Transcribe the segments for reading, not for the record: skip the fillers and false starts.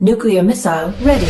Nuclear missile ready.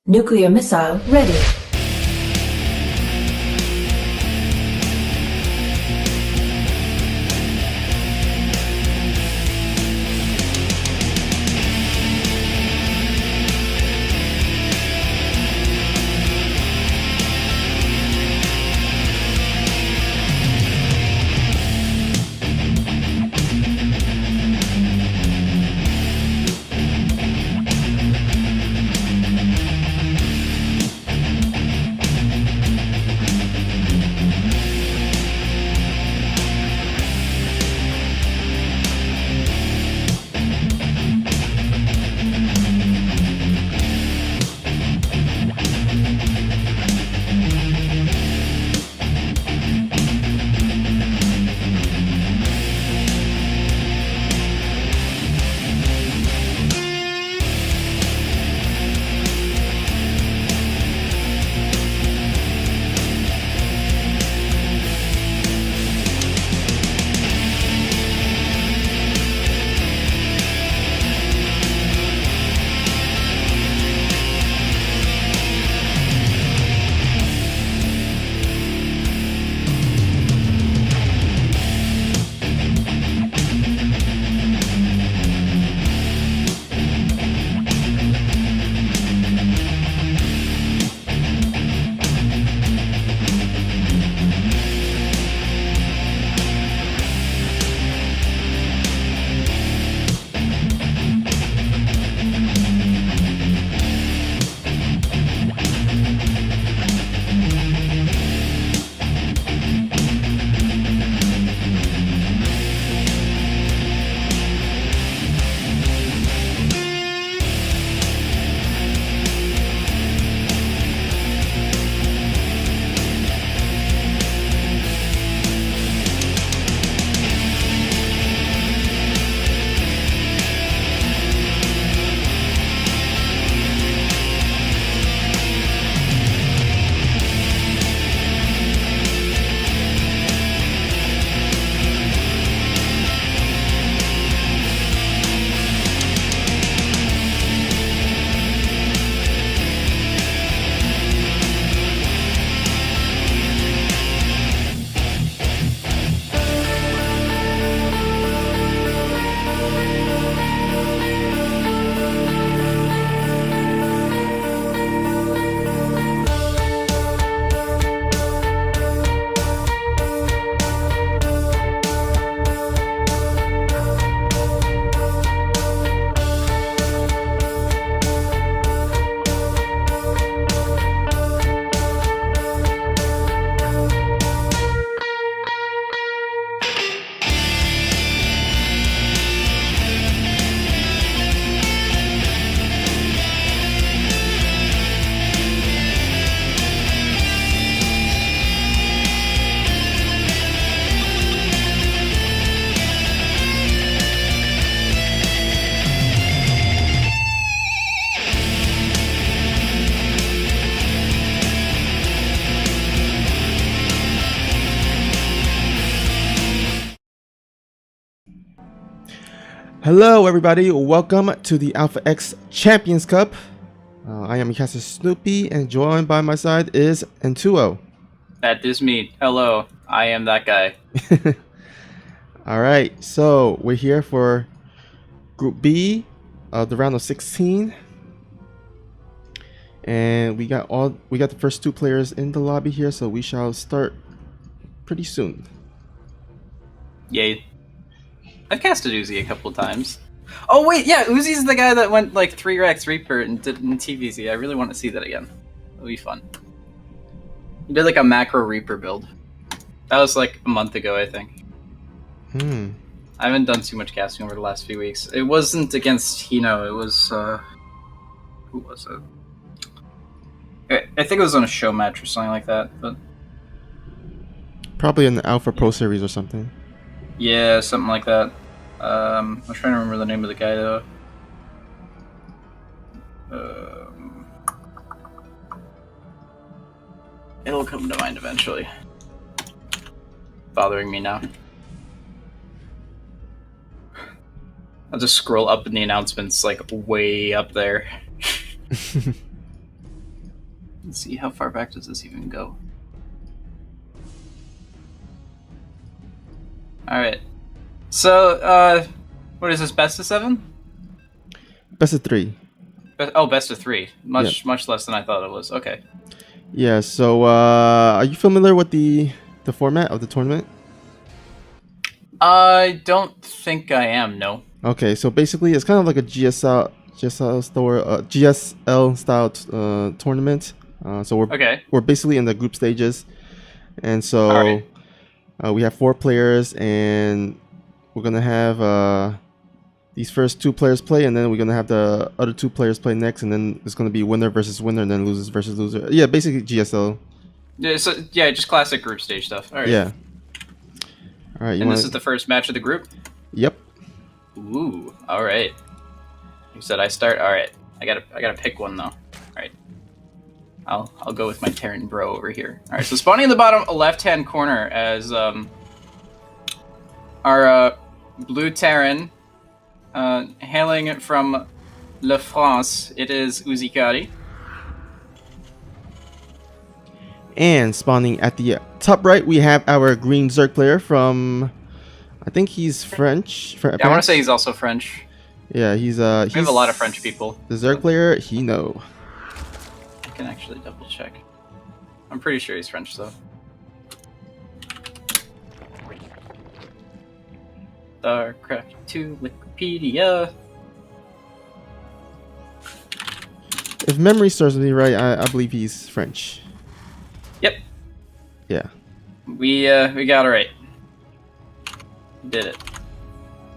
Nuclear missile ready. Hello, everybody. Welcome to the Alpha X Champions Cup. I am Caster Snoopy, and joined by my side is Entuo. That is me. Hello, I am that guy. All right, so we're here for Group B of the round of 16, and we got the first two players in the lobby here, so we shall start pretty soon. Yay. I've casted Uzi a couple of times. Oh wait, yeah, Uzi's the guy that went like 3 Rex Reaper and did in TVZ. I really want to see that again. It'll be fun. He did like a macro Reaper build. That was like a month ago, I think. I haven't done too much casting over the last few weeks. It wasn't against Hino, it was who was it? I think it was on a show match or something like that, but Probably in the Alpha Pro Series or something. yeah, something like that. I'm trying to remember the name of the guy though. It'll come to mind eventually. Bothering me now. I'll just scroll up in the announcements, like way up there. Let's see, how far back does this even go? Alright. So, what is this, best of 7? Best of 3. Best of 3. Much less than I thought it was. Okay. Yeah, so are you familiar with the format of the tournament? I don't think I am, no. Okay, so basically it's kind of like a GSL style tournament. So we're basically in the group stages, and so we have 4 players, and we're gonna have these first 2 players play, and then we're gonna have the other 2 players play next, and then it's gonna be winner versus winner, and then losers versus loser. Yeah, basically GSL. Yeah, so yeah, just classic group stage stuff. All right. Yeah. All right. And this is the first match of the group. Yep. Ooh. All right. You said I start. All right. I gotta pick one though. All right. I'll go with my Terran bro over here. All right. So spawning in the bottom left-hand corner as our blue Terran, hailing from La France, it is Uzikari. And spawning at the top right, we have our green Zerg player from, I think he's French. Yeah, I want to say he's also French. Yeah, he's we have a lot of French people. The Zerg player, Hino. I can actually double check. I'm pretty sure he's French though. StarCraft 2 Wikipedia. If memory serves me right, I believe he's French. Yep. Yeah. We got it right. Did it.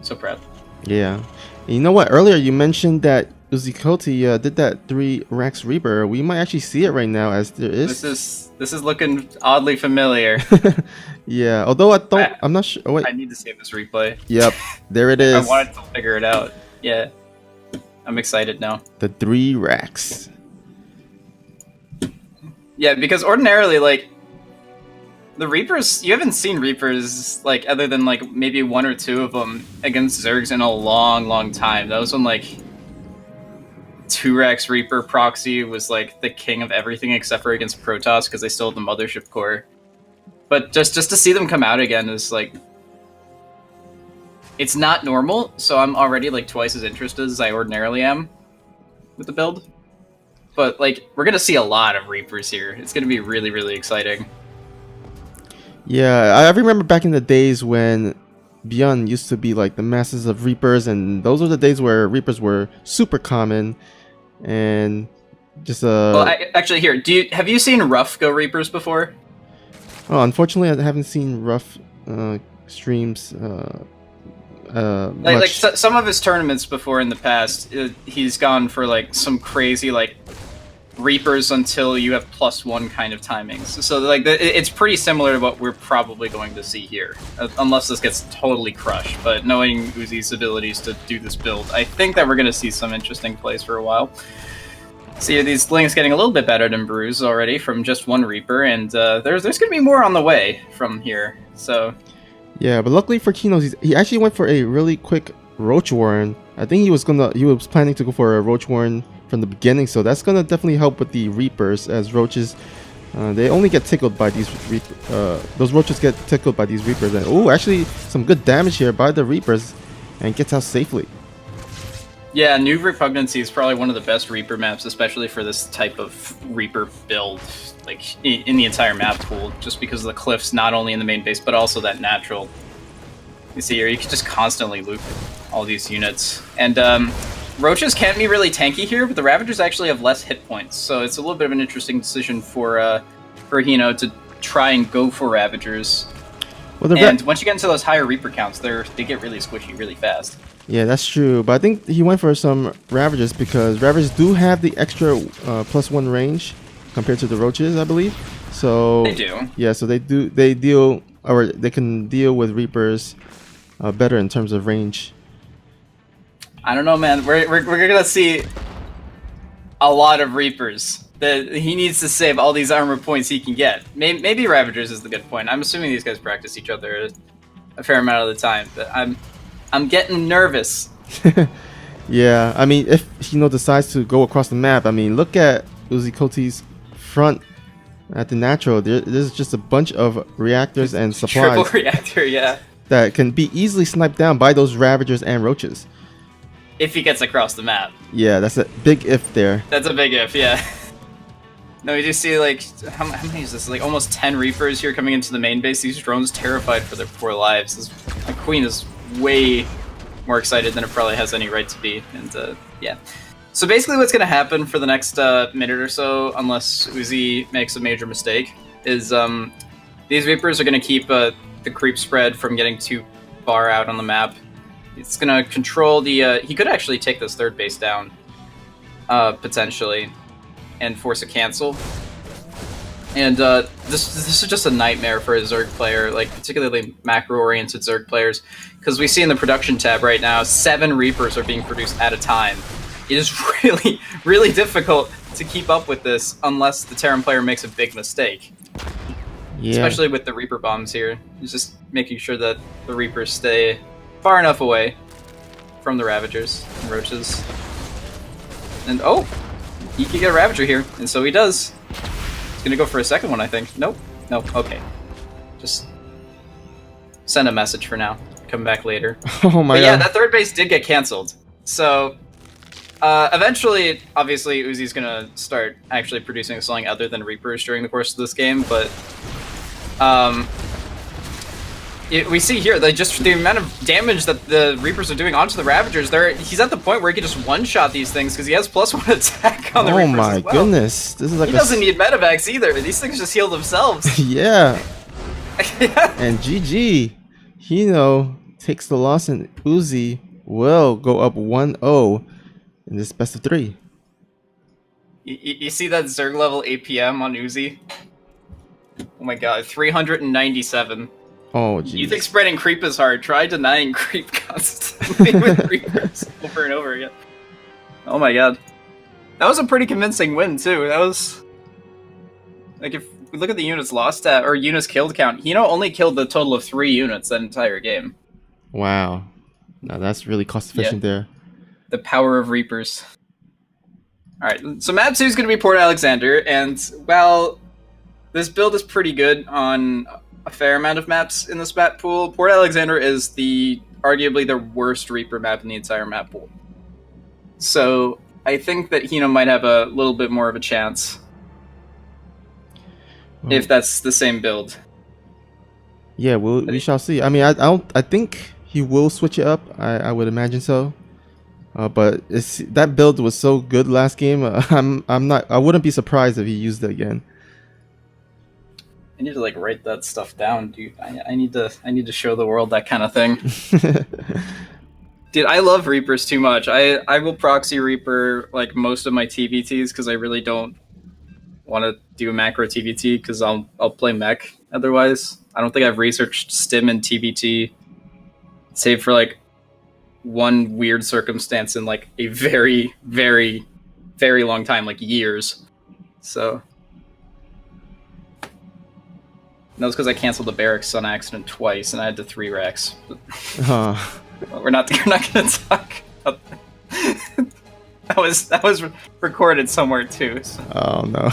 So proud. Yeah. And you know what? Earlier you mentioned that Uzikoti did that 3 Rex Reaper. We might actually see it right now, as there is. This is looking oddly familiar. Yeah. Although I'm not sure. Oh, wait. I need to save this replay. Yep. There it is. I wanted to figure it out. Yeah. I'm excited now. The 3 Rex. Yeah, because ordinarily, like, the Reapers, you haven't seen Reapers, like, other than, like, maybe 1 or 2 of them against Zergs in a long, long time. That was when, like, 2-Rex Reaper proxy was, like, the king of everything except for against Protoss, because they still have the Mothership Core. But just to see them come out again is, like, it's not normal, so I'm already, like, twice as interested as I ordinarily am with the build. But, like, we're going to see a lot of Reapers here. It's going to be really, really exciting. Yeah, I remember back in the days when Beyond used to be, like, the masses of Reapers, and those were the days where Reapers were super common, and just... Well, actually, here, have you seen Ruff go Reapers before? Oh, unfortunately, I haven't seen Ruff streams like some of his tournaments before in the past, he's gone for, like, some crazy, like, Reapers until you have +1 kind of timings. So, like, it's pretty similar to what we're probably going to see here, unless this gets totally crushed. But knowing Uzi's abilities to do this build, I think that we're going to see some interesting plays for a while. See, these links getting a little bit better than Bruise already from just 1 Reaper, and there's going to be more on the way from here. So Yeah, but luckily for Kinos, he actually went for a really quick Roach Warren. I think he was planning to go for a Roach Warren from the beginning, so that's gonna definitely help with the Reapers, as roaches, they only get tickled by these those roaches get tickled by these Reapers. And oh, actually some good damage here by the Reapers, and gets out safely. Yeah, New Repugnancy is probably one of the best Reaper maps, especially for this type of Reaper build, like in the entire map pool, just because of the cliffs, not only in the main base, but also that natural. You see here, you can just constantly loop all these units. And Roaches can't be really tanky here, but the Ravagers actually have less hit points, so it's a little bit of an interesting decision for Hino to try and go for Ravagers. Well, and once you get into those higher Reaper counts, they get really squishy really fast. Yeah, that's true. But I think he went for some Ravagers because Ravagers do have the extra +1 range compared to the Roaches, I believe. So they do. Yeah, so they can deal with Reapers better in terms of range. I don't know, man. We're gonna see a lot of Reapers. He needs to save all these armor points he can get. Maybe Ravagers is the good point. I'm assuming these guys practice each other a fair amount of the time, but I'm getting nervous. Yeah, I mean, if Hino decides to go across the map, I mean, look at Uzi Koti's front at the natural. There's just a bunch of reactors and supplies. Triple reactor, yeah. That can be easily sniped down by those Ravagers and Roaches. If he gets across the map. Yeah, that's a big if there. That's a big if, yeah. No, you just see, like, how many is this? Like, almost 10 Reapers here coming into the main base. These drones terrified for their poor lives. My Queen is way more excited than it probably has any right to be. And, yeah. So basically what's going to happen for the next minute or so, unless Uzi makes a major mistake, is these Reapers are going to keep the creep spread from getting too far out on the map. It's going to control the... he could actually take this third base down, potentially, and force a cancel. And this is just a nightmare for a Zerg player, like particularly macro-oriented Zerg players, because we see in the production tab right now, 7 Reapers are being produced at a time. It is really, really difficult to keep up with this unless the Terran player makes a big mistake. Yeah. Especially with the Reaper bombs here. It's just making sure that the Reapers stay far enough away from the Ravagers and Roaches. And oh! He can get a Ravager here, and so he does. He's gonna go for a second one, I think. Nope. Nope. Okay. Just send a message for now. Come back later. Oh my god. Yeah, that third base did get canceled. So, eventually, obviously, Uzi's gonna start actually producing something other than Reapers during the course of this game, but we see here that just the amount of damage that the Reapers are doing onto the Ravagers, he's at the point where he can just one-shot these things because he has +1 attack on the Reapers. Oh my goodness. This is like he doesn't need medevacs either. These things just heal themselves. Yeah. Yeah. And GG. Hino takes the loss, and Uzi will go up 1-0 in this best of 3. You see that Zerg level APM on Uzi? Oh my god, 397. Oh, geez. You think spreading creep is hard? Try denying creep constantly with Reapers over and over again. Oh my god. That was a pretty convincing win, too. That was... Like, if we look at the units lost at, or units killed count, Hino only killed the total of 3 units that entire game. Wow. Now that's really cost efficient there. The power of Reapers. Alright, so map 2 is going to be Port Alexander, and, well, this build is pretty good on a fair amount of maps in this map pool. Port Alexander is arguably the worst Reaper map in the entire map pool. So I think that Hino might have a little bit more of a chance if that's the same build. Yeah, we shall see. I mean, I think he will switch it up. I would imagine so. But that build was so good last game. I wouldn't be surprised if he used it again. I need to like write that stuff down, dude. I need to show the world that kind of thing. Dude, I love Reapers too much. I will proxy Reaper like most of my TVTs because I really don't want to do a macro TVT because I'll play mech otherwise. I don't think I've researched stim and TVT save for like one weird circumstance in like a very, very, very long time, like years. So that was because I canceled the barracks on accident twice, and I had to 3 racks. Well, we're not gonna talk about that was recorded somewhere too. So. Oh no.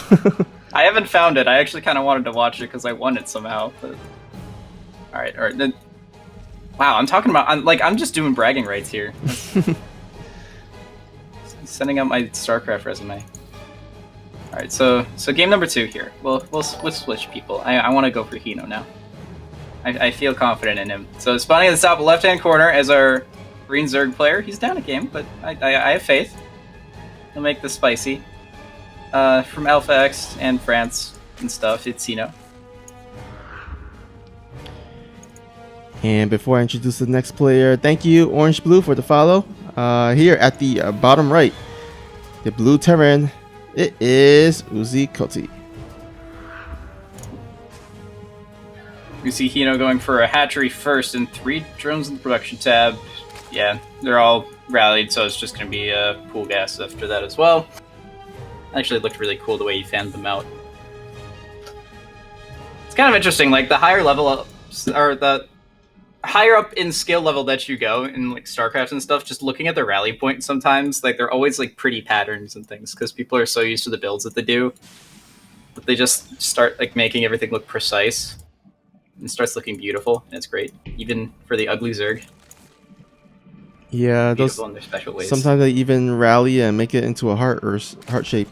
I haven't found it. I actually kind of wanted to watch it because I won it somehow. But all right. Then... Wow, I'm talking about. I'm just doing bragging rights here. Sending out my StarCraft resume. All right, so game number 2 here. We'll switch people. I want to go for Hino now. I feel confident in him. So spawning at the top left-hand corner as our green Zerg player. He's down a game, but I have faith. He'll make this spicy. From Alpha X and France and stuff, it's Hino. And before I introduce the next player, thank you, Orange Blue, for the follow. Here at the bottom right, the blue Terran, it is Uzi Koti. We see Hino going for a hatchery first and 3 drones in the production tab. Yeah, they're all rallied, so it's just going to be pool gas after that as well. Actually, it looked really cool the way he fanned them out. It's kind of interesting, like the higher level or the higher up in skill level that you go in like StarCraft and stuff, just looking at the rally point sometimes, like they're always like pretty patterns and things because people are so used to the builds that they do that they just start like making everything look precise and starts looking beautiful, and it's great, even for the ugly Zerg. Yeah, beautiful those in their special ways. Sometimes they even rally and make it into a heart or heart shape.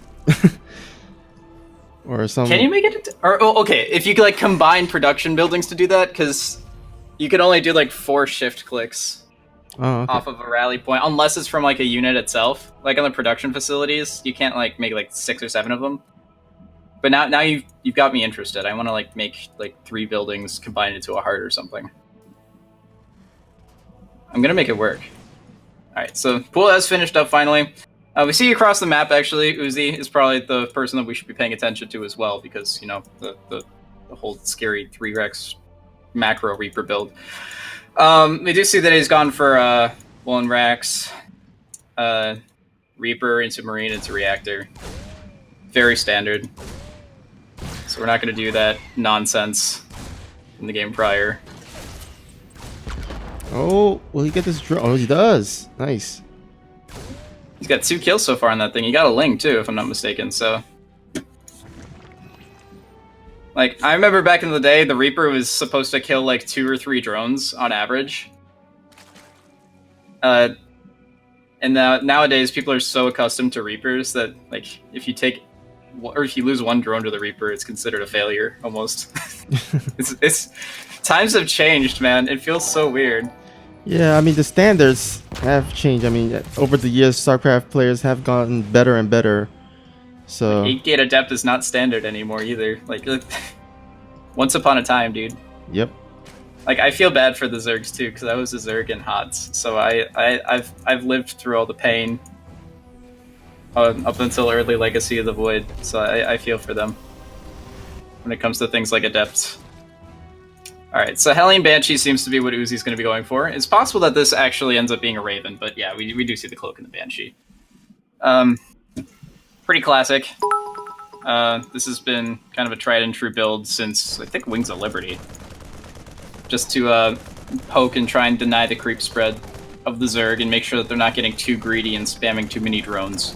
Or some. Can you make it into, or okay, if you could like combine production buildings to do that, because you can only do like 4 shift clicks off of a rally point, unless it's from like a unit itself. Like on the production facilities, you can't like make like 6 or 7 of them. But now you've got me interested. I want to like make like 3 buildings combined into a heart or something. I'm gonna make it work. All right, so pool has finished up finally. We see across the map actually, Uzi is probably the person that we should be paying attention to as well, because you know the whole scary 3-Rex macro Reaper build. We do see that he's gone for 1 Rax, Reaper into Marine into Reactor. Very standard. So we're not going to do that nonsense in the game prior. Oh, will he get this drone? Oh, he does. Nice. He's got 2 kills so far on that thing. He got a Ling too, if I'm not mistaken, so... Like, I remember back in the day, the Reaper was supposed to kill like 2 or 3 drones on average. And nowadays, people are so accustomed to Reapers that, like, if you take... Or if you lose 1 drone to the Reaper, it's considered a failure, almost. it's times have changed, man. It feels so weird. Yeah, I mean, the standards have changed. I mean, over the years, StarCraft players have gotten better and better. So like 8-gate Adept is not standard anymore either. Like, once upon a time, dude. Yep. Like, I feel bad for the Zergs too, because I was a Zerg in HOTS, so I've lived through all the pain up until early Legacy of the Void. So I feel for them when it comes to things like Adepts. All right, so Hellion Banshee seems to be what Uzi's going to be going for. It's possible that this actually ends up being a Raven, but yeah, we do see the Cloak and the Banshee. Pretty classic. This has been kind of a tried and true build since, I think, Wings of Liberty. Just to poke and try and deny the creep spread of the Zerg and make sure that they're not getting too greedy and spamming too many drones.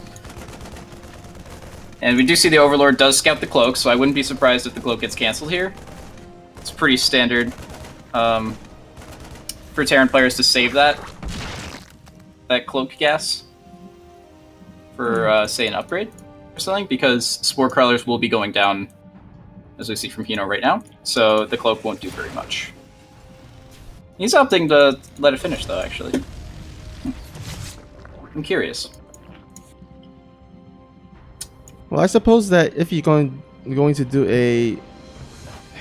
And we do see the Overlord does scout the Cloak, so I wouldn't be surprised if the Cloak gets cancelled here. It's pretty standard for Terran players to save that Cloak gas for, say, an upgrade or something, because Spore Crawlers will be going down, as we see from Hino right now, so the Cloak won't do very much. He's opting to let it finish, though, actually. I'm curious. Well, I suppose that if you're going to do a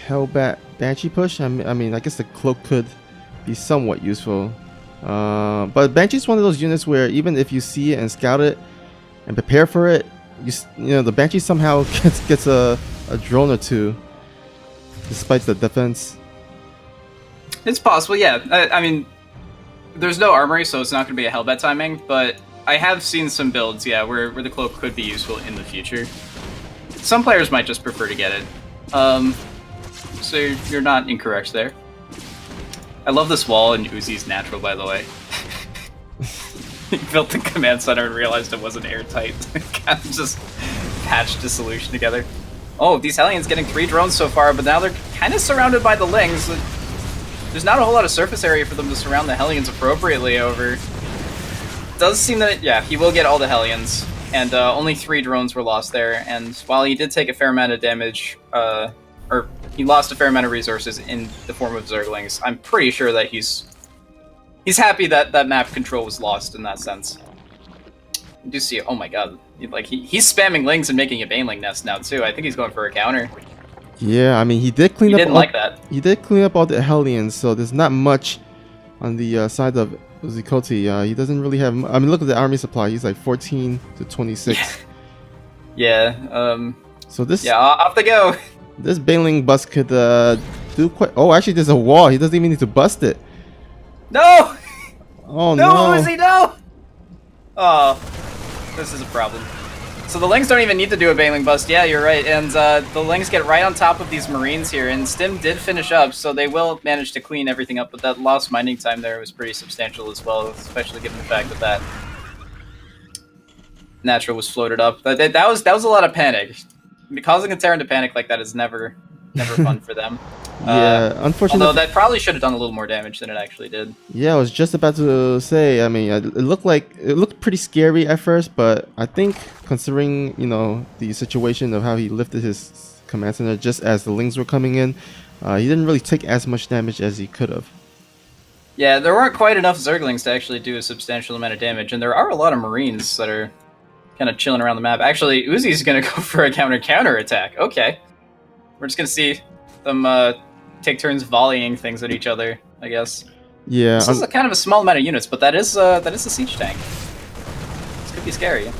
Hellbat Banshee push, I mean, I guess the Cloak could be somewhat useful. But Banshee's one of those units where even if you see it and scout it and prepare for it, you know, the Banshee somehow gets a drone or 2, despite the defense. It's possible, yeah. I mean, there's no armory, so it's not going to be a Hellbat timing, but I have seen some builds, yeah, where the Cloak could be useful in the future. Some players might just prefer to get it. So you're not incorrect there. I love this wall in Uzi's natural, by the way. He built the command center and realized it wasn't airtight. Kind of just patched a solution together. Oh, these Hellions getting 3 drones so far, but now they're kind of surrounded by the Lings. There's not a whole lot of surface area for them to surround the Hellions appropriately over. It does seem that, yeah, he will get all the Hellions, and only 3 drones were lost there, and while he did take a fair amount of damage, or he lost a fair amount of resources in the form of Zerglings, I'm pretty sure that he's happy that that map control was lost in that sense. You do see, oh my god, he's spamming Lings and making a Baneling nest now too. I think he's going for a counter. Yeah, I mean he did clean up. Didn't like that. He did clean up all the Hellions, so there's not much on the side of Ro16. He doesn't really have. I mean, look at the army supply. He's like 14 to 26. Yeah. So this. Yeah, off they go. This Baneling bust could do quite. Oh, actually, there's a wall. He doesn't even need to bust it. No. Oh no! no! Uzi, no! Oh, this is a problem. So the Lings don't even need to do a Baneling bust. Yeah, you're right. And the Lings get right on top of these Marines here, and Stim did finish up, so they will manage to clean everything up. But that lost mining time there was pretty substantial as well, especially given the fact that that natural was floated up. That was a lot of panic. Causing a Terran to panic like that is never fun for them. Yeah, unfortunately. Although that probably should have done a little more damage than it actually did. Yeah, I was just about to say. I mean, it looked pretty scary at first, but I think considering the situation of how he lifted his command center just as the Lings were coming in, he didn't really take as much damage as he could have. Yeah, there weren't quite enough Zerglings to actually do a substantial amount of damage, and there are a lot of Marines that are kind of chilling around the map. Actually, Uzi's gonna go for a counter attack. Okay, we're just gonna see them take turns volleying things at each other, I guess. Yeah. This is a kind of a small amount of units, but that is a siege tank. This could be scary.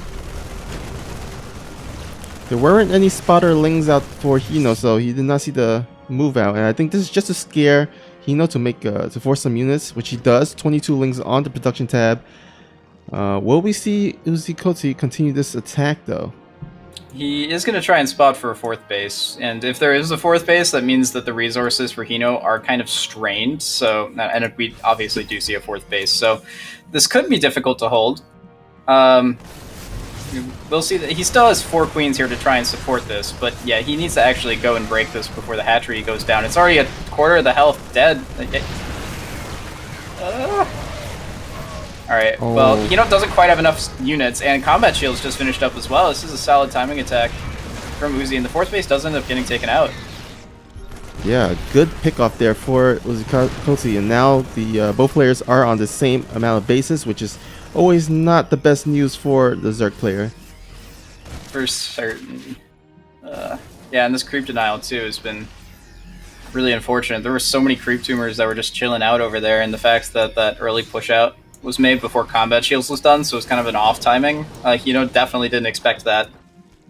There weren't any spotter Lings out for Hino, so he did not see the move out, and I think this is just to scare Hino to make to force some units, which he does. 22 Lings on the production tab. Will we see Ro16 continue this attack though? He is going to try and spot for a 4th base, and if there is a 4th base, that means that the resources for Hino are kind of strained, so, and we obviously do see a 4th base, so this could be difficult to hold. We'll see that he still has 4 queens here to try and support this, but yeah, he needs to actually go and break this before the hatchery goes down. It's already a quarter of the health dead. Alright, well, Hino doesn't quite have enough units, and combat shields just finished up as well. This is a solid timing attack from Uzi, and the 4th base does end up getting taken out. Yeah, good pick off there for Ro16, and now the both players are on the same amount of bases, which is always not the best news for the Zerg player. For certain. Yeah, and this creep denial too has been really unfortunate. There were so many creep tumors that were just chilling out over there, and the fact that that early push out was made before combat shields was done, so it was kind of an off timing. Definitely didn't expect that.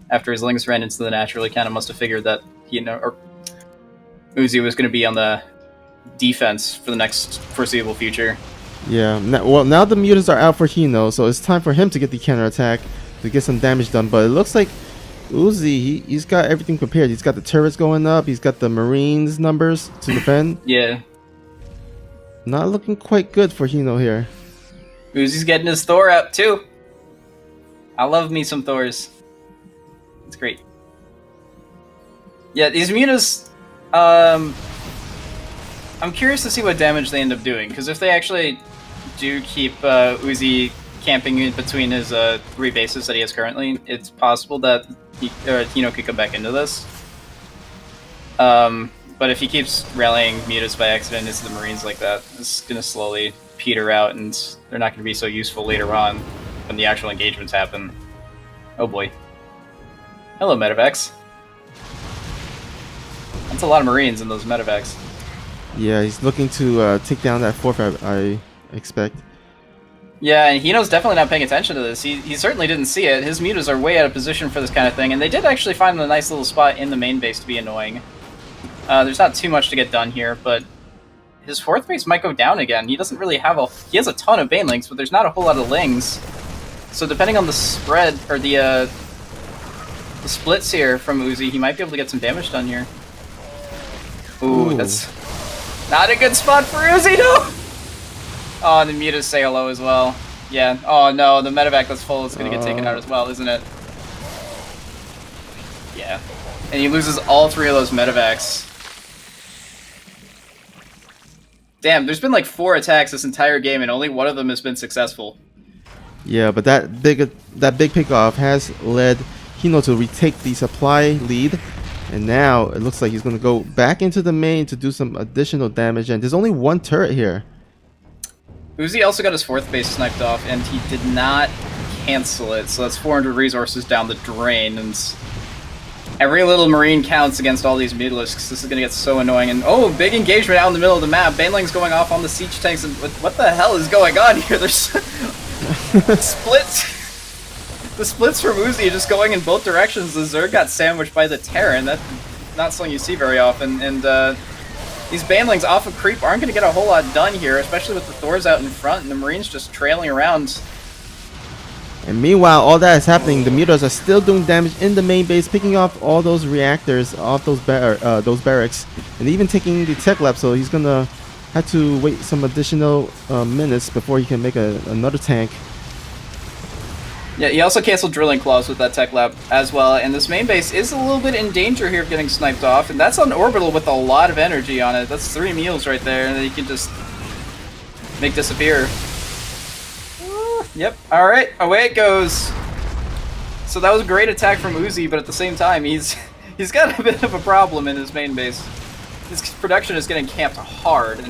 After his Lings ran into the natural, he kind of must have figured that or Uzi was going to be on the defense for the next foreseeable future. Yeah, now the mutants are out for Hino, so it's time for him to get the counter attack to get some damage done. But it looks like Uzi, he's got everything prepared. He's got the turrets going up. He's got the Marines numbers to defend. Yeah. Not looking quite good for Hino here. Uzi's getting his Thor out too. I love me some Thors. It's great. Yeah, these mutas, I'm curious to see what damage they end up doing, because if they actually do keep Uzi camping in between his 3 bases that he has currently, it's possible that Hino could come back into this. But if he keeps rallying mutas by accident into the Marines like that, it's going to slowly peter out, and they're not going to be so useful later on when the actual engagements happen. Oh boy. Hello, Medevacs. That's a lot of Marines in those Medevacs. Yeah, he's looking to take down that 4th, I expect. Yeah, and Hino's definitely not paying attention to this. He certainly didn't see it. His mutas are way out of position for this kind of thing, and they did actually find a nice little spot in the main base to be annoying. There's not too much to get done here, but his 4th base might go down again. He doesn't really have he has a ton of Banelings, but there's not a whole lot of Lings. So depending on the spread, or the splits here from Uzi, he might be able to get some damage done here. Ooh, that's not a good spot for Uzi, no! Oh, and the mutas say hello as well. Yeah. Oh no, the medevac that's full is gonna get taken out as well, isn't it? Yeah. And he loses all 3 of those medevacs. Damn, there's been like 4 attacks this entire game, and only one of them has been successful. Yeah, but that big pickoff has led Hino to retake the supply lead, and now it looks like he's going to go back into the main to do some additional damage. And there's only 1 turret here. Uzi also got his 4th base sniped off, and he did not cancel it, so that's 400 resources down the drain. And every little Marine counts against all these Mutalisks. This is going to get so annoying. And oh, big engagement out in the middle of the map. Baneling's going off on the siege tanks. And what the hell is going on here? There's splits. The splits from Uzi just going in both directions. The Zerg got sandwiched by the Terran. That's not something you see very often. And these Banelings off of creep aren't going to get a whole lot done here, especially with the Thors out in front and the Marines just trailing around. And meanwhile, all that is happening, the Mutas are still doing damage in the main base, picking off all those reactors off those barracks, and even taking the tech lab. So he's gonna have to wait some additional minutes before he can make another tank. Yeah, he also canceled drilling claws with that tech lab as well, and this main base is a little bit in danger here of getting sniped off, and that's on orbital with a lot of energy on it. That's 3 meals right there, and you can just make disappear. Yep, alright, away it goes. So that was a great attack from Uzi, but at the same time, he's got a bit of a problem in his main base. His production is getting camped hard, and I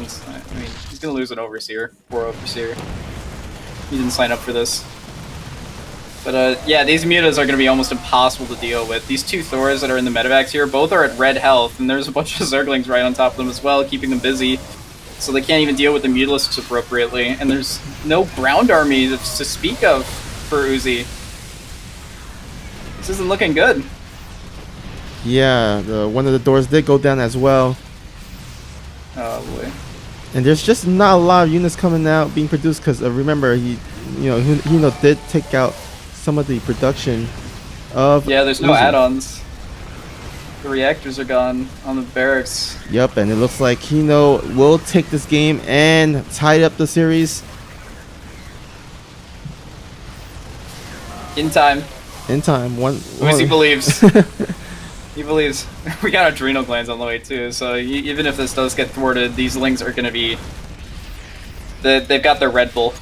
mean, he's gonna lose an Overseer. Poor Overseer. He didn't sign up for this. But yeah, these mutas are gonna be almost impossible to deal with. These 2 Thors that are in the medevacs here, both are at red health, and there's a bunch of Zerglings right on top of them as well, keeping them busy. So they can't even deal with the Mutalisks appropriately, and there's no ground army to speak of for Uzi. This isn't looking good. Yeah, one of the doors did go down as well. Oh boy. And there's just not a lot of units coming out being produced because remember Hino did take out some of the production of. Yeah, there's no Uzi. add-ons. The reactors are gone on the barracks. Yep, and it looks like Hino will take this game and tie up the series. In time. In time. Uzi believes. He believes. We got adrenal glands on the way too, so even if this does get thwarted, these Lings are going to be... They've got their Red Bull.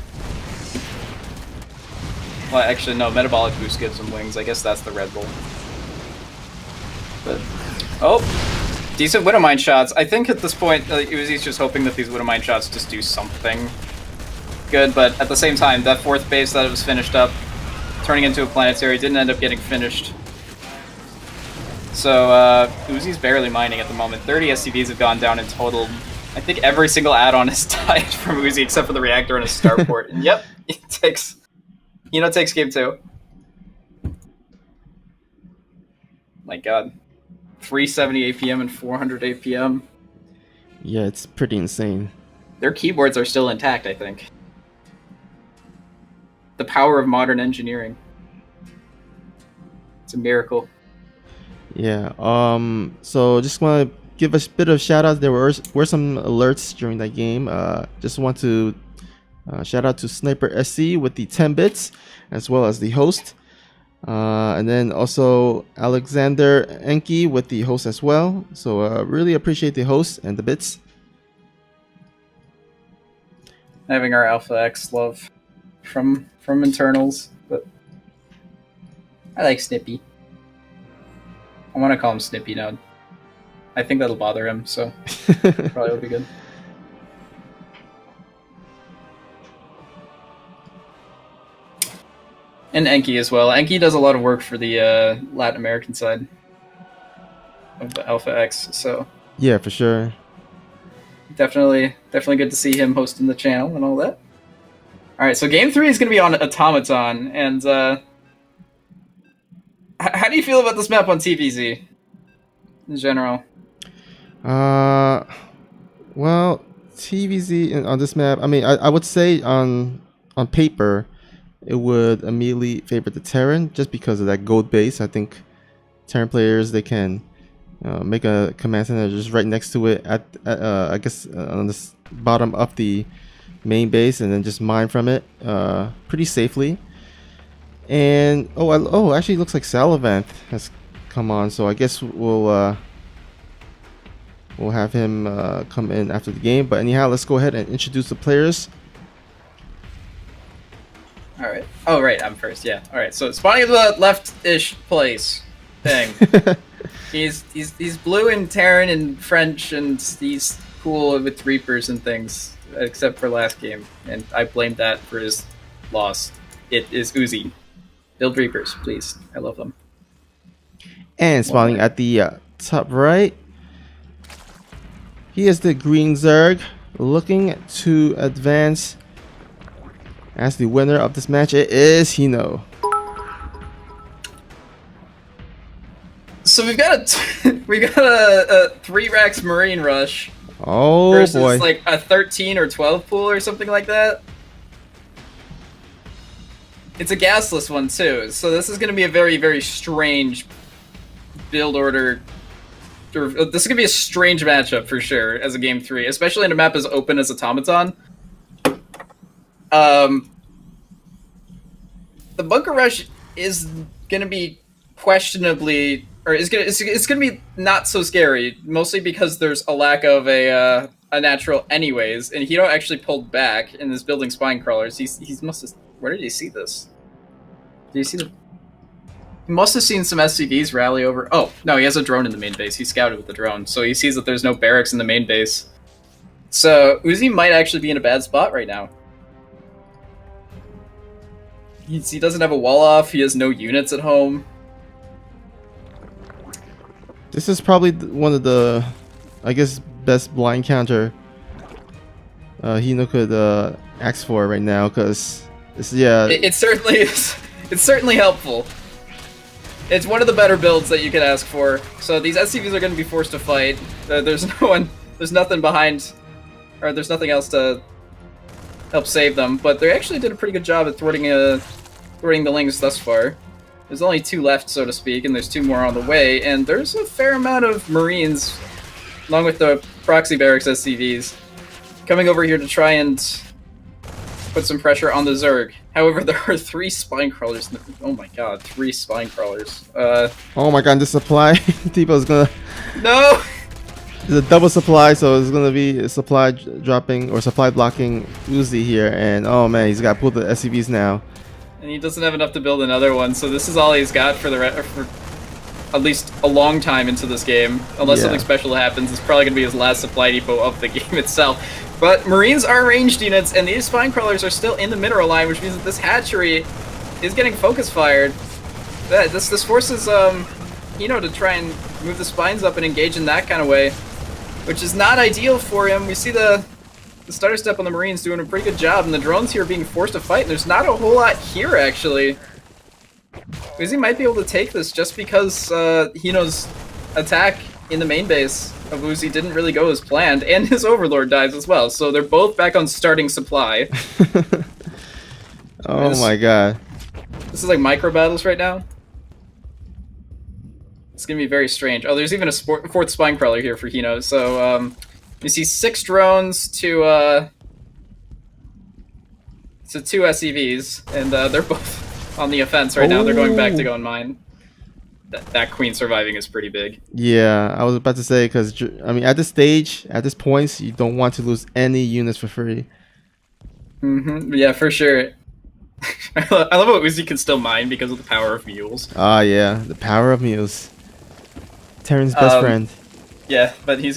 Well, actually, no, Metabolic Boost gives them wings. I guess that's the Red Bull. But, oh, decent Widowmine shots. I think at this point, Uzi's just hoping that these Widowmine shots just do something good, but at the same time, that 4th base that was finished up, turning into a planetary, didn't end up getting finished. So, Uzi's barely mining at the moment. 30 SCVs have gone down in total. I think every single add-on has died from Uzi except for the reactor and a starport. And yep, takes game 2. My god. 370 APM and 400 APM. Yeah, it's pretty insane. Their keyboards are still intact, I think. The power of modern engineering. It's a miracle. Yeah, so just want to give a bit of shout outs. There were some alerts during that game. Just want to shout out to Sniper SC with the 10 bits, as well as the host. And then also Alexander Enki with the host as well. So really appreciate the host and the bits. Having our Alpha X love from internals, but I like Snippy. I want to call him Snippy now. I think that'll bother him, so probably will be good. And Enki as well. Enki does a lot of work for the Latin American side of the Alpha X, so yeah, for sure. Definitely good to see him hosting the channel and all that. All right, so game 3 is going to be on Automaton, and how do you feel about this map on TVZ in general? Well, TVZ on this map, I mean, I would say on paper, it would immediately favor the Terran just because of that gold base. I think Terran players, they can make a command center just right next to it at I guess on the bottom of the main base and then just mine from it pretty safely. And actually, it looks like Salavanth has come on, so I guess we'll have him come in after the game. But anyhow, let's go ahead and introduce the players. All right. Oh, right. I'm first. Yeah. All right. So spawning at the left-ish place thing. he's blue and Terran and French, and he's cool with Reapers and things, except for last game, and I blamed that for his loss. It is Uzi. Build Reapers, please. I love them. And spawning at the top right, he is the green Zerg, looking to advance as the winner of this match. It is Hino. So we've got a 3 racks Marine rush. Oh versus boy! Like a 13 or 12 pool or something like that. It's a gasless one too, so this is going to be a very, very strange build order. This is going to be a strange matchup for sure as a game 3, especially in a map as open as Automaton. The bunker rush is going to be questionably, or it's going to be not so scary, mostly because there's a lack of a natural anyways, and Hino actually pulled back and is building spine crawlers. He must have. Where did you see this? Did you see the? He must have seen some SCVs rally over. Oh no, he has a drone in the main base. He scouted with the drone, so he sees that there's no barracks in the main base. So Uzi might actually be in a bad spot right now. He doesn't have a wall off. He has no units at home. This is probably one of the, I guess, best blind counter Hino could ask for right now, because it certainly is. It's certainly helpful. It's one of the better builds that you could ask for. So these SCVs are going to be forced to fight. There's nothing behind, or there's nothing else to help save them. But they actually did a pretty good job at thwarting the Lings thus far. There's only 2 left, so to speak, and there's 2 more on the way. And there's a fair amount of Marines, along with the proxy barracks SCVs, coming over here to try and put some pressure on the Zerg. However, there are 3 spine crawlers. Oh my god, 3 spine crawlers. Oh my god, the supply depot is gonna. No. It's a double supply, so it's gonna be a supply dropping or supply blocking Uzi here, and oh man, he's got to pull the SCVs now. And he doesn't have enough to build another one, so this is all he's got for at least a long time into this game. Unless something special happens, it's probably gonna be his last supply depot of the game itself. But Marines are ranged units, and these spine crawlers are still in the mineral line, which means that this hatchery is getting focus fired. This forces Hino to try and move the spines up and engage in that kind of way, which is not ideal for him. We see the stutter step on the Marines doing a pretty good job, and the drones here are being forced to fight, and there's not a whole lot here, actually. Uzi might be able to take this just because Hino's attack in the main base of Uzi didn't really go as planned, and his Overlord dies as well, so they're both back on starting supply. My god. This is like micro battles right now. It's gonna be very strange. Oh, there's even a 4th spine crawler here for Hino, so you see 6 drones to 2 SCVs, and they're both on the offense right now. They're going back to go and mine. That queen surviving is pretty big. Yeah, I was about to say, because I mean, at this stage, at this point, you don't want to lose any units for free. Yeah, for sure. I love how Uzi can still mine because of the power of mules. Ah, yeah, the power of mules. Terran's best friend. Yeah, but he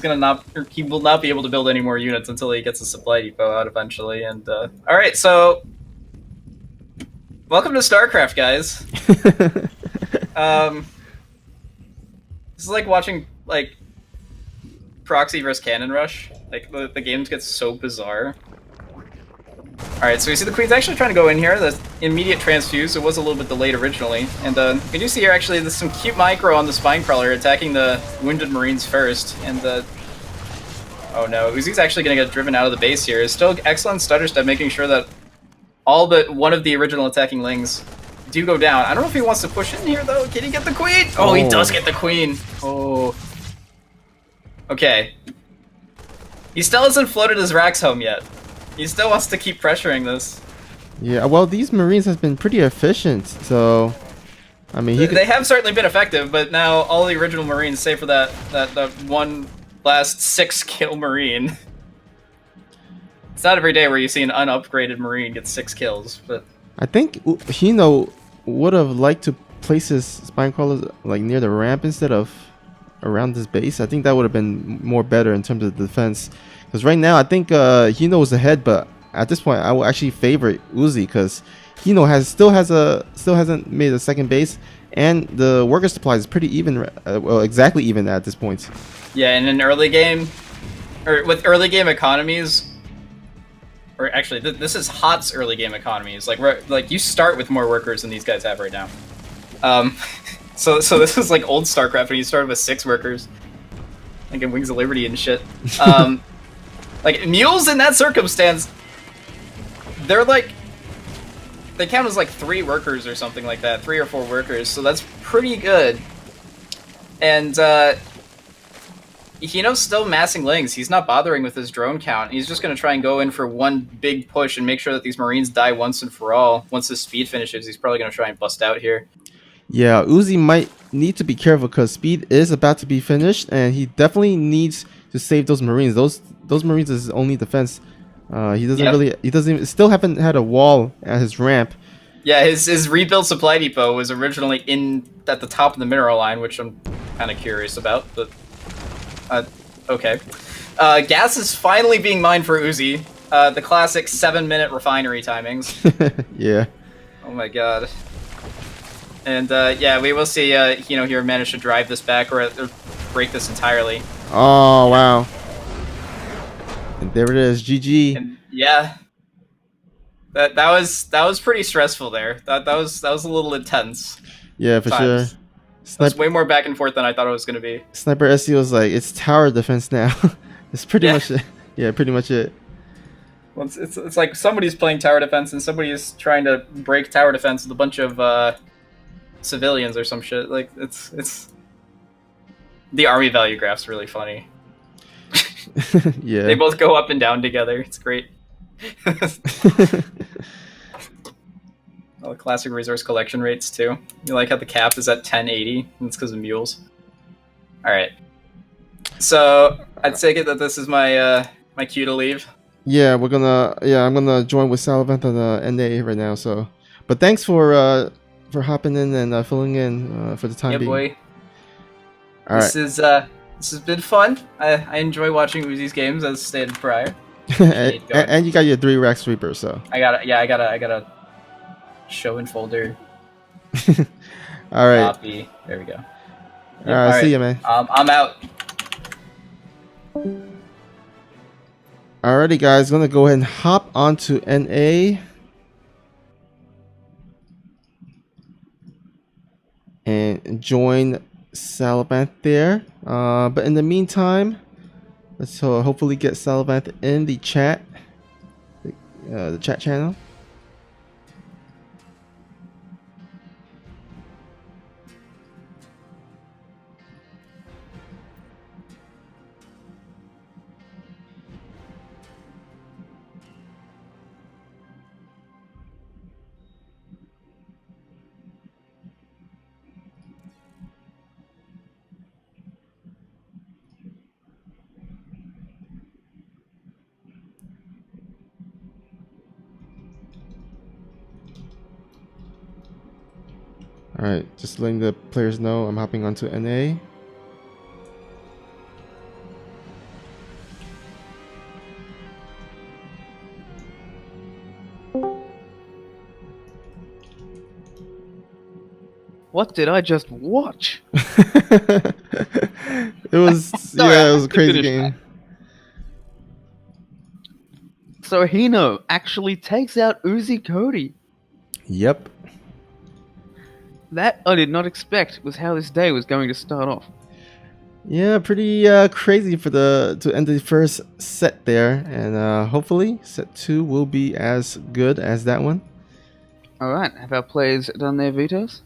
will not be able to build any more units until he gets a supply depot out eventually. And all right, so welcome to StarCraft, guys. This is like watching like proxy versus cannon rush. Like the games get so bizarre. Alright, so we see the queen's actually trying to go in here. The immediate transfuse, it was a little bit delayed originally. And we do see here actually there's some cute micro on the spine crawler attacking the wounded Marines first. And oh no, Uzi's actually going to get driven out of the base here. It's still excellent stutter step, making sure that all but one of the original attacking Lings do go down. I don't know if he wants to push in here though. Can he get the queen? Oh, he does get the queen. Oh. Okay. He still hasn't floated his racks home yet. He still wants to keep pressuring this. Yeah, well, these Marines have been pretty efficient, so I mean, they have certainly been effective, but now all the original Marines, save for that one last 6-kill Marine. It's not every day where you see an unupgraded Marine get 6 kills, but I think Hino would have liked to place his spine crawlers like near the ramp instead of around this base. I think that would have been more better in terms of the defense. Because right now, I think Hino is ahead, but at this point, I will actually favor Uzi because Hino still hasn't made a second base, and the worker supply is pretty even, well, exactly even at this point. Yeah, in an early game, or with early game economies, or actually, this is HOT's early game economies. Like you start with more workers than these guys have right now. So this is like old StarCraft when you started with 6 workers, like in Wings of Liberty and shit. Like mules in that circumstance, they count as like 3 workers or something like that, 3 or 4 workers, so that's pretty good. And Hino's still massing lings. He's not bothering with his drone count. He's just going to try and go in for one big push and make sure that these Marines die once and for all. Once his speed finishes, he's probably going to try and bust out here. Yeah, Uzi might need to be careful because speed is about to be finished, and he definitely needs to save those Marines. Those Marines is his only defense. Still haven't had a wall at his ramp. Yeah, his rebuild supply depot was originally at the top of the mineral line, which I'm kind of curious about, but okay. Gas is finally being mined for Uzi. The classic 7-minute refinery timings. Yeah. Oh my god. And yeah, we will see Hino here manage to drive this back or break this entirely. Oh wow. And there it is, GG. And yeah, that was pretty stressful there. That was a little intense. Yeah, for sure. That's way more back and forth than I thought it was gonna be. Sniper SC was like, it's tower defense now. It's pretty much it. Yeah, pretty much it. Well, it's like somebody's playing tower defense and somebody is trying to break tower defense with a bunch of civilians or some shit. Like it's the army value graph's really funny. Yeah. They both go up and down together. It's great. All the classic resource collection rates too. You like how the cap is at 1080? It's because of mules. All right. So I'd take it that this is my my cue to leave. Yeah, I'm gonna join with Salivant on the NA right now. So, but thanks for hopping in and filling in for the time being. Boy. All right. This has been fun. I enjoy watching Uzi's games as stated prior. and you got your 3-rack sweeper, so. I got a show and folder. All right. Copy. There we go. Yep, all right, see you, man. I'm out. Alrighty, guys, gonna go ahead and hop onto NA. And join Salivant there. But in the meantime, let's hopefully get Salivant in the chat, the chat channel. Alright, just letting the players know I'm hopping onto NA. What did I just watch? It was it was a crazy game. So Hino actually takes out Uzi Cody. Yep. That I did not expect was how this day was going to start off. Yeah, pretty crazy to end the first set there, and hopefully set 2 will be as good as that one. All right, have our players done their vetoes?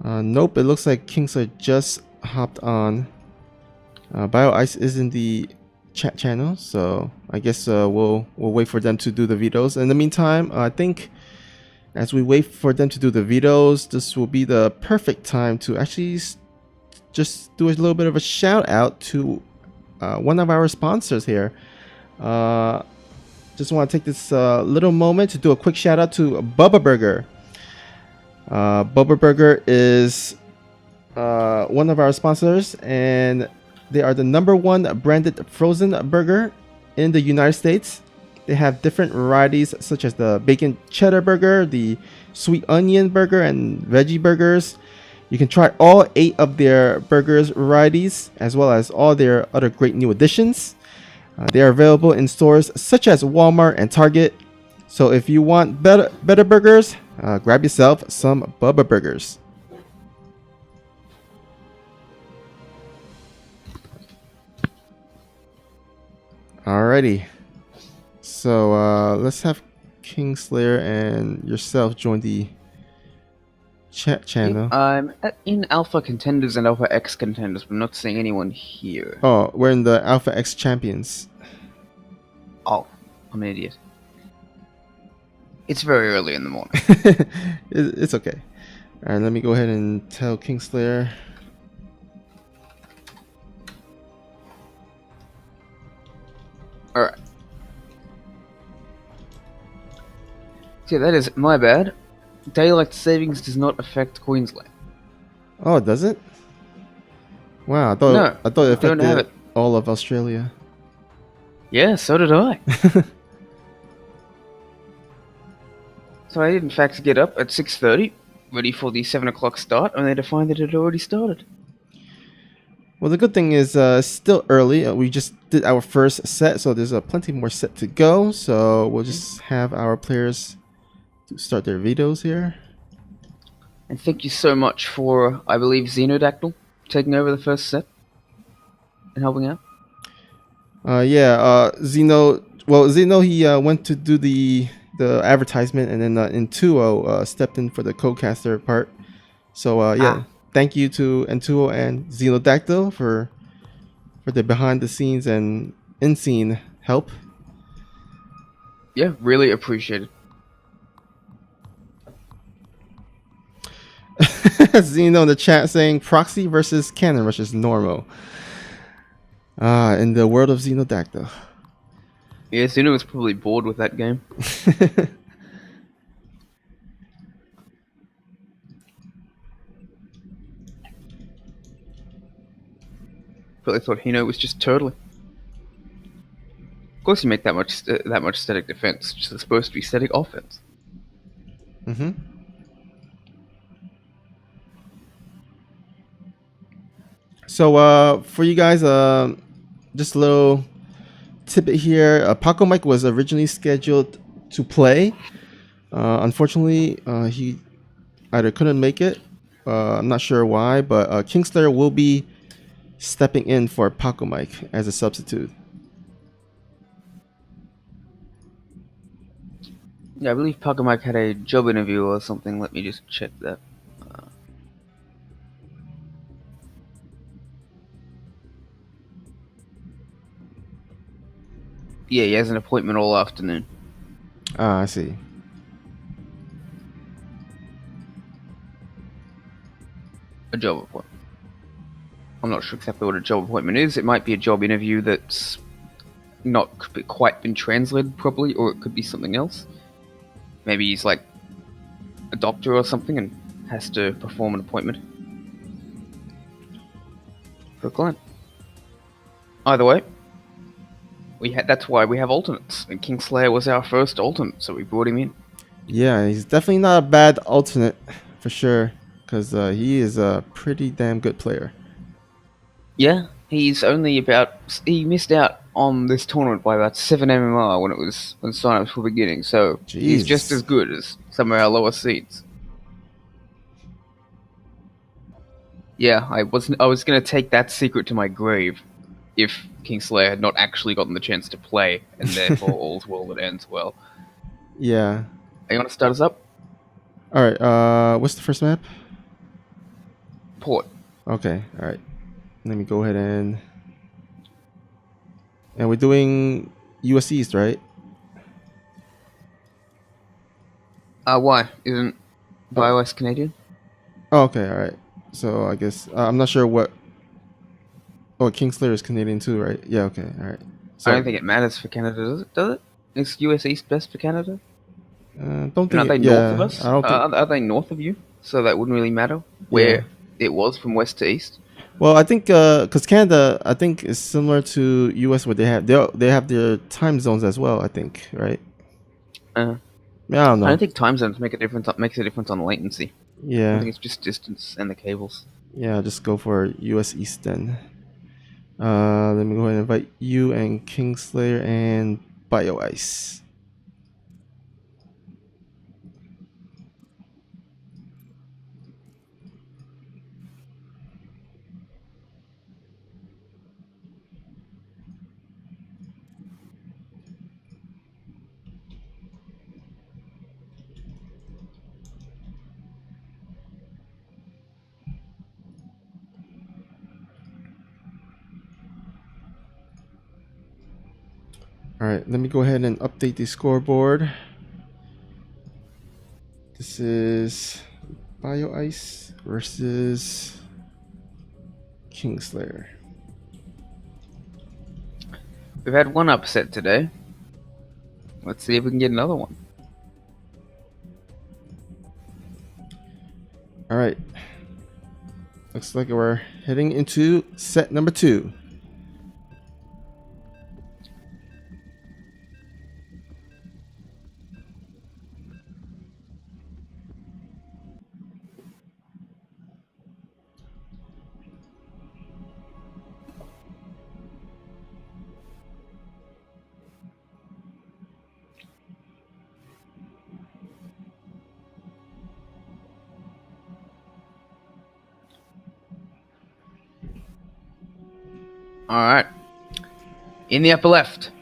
Nope, it looks like Kingslayer just hopped on. Bio Ice is in the chat channel, so I guess we'll wait for them to do the vetoes. In the meantime, I think as we wait for them to do the vetoes, this will be the perfect time to actually just do a little bit of a shout out to one of our sponsors here. Just want to take this little moment to do a quick shout out to Bubba Burger. Bubba Burger is one of our sponsors, and they are the #1 branded frozen burger in the United States. They have different varieties such as the bacon cheddar burger, the sweet onion burger, and veggie burgers. You can try all 8 of their burgers varieties, as well as all their other great new additions. They are available in stores such as Walmart and Target. So if you want better burgers, grab yourself some Bubba Burgers. Alrighty. So let's have Kingslayer and yourself join the chat channel. I'm in Alpha Contenders and Alpha X Contenders, but I'm not seeing anyone here. Oh, we're in the Alpha X Champions. Oh, I'm an idiot. It's very early in the morning. It's okay. Alright, let me go ahead and tell Kingslayer. Alright. Yeah, that is my bad. Daylight savings does not affect Queensland. Oh, does it? Wow, I thought it don't have affected it. all of Australia. Yeah, so did I. So I did in fact get up at 6:30, ready for the 7 o'clock start, only to find that it had already started. Well, the good thing is still early. We just did our first set, so there's plenty more set to go. So we'll just have our players start their vetoes here. And thank you so much for, I believe, Xenodactyl taking over the first set and helping out. Zeno. Well, Zeno, he went to do the advertisement, and then Intuo stepped in for the co-caster part. So thank you to Intuo and Xenodactyl for the behind the scenes and in scene help. Yeah, really appreciate it. Zeno in the chat saying proxy versus cannon rush is normal. In the world of Xenodactyl. Yeah, Zeno was probably bored with that game. Probably thought Hino was just turtling. Of course, you make that much static defense. It's just supposed to be static offense. Mm-hmm. So for you guys, just a little tidbit here. Paco Mike was originally scheduled to play. Unfortunately, he either couldn't make it. I'm not sure why, but Kingslayer will be stepping in for Paco Mike as a substitute. Yeah, I believe Paco Mike had a job interview or something. Let me just check that. Yeah, he has an appointment all afternoon. Ah, I see. A job appointment. I'm not sure exactly what a job appointment is. It might be a job interview that's not quite been translated properly, or it could be something else. Maybe he's like a doctor or something and has to perform an appointment for a client. Either way, that's why we have alternates, and Kingslayer was our first alternate, so we brought him in. Yeah, he's definitely not a bad alternate for sure, because he is a pretty damn good player. Yeah, he missed out on this tournament by about 7 MMR when signups were beginning, so he's just as good as some of our lower seeds. Yeah, I was gonna take that secret to my grave if Kingslayer had not actually gotten the chance to play, and therefore all's well that ends well. Yeah. Are you want to start us up? Alright, what's the first map? Port. Okay, alright. Let me go ahead and we're doing US East, right? Why? Isn't Oh, BioWest Canadian? oh, okay, all right. So I guess I'm not sure what. Oh, Kingslayer is Canadian too, right? Yeah, okay, all right. I So don't think it matters for Canada, does it? Does it? Is US East best for Canada? don't think Aren't they it, north of yeah, us? I don't think. Are they north of you? So that wouldn't really matter Yeah. where it was from west to east. Well, I think because Canada, I think is similar to US, where they have their time zones as well. I think, right? Uh, Yeah, I don't I know. don't think time zones makes a difference on latency. I Yeah, think it's just distance and the cables. yeah. Just go for US East then. Let me go ahead and invite you and Kingslayer and Bio Ice. All right, let me go ahead and update the scoreboard. This is Bio Ice versus Kingslayer. We've had one upset today. Let's see if we can get another one. All right. Looks like we're heading into set number 2. Alright. In the upper left,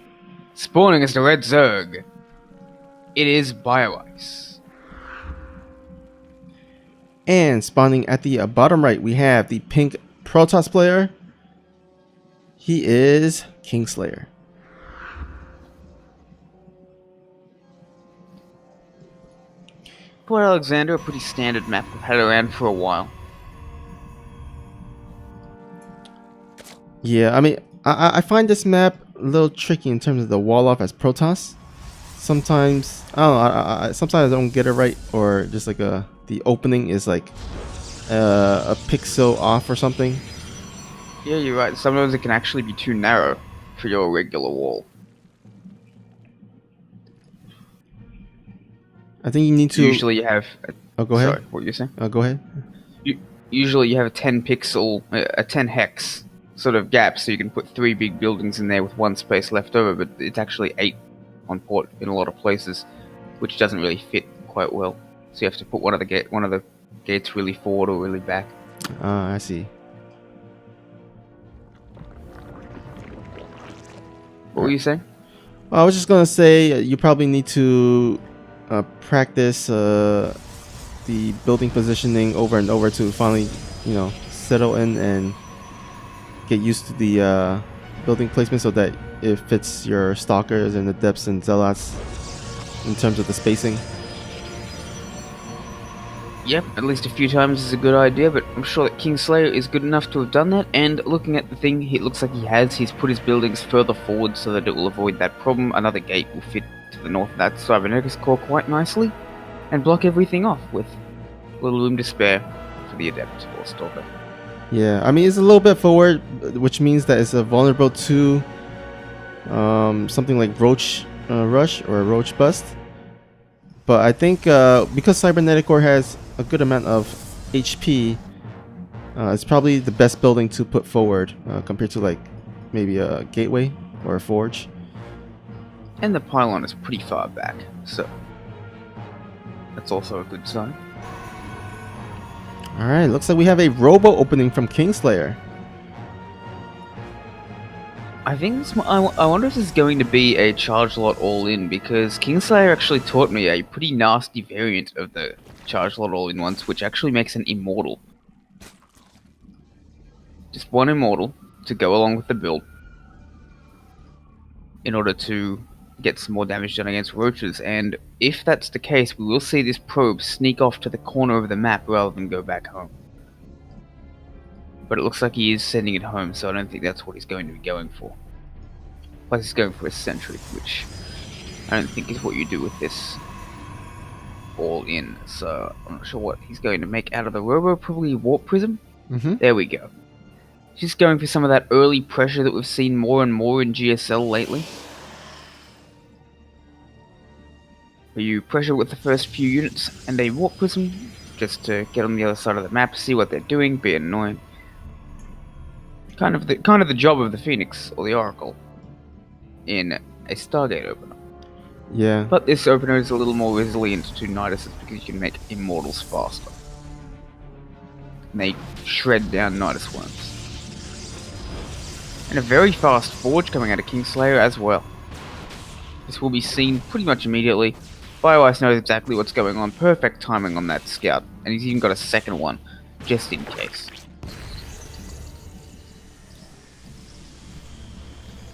spawning as the red Zerg, it is BioIce. And spawning at the bottom right, we have the pink Protoss player. He is Kingslayer. Port Alexander, a pretty standard map. We've had it around for a while. Yeah, I mean, I find this map a little tricky in terms of the wall off as Protoss. Sometimes I don't know. Sometimes I don't get it right, or just like the opening is like a pixel off or something. Yeah, you're right. Sometimes it can actually be too narrow for your regular wall. I think you need to. Usually you have. Oh, go ahead. Sorry, what were you saying? Go ahead. Usually you have a 10 pixel, a 10 hex sort of gap, so you can put 3 big buildings in there with 1 space left over, but it's actually 8 on port in a lot of places, which doesn't really fit quite well. So you have to put one of the gates really forward or really back. I see. What were you saying? Well, I was just gonna say you probably need to practice the building positioning over and over to finally, settle in and get used to the building placement so that it fits your stalkers and adepts and zealots in terms of the spacing. Yep, at least a few times is a good idea, but I'm sure that Kingslayer is good enough to have done that, and looking at the thing, it looks like he's put his buildings further forward so that it will avoid that problem. Another gate will fit to the north of that Cyberneticus core quite nicely, and block everything off with little room to spare for the adept or stalker. Yeah, I mean, it's a little bit forward, which means that it's vulnerable to something like Roach Rush or Roach Bust. But I think because Cybernetic Core has a good amount of HP, it's probably the best building to put forward compared to like maybe a Gateway or a Forge. And the pylon is pretty far back, so that's also a good sign. Alright, looks like we have a Robo opening from Kingslayer. I think I wonder if this is going to be a charge lot all-in, because Kingslayer actually taught me a pretty nasty variant of the charge lot all-in once, which actually makes an immortal. Just one immortal to go along with the build. in order to get some more damage done against roaches, and if that's the case, we will see this probe sneak off to the corner of the map rather than go back home. But it looks like he is sending it home, so I don't think that's what he's going to be going for. Plus he's going for a sentry, which I don't think is what you do with this all in, so I'm not sure what he's going to make out of the robo, probably warp prism? There we go. Just going for some of that early pressure that we've seen more and more in GSL lately. Where you pressure with the first few units and a warp prism, just to get on the other side of the map, see what they're doing, be annoying. Kind of the job of the Phoenix, or the Oracle, in a Stargate opener. Yeah. But this opener is a little more resilient to Niduses because you can make Immortals faster. And they shred down Nidus worms. And a very fast Forge coming out of Kingslayer as well. This will be seen pretty much immediately. BioIce knows exactly what's going on, perfect timing on that scout, and he's even got a second one, just in case.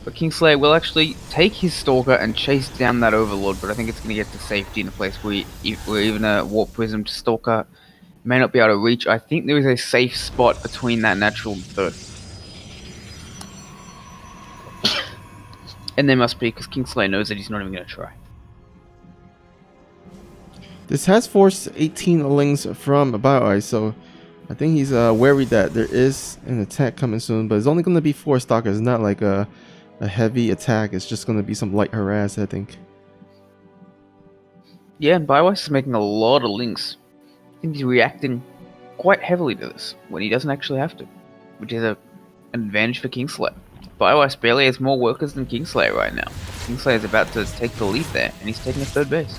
But Kingslayer will actually take his Stalker and chase down that Overlord, but I think it's going to get to safety in a place where even a Warp Prism Stalker may not be able to reach. I think there is a safe spot between that natural and third. And there must be, because Kingslayer knows that he's not even going to try. This has forced 18 Lings from BioIce, so I think he's wary that there is an attack coming soon, but it's only going to be 4 Stalkers. It's not like a heavy attack. It's just going to be some light harass, I think. Yeah, and BioIce is making a lot of links. I think he's reacting quite heavily to this, when he doesn't actually have to, which is an advantage for Kingslayer. BioIce barely has more workers than Kingslayer right now. Kingslayer's about to take the lead there, and he's taking a third base.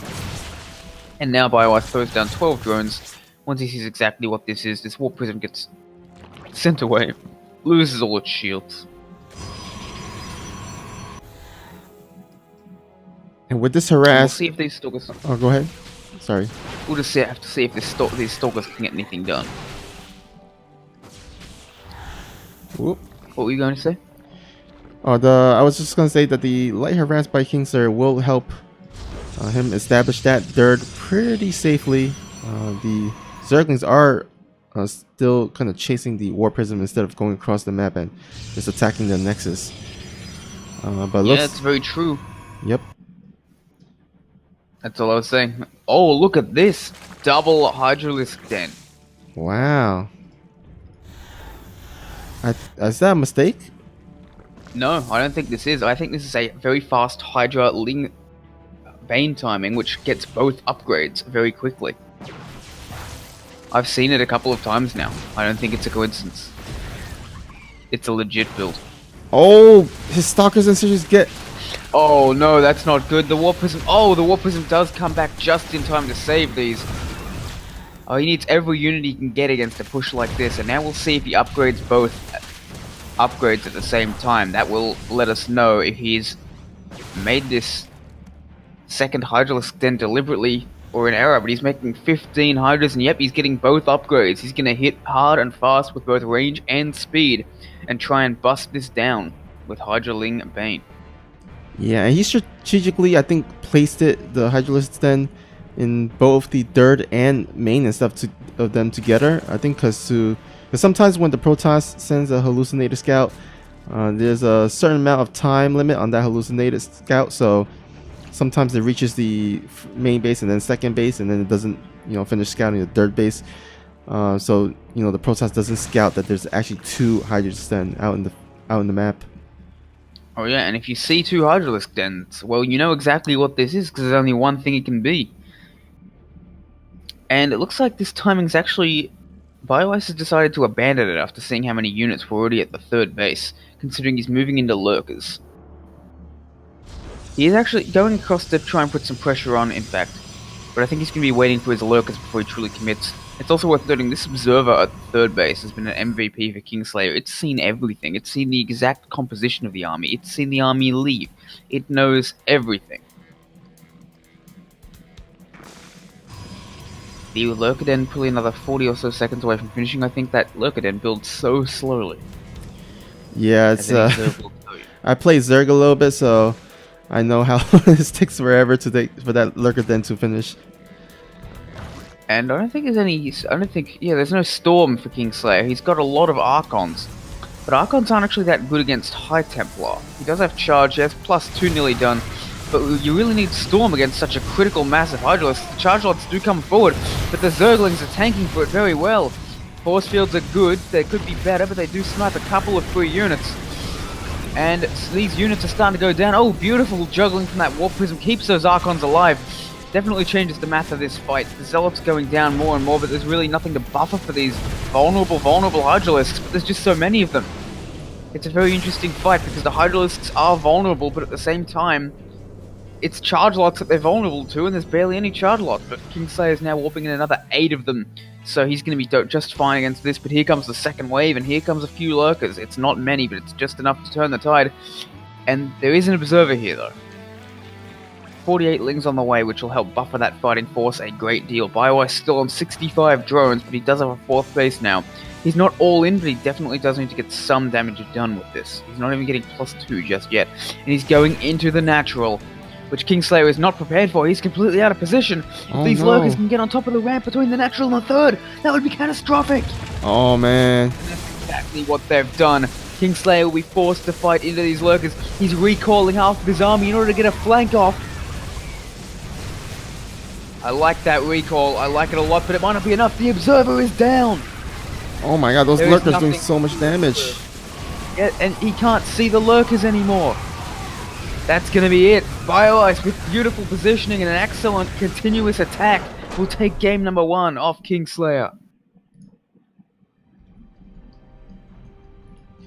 And now BioIce throws down 12 drones. Once he sees exactly what this is, this Warp Prism gets sent away, loses all its shields. And with this harass... We'll see if these Stalkers... Oh, go ahead. Sorry. We'll just have to see if these Stalkers can get anything done. Whoop. What were you going to say? Oh, I was just going to say that the light harass by Kingslayer will help him establish that dirt pretty safely. The Zerglings are still kind of chasing the War Prism instead of going across the map and just attacking the Nexus. But yeah, that's very true. Yep. That's all I was saying. Oh, look at this! Double Hydralisk Den. Wow. Is that a mistake? No, I don't think this is. I think this is a very fast Hydra Ling Bane timing, which gets both upgrades very quickly. I've seen it a couple of times now. I don't think it's a coincidence. It's a legit build. Oh, his Stalkers and Sentries get... Oh no, that's not good. The Warp Prism... Oh, the Warp Prism does come back just in time to save these. Oh, he needs every unit he can get against a push like this, and now we'll see if he upgrades both upgrades at the same time. That will let us know if he's made this second Hydralisk Den deliberately or in error, but he's making 15 Hydras, and yep, he's getting both upgrades. He's going to hit hard and fast with both range and speed and try and bust this down with Hydraling Bane. Yeah, and he strategically, I think, placed the Hydralisk Den in both the dirt and main and stuff of them together. I think because sometimes when the Protoss sends a hallucinated scout, there's a certain amount of time limit on that hallucinated scout, so sometimes it reaches the main base and then second base, and then it doesn't, finish scouting the third base. So the Protoss doesn't scout that there's actually 2 Hydralisk Den out in the map. Oh yeah, and if you see 2 Hydralisk Dens, well, you know exactly what this is because there's only one thing it can be. And it looks like this timing's actually... BioIce has decided to abandon it after seeing how many units were already at the third base, considering he's moving into lurkers. He is actually going across to try and put some pressure on, in fact, but I think he's going to be waiting for his lurkers before he truly commits. It's also worth noting this observer at the third base has been an MVP for Kingslayer. It's seen everything. It's seen the exact composition of the army. It's seen the army leave. It knows everything. The Lurker Den probably another 40 or so seconds away from finishing. I think that Lurker Den builds so slowly. Yeah, it's I play Zerg a little bit, so I know how this takes forever to for that Lurker Den to finish. And I don't think there's any. I don't think. Yeah, there's no Storm for Kingslayer. He's got a lot of Archons. But Archons aren't actually that good against High Templar. He does have Charge, he has +2 nearly done. But you really need Storm against such a critical massive Hydralisk. The Charge Lots do come forward, but the Zerglings are tanking for it very well. Force Fields are good, they could be better, but they do snipe a couple of free units. And these units are starting to go down. Oh, beautiful juggling from that Warp Prism keeps those Archons alive. Definitely changes the math of this fight. The Zealots going down more and more, but there's really nothing to buffer for these vulnerable Hydralisks, but there's just so many of them. It's a very interesting fight because the Hydralisks are vulnerable, but at the same time, it's Charge Lots that they're vulnerable to, and there's barely any Charge Lots, but Kingslayer is now warping in another 8 of them, so he's going to be just fine against this, but here comes the second wave, and here comes a few Lurkers. It's not many, but it's just enough to turn the tide, and there is an Observer here, though. 48 Lings on the way, which will help buffer that fighting force a great deal. BioWare still on 65 drones, but he does have a 4th base now. He's not all in, but he definitely does need to get some damage done with this. He's not even getting +2 just yet. And he's going into the natural, which Kingslayer is not prepared for. He's completely out of position. If these Lurkers can get on top of the ramp between the natural and the 3rd, that would be catastrophic. Oh, man. And that's exactly what they've done. Kingslayer will be forced to fight into these Lurkers. He's recalling half of his army in order to get a flank off. I like that recall, I like it a lot, but it might not be enough. The Observer is down! Oh my god, those Lurkers doing so much damage. Yeah, and he can't see the Lurkers anymore. That's gonna be it. BioIce with beautiful positioning and an excellent continuous attack will take game number 1 off Kingslayer.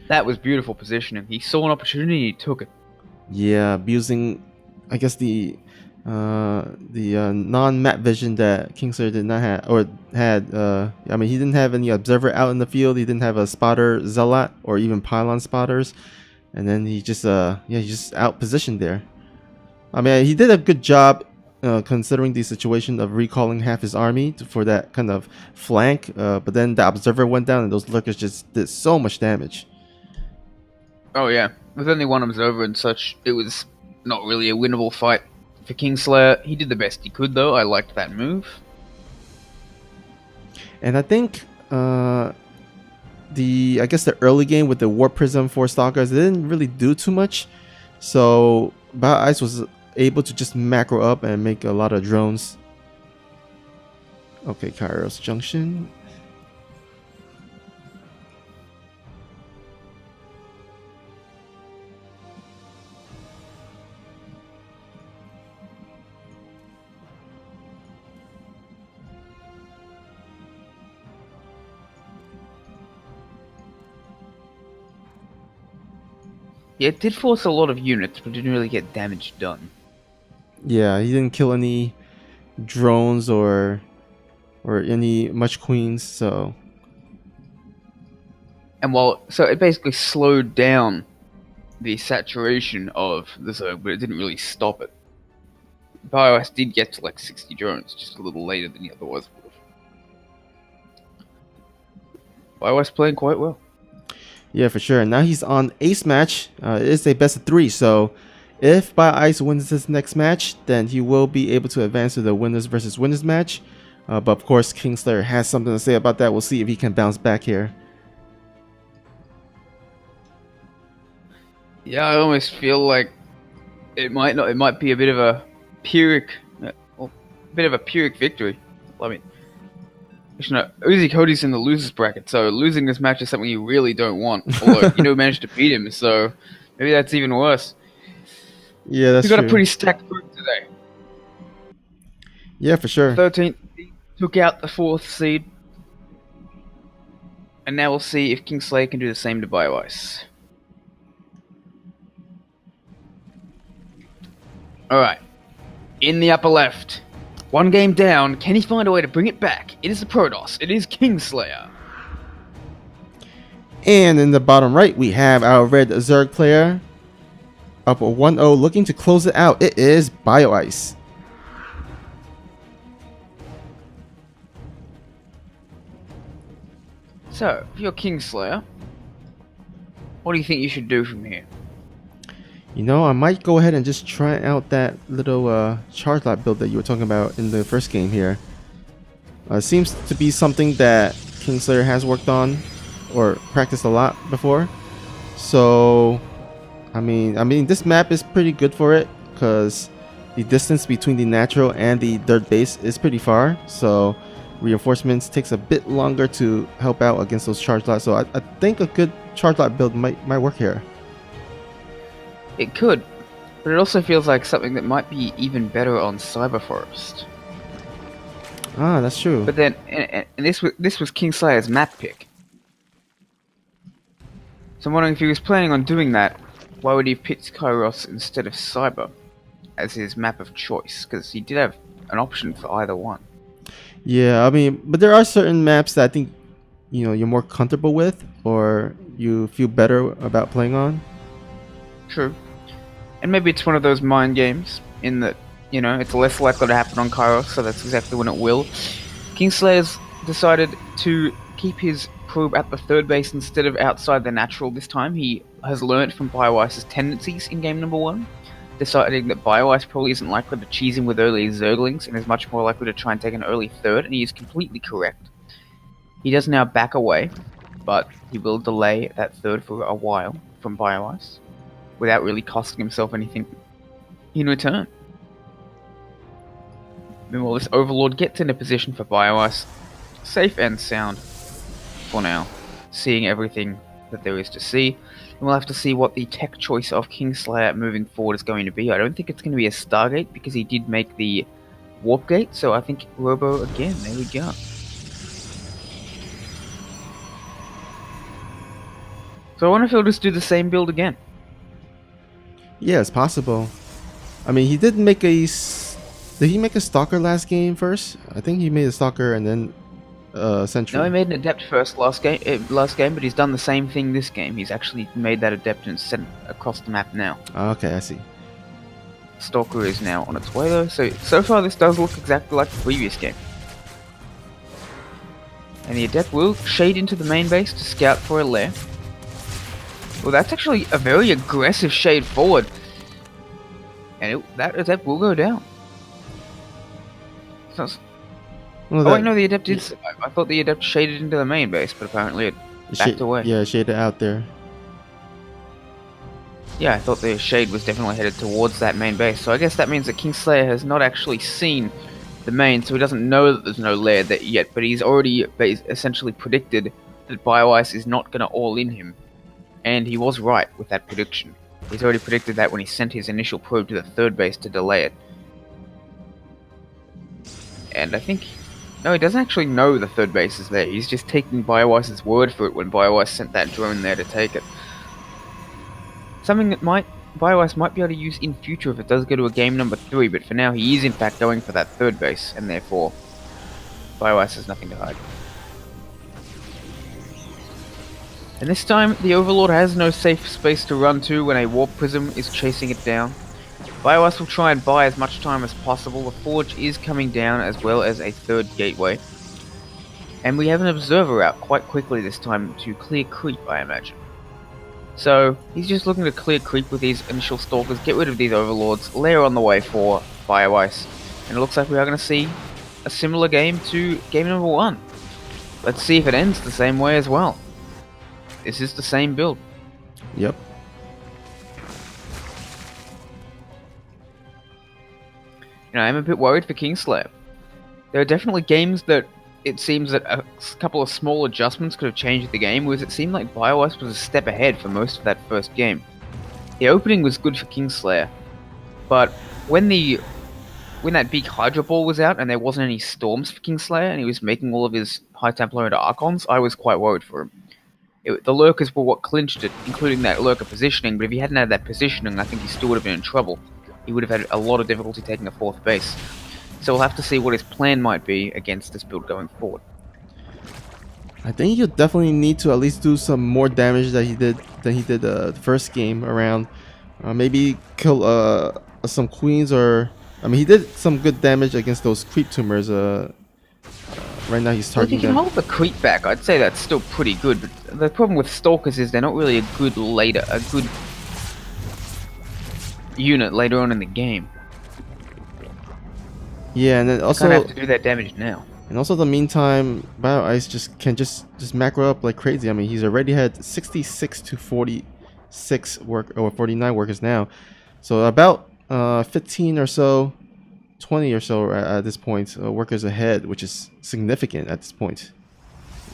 That was beautiful positioning. He saw an opportunity, he took it. Yeah, abusing, I guess the non-map vision that Kingslayer did not have, or had. I mean, he didn't have any observer out in the field. He didn't have a spotter zealot or even pylon spotters, and then he just he just out positioned there. I mean, he did a good job considering the situation of recalling half his army for that kind of flank. But then the observer went down, and those Lurkers just did so much damage. Oh yeah, with only one observer and such, it was not really a winnable fight. For Kingslayer, he did the best he could though. I liked that move. And I think I guess the early game with the Warp Prism for Stalkers, it didn't really do too much. So BioIce was able to just macro up and make a lot of drones. Okay, Kairos Junction. Yeah, it did force a lot of units, but didn't really get damage done. Yeah, he didn't kill any drones or any much queens, so. And so it basically slowed down the saturation of the Zerg, but it didn't really stop it. BioIce did get to like 60 drones, just a little later than he otherwise would have. BioIce playing quite well. Yeah, for sure. Now he's on ace match. It is a best of 3, so if BioIce wins this next match, then he will be able to advance to the winners versus winners match. But of course, Kingslayer has something to say about that. We'll see if he can bounce back here. Yeah, I almost feel like it might not. It might be a bit of a Pyrrhic, victory. I mean, no, Uzi Cody's in the losers bracket, so losing this match is something you really don't want. Although you managed to beat him, so maybe that's even worse. Yeah, that's true. He's got true. a pretty stacked group today. Yeah, for sure. 13th took out the 4th seed, and now we'll see if Kingslayer can do the same to BioIce. All right, in the upper left. 1 game down, can he find a way to bring it back? It is the Protoss, it is Kingslayer. And in the bottom right, we have our red Zerg player up 1-0, looking to close it out. It is BioIce. So, if you're Kingslayer, what do you think you should do from here? You know, I might go ahead and just try out that little charge lot build that you were talking about in the first game here. Seems to be something that Kingslayer has worked on or practiced a lot before. So, I mean, this map is pretty good for it because the distance between the natural and the dirt base is pretty far. So, reinforcements takes a bit longer to help out against those charge lots. So, I think a good charge lot build might work here. It could, but it also feels like something that might be even better on Cyber Forest. Ah, that's true. But then, and this was Kingslayer's map pick. So I'm wondering if he was planning on doing that, why would he have picked Kairos instead of Cyber as his map of choice? Because he did have an option for either one. Yeah, I mean, but there are certain maps that I think, you know, you're more comfortable with or you feel better about playing on. True. And maybe it's one of those mind games in that, you know, it's less likely to happen on Kairos, so that's exactly when it will. Kingslayer's decided to keep his probe at the third base instead of outside the natural this time. He has learnt from BioIce's tendencies in game number 1, deciding that BioIce probably isn't likely to cheese him with early Zerglings and is much more likely to try and take an early third, and he is completely correct. He does now back away, but he will delay that third for a while from BioIce, without really costing himself anything in return. Meanwhile, this Overlord gets in a position for BioIce, safe and sound for now, seeing everything that there is to see. And we'll have to see what the tech choice of Kingslayer moving forward is going to be. I don't think it's going to be a Stargate, because he did make the Warp Gate, so I think Robo again, there we go. So I wonder if he'll just do the same build again. Yeah, it's possible. I mean, he did make a... Did he make a Stalker last game first? I think he made a Stalker and then Sentry. No, he made an Adept first last game, but he's done the same thing this game. He's actually made that Adept and sent across the map now. Okay, I see. Stalker is now on its way though, so far this does look exactly like the previous game. And the Adept will shade into the main base to scout for a lair. Well, that's actually a very aggressive shade forward. And that Adept will go down. Well, oh wait, no, the Adept did survive. I thought the Adept shaded into the main base, but apparently it backed away. Yeah, shaded out there. Yeah, I thought the shade was definitely headed towards that main base, so I guess that means that Kingslayer has not actually seen the main, so he doesn't know that there's no lair there yet, but he's already essentially predicted that BioIce is not going to all-in him. And he was right with that prediction. He's already predicted that when he sent his initial probe to the third base to delay it. And I think... No, he doesn't actually know the third base is there. He's just taking BioIce's word for it when BioIce sent that drone there to take it. Something that BioIce might be able to use in future if it does go to a game number 3, but for now he is in fact going for that third base, and therefore BioIce has nothing to hide. And this time, the Overlord has no safe space to run to when a Warp Prism is chasing it down. BioIce will try and buy as much time as possible. The Forge is coming down, as well as a third gateway. And we have an Observer out quite quickly this time to clear creep, I imagine. So, he's just looking to clear creep with these initial Stalkers, get rid of these Overlords, layer on the way for BioIce. And it looks like we are going to see a similar game to game number 1. Let's see if it ends the same way as well. This is the same build. Yep. You know, I'm a bit worried for Kingslayer. There are definitely games that it seems that a couple of small adjustments could have changed the game, whereas it seemed like BioIce was a step ahead for most of that first game. The opening was good for Kingslayer, but when that big Hydra Ball was out and there wasn't any storms for Kingslayer and he was making all of his High Templar into Archons, I was quite worried for him. The Lurkers were what clinched it, including that Lurker positioning, but if he hadn't had that positioning, I think he still would have been in trouble. He would have had a lot of difficulty taking a fourth base. So we'll have to see what his plan might be against this build going forward. I think he'll definitely need to at least do some more damage than he did the first game around. Maybe kill some queens, or I mean, he did some good damage against those creep tumors. Right now he's targeting them. If you can hold the creep back, I'd say that's still pretty good. But the problem with Stalkers is they're not really a good unit later on in the game. Yeah, and then also Gonna have to do that damage now. And also, the meantime, Bio Ice can just macro up like crazy. I mean, he's already had 66 to 46 or 49 workers now, so about 15 or so, 20 or so at this point, workers ahead, which is significant at this point.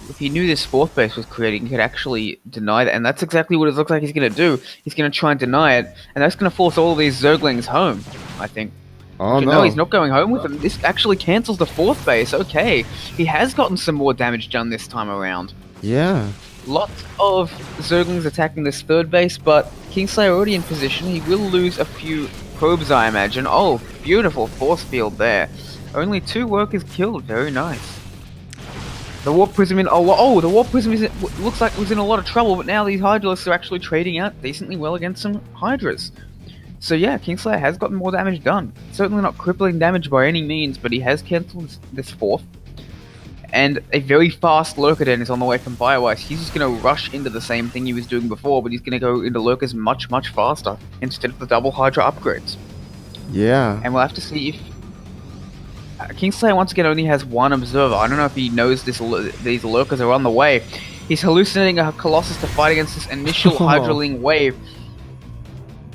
If he knew this fourth base was creating, he could actually deny that, and that's exactly what it looks like he's going to do. He's going to try and deny it, and that's going to force all of these Zerglings home, I think. Oh no, he's not going home with them. This actually cancels the fourth base. Okay, he has gotten some more damage done this time around. Yeah. Lots of Zerglings attacking this third base, but Kingslayer already in position. He will lose a few probes, I imagine. Oh, beautiful force field there. Only 2 workers killed. Very nice. The Warp Prism in... Oh, the Warp Prism looks like it was in a lot of trouble, but now these Hydralisks are actually trading out decently well against some Hydras. So yeah, Kingslayer has gotten more damage done. Certainly not crippling damage by any means, but he has cancelled this fourth. And a very fast Lurker Den is on the way from Biowise. He's just going to rush into the same thing he was doing before, but he's going to go into Lurkers much, much faster instead of the double Hydra upgrades. Yeah. And we'll have to see if... Kingslayer once again only has 1 observer. I don't know if he knows these Lurkers are on the way. He's hallucinating a Colossus to fight against this initial Hydraling wave.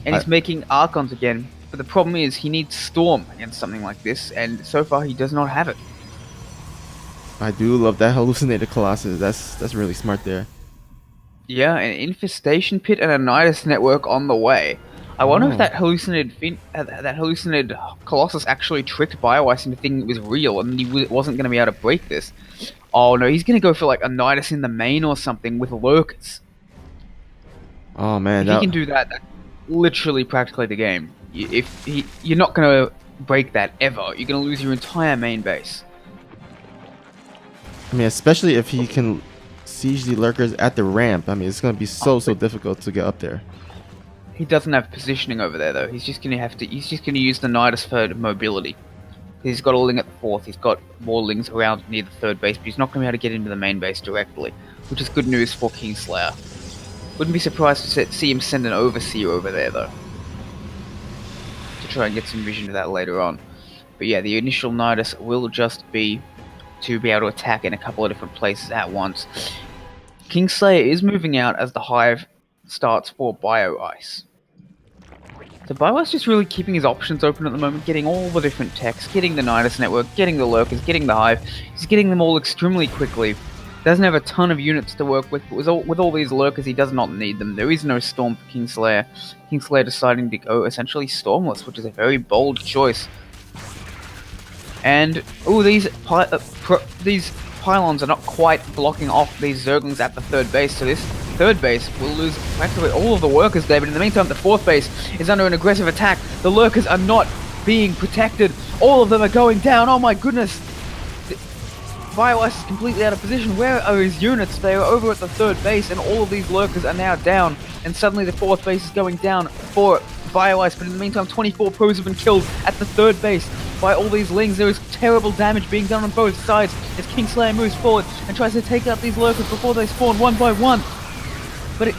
And he's making Archons again. But the problem is he needs Storm against something like this, and so far he does not have it. I do love that hallucinated Colossus. That's really smart there. Yeah, an Infestation Pit and a Nidus Network on the way. I wonder if that hallucinated Colossus actually tricked Biowise into thinking it was real and he wasn't going to be able to break this. Oh no, he's going to go for like a Nidus in the main or something with Lurkers. Oh man, if he can do that, that's literally practically the game. You're not going to break that ever. You're going to lose your entire main base. I mean, especially if he can siege the Lurkers at the ramp. I mean, it's going to be so difficult to get up there. He doesn't have positioning over there though. He's just going to use the Nidus for mobility. He's got a Ling at the fourth. He's got more Lings around near the third base, but he's not going to be able to get into the main base directly, which is good news for Kingslayer. Wouldn't be surprised to see him send an Overseer over there though, to try and get some vision to that later on. But yeah, the initial Nidus will just be to be able to attack in a couple of different places at once. Kingslayer is moving out as the Hive starts for Bio Ice. So Bio Ice just really keeping his options open at the moment, getting all the different techs, getting the Nidus Network, getting the Lurkers, getting the Hive. He's getting them all extremely quickly. Doesn't have a ton of units to work with, but with all these Lurkers he does not need them. There is no Storm for Kingslayer. Kingslayer deciding to go essentially Stormless, which is a very bold choice. And these pylons are not quite blocking off these Zerglings at the third base, so this third base will lose practically all of the workers there, but in the meantime the fourth base is under an aggressive attack. The Lurkers are not being protected. All of them are going down. Oh my goodness. BioIce is completely out of position. Where are his units? They are over at the third base and all of these Lurkers are now down, and suddenly the fourth base is going down for BioIce, but in the meantime 24 pros have been killed at the third base by all these Lings. There is terrible damage being done on both sides as Kingslayer moves forward and tries to take out these Lurkers before they spawn one by one. But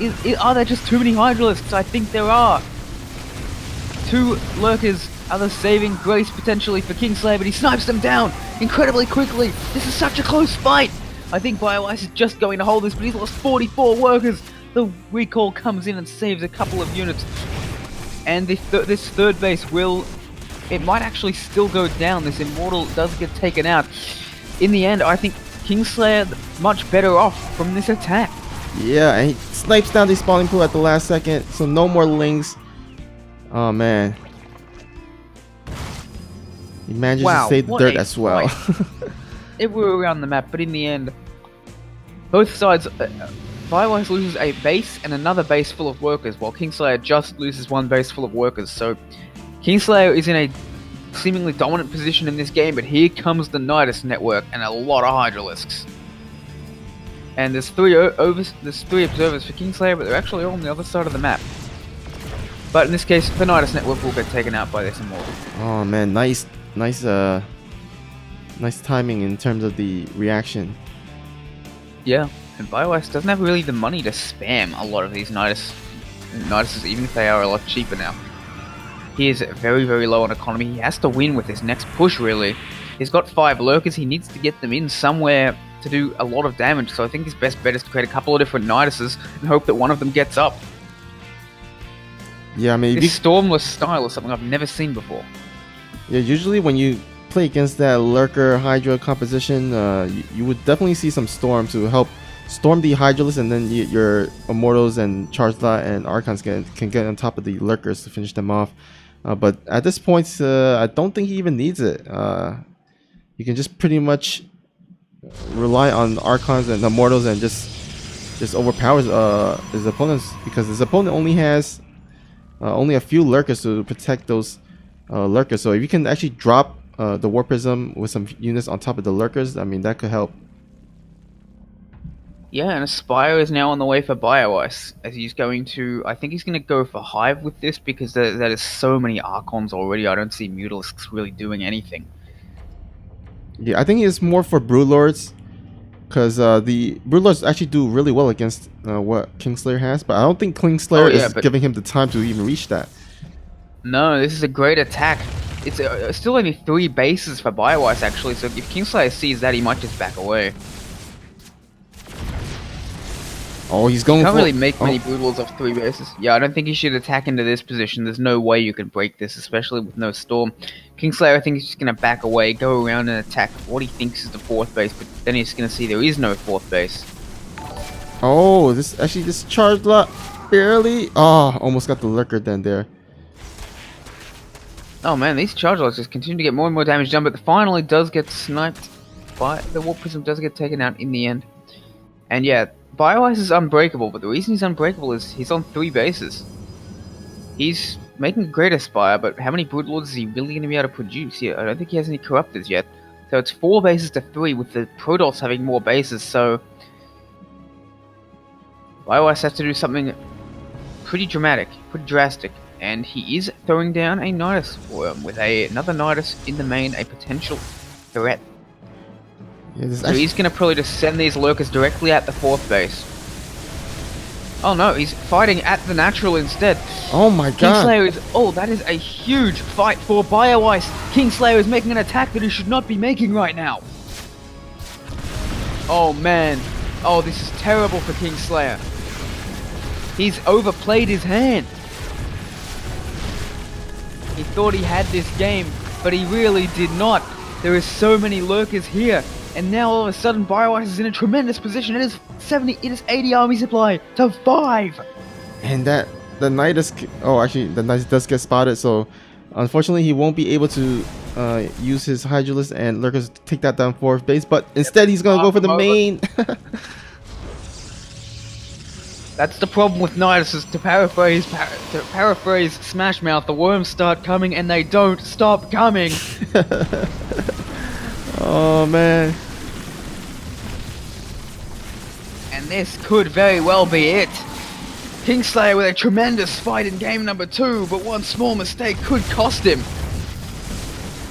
are there just too many Hydralisks? I think there are. 2 Lurkers are the saving grace potentially for Kingslayer, but he snipes them down incredibly quickly. This is such a close fight. I think BioIce is just going to hold this, but he's lost 44 workers. The recall comes in and saves a couple of units. And this third base it might actually still go down. This Immortal does get taken out. In the end, I think Kingslayer much better off from this attack. Yeah, and he snipes down the spawning pool at the last second, so no more Lings. Oh man. He manages to save the dirt as well. Everywhere around the map, but in the end, both sides, BioIce loses a base and another base full of workers, while Kingslayer just loses 1 base full of workers. So Kingslayer is in a seemingly dominant position in this game, but here comes the Nidus Network and a lot of Hydralisks. And there's 3 observers for Kingslayer, but they're actually all on the other side of the map. But in this case, the Nidus Network will get taken out by this Immortal. Oh man, nice timing in terms of the reaction. Yeah, and BioIce doesn't have really the money to spam a lot of these Niduses, even if they are a lot cheaper now. He is very, very low on economy. He has to win with his next push, really. He's got 5 lurkers. He needs to get them in somewhere to do a lot of damage. So I think his best bet is to create a couple of different Niduses and hope that one of them gets up. Yeah, maybe this Stormless style is something I've never seen before. Yeah, usually when you play against that Lurker Hydra composition, you would definitely see some Storm to help storm the Hydralisk, and then your Immortals and Charizard and Archons can get on top of the Lurkers to finish them off. But at this point, I don't think he even needs it. You can just pretty much rely on Archons and Immortals and just overpowers his opponents, because his opponent only has only a few Lurkers to protect those Lurkers. So if you can actually drop the War Prism with some units on top of the Lurkers, I mean, that could help. Yeah, and Aspire is now on the way for Bio Ice, as he's going to... I think he's going to go for Hive with this, because there is so many Archons already. I don't see Mutalisks really doing anything. Yeah, I think it's more for Broodlords, because the Broodlords actually do really well against what Kingslayer has, but I don't think Kingslayer is giving him the time to even reach that. No, this is a great attack. It's still only 3 bases for Bio Ice, actually, so if Kingslayer sees that, he might just back away. Oh, he's going for... Can't really make many Broodlords off 3 bases. Yeah, I don't think he should attack into this position. There's no way you can break this, especially with no Storm. Kingslayer, I think he's just going to back away, go around and attack what he thinks is the 4th base, but then he's going to see there is no 4th base. Oh, this Charizard barely... Oh, almost got the Lurker then there. Oh man, these Charizards just continue to get more and more damage done, but finally does get sniped by... The War Prism does get taken out in the end. And yeah, Bio Ice is unbreakable, but the reason he's unbreakable is he's on 3 bases. He's making a great Aspire, but how many Broodlords is he really going to be able to produce here? I don't think he has any Corruptors yet. So it's 4 bases to 3, with the Protoss having more bases, so... Bio Ice has to do something pretty dramatic, pretty drastic. And he is throwing down a Nidus for him, with another Nidus in the main, a potential threat. Yeah, so he's going to probably just send these Lurkers directly at the 4th base. Oh no, he's fighting at the natural instead. Oh my god. Kingslayer is... Oh, that is a huge fight for Bio Ice. Kingslayer is making an attack that he should not be making right now. Oh man. Oh, this is terrible for Kingslayer. He's overplayed his hand. He thought he had this game, but he really did not. There is so many Lurkers here, and now all of a sudden Bio Ice is in a tremendous position. It is 80 army supply to 5. And the Nidus... Oh, actually, the Nidus does get spotted, so unfortunately he won't be able to use his Hydralisk and Lurkers to take that down 4th base, but instead he's going to go for the main. That's the problem with Niduses. To paraphrase Smash Mouth, the worms start coming and they don't stop coming. Oh man. And this could very well be it. Kingslayer with a tremendous fight in game number 2, but one small mistake could cost him.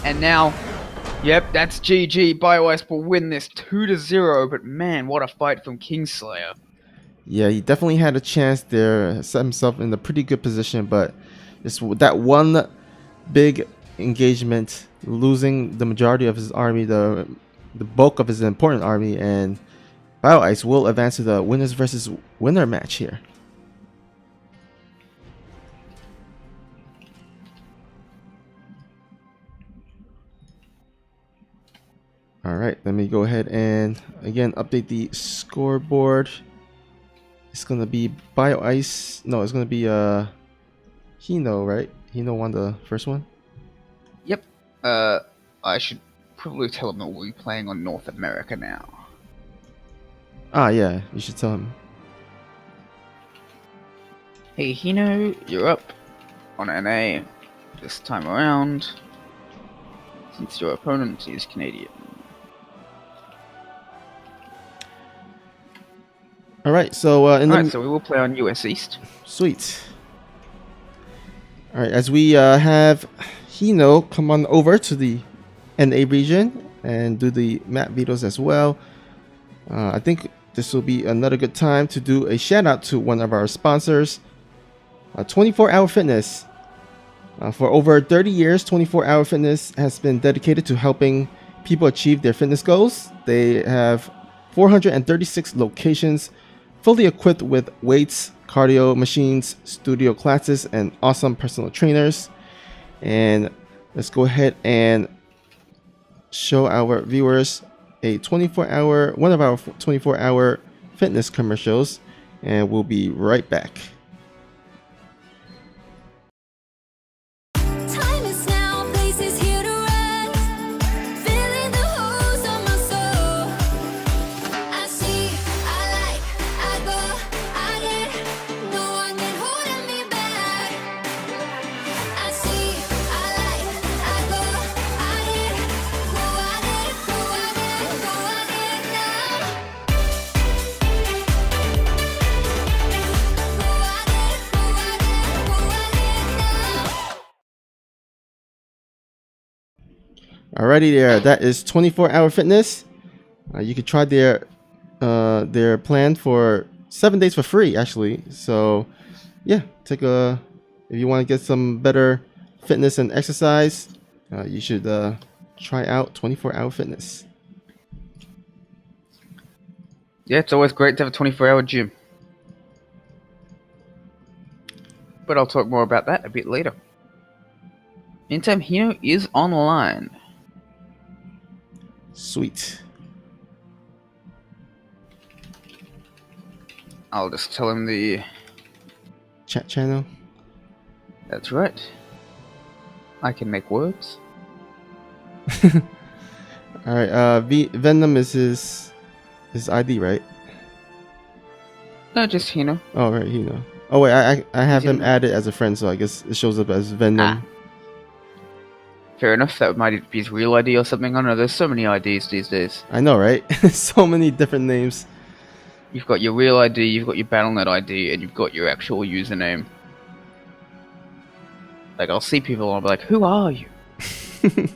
And now, yep, that's GG. Bio Ice will win this 2-0, but man, what a fight from Kingslayer. Yeah, he definitely had a chance there, set himself in a pretty good position, but just that one big engagement, losing the majority of his army, the bulk of his important army, and Bio Ice will advance to the winners versus winner match here. Alright, let me go ahead and again update the scoreboard. It's gonna be Bio Ice. No, it's gonna be Hino, right? Hino won the first one. Yep. I should probably tell him that we'll be playing on North America now. Ah, yeah, you should tell him. Hey Hino, you're up on NA this time around, since your opponent is Canadian. Alright, so so we will play on US East. Sweet. Alright, as we have Hino come on over to the NA region and do the map vetoes as well. I think this will be another good time to do a shout out to one of our sponsors, 24 Hour Fitness. For over 30 years, 24 Hour Fitness has been dedicated to helping people achieve their fitness goals. They have 436 locations, fully equipped with weights, cardio machines, studio classes, and awesome personal trainers. And let's go ahead and show our viewers one of our 24-hour fitness commercials, and we'll be right back. Alrighty there, that is 24 Hour Fitness. You could try their plan for 7 days for free, actually. So yeah, if you want to get some better fitness and exercise, you should try out 24 Hour Fitness. Yeah, it's always great to have a 24-hour gym. But I'll talk more about that a bit later. Meantime, Hino is online. Sweet. I'll just tell him the chat channel. That's right. I can make words. Alright, Venom is his ID, right? No, just Hino. Oh, right, Hino. Oh, wait, I have him added as a friend, so I guess it shows up as Venom. Fair enough, that might be his real ID or something. I don't know, there's so many IDs these days. I know, right? So many different names. You've got your real ID, you've got your Battle.net ID, and you've got your actual username. Like, I'll see people and I'll be like, who are you? Alright,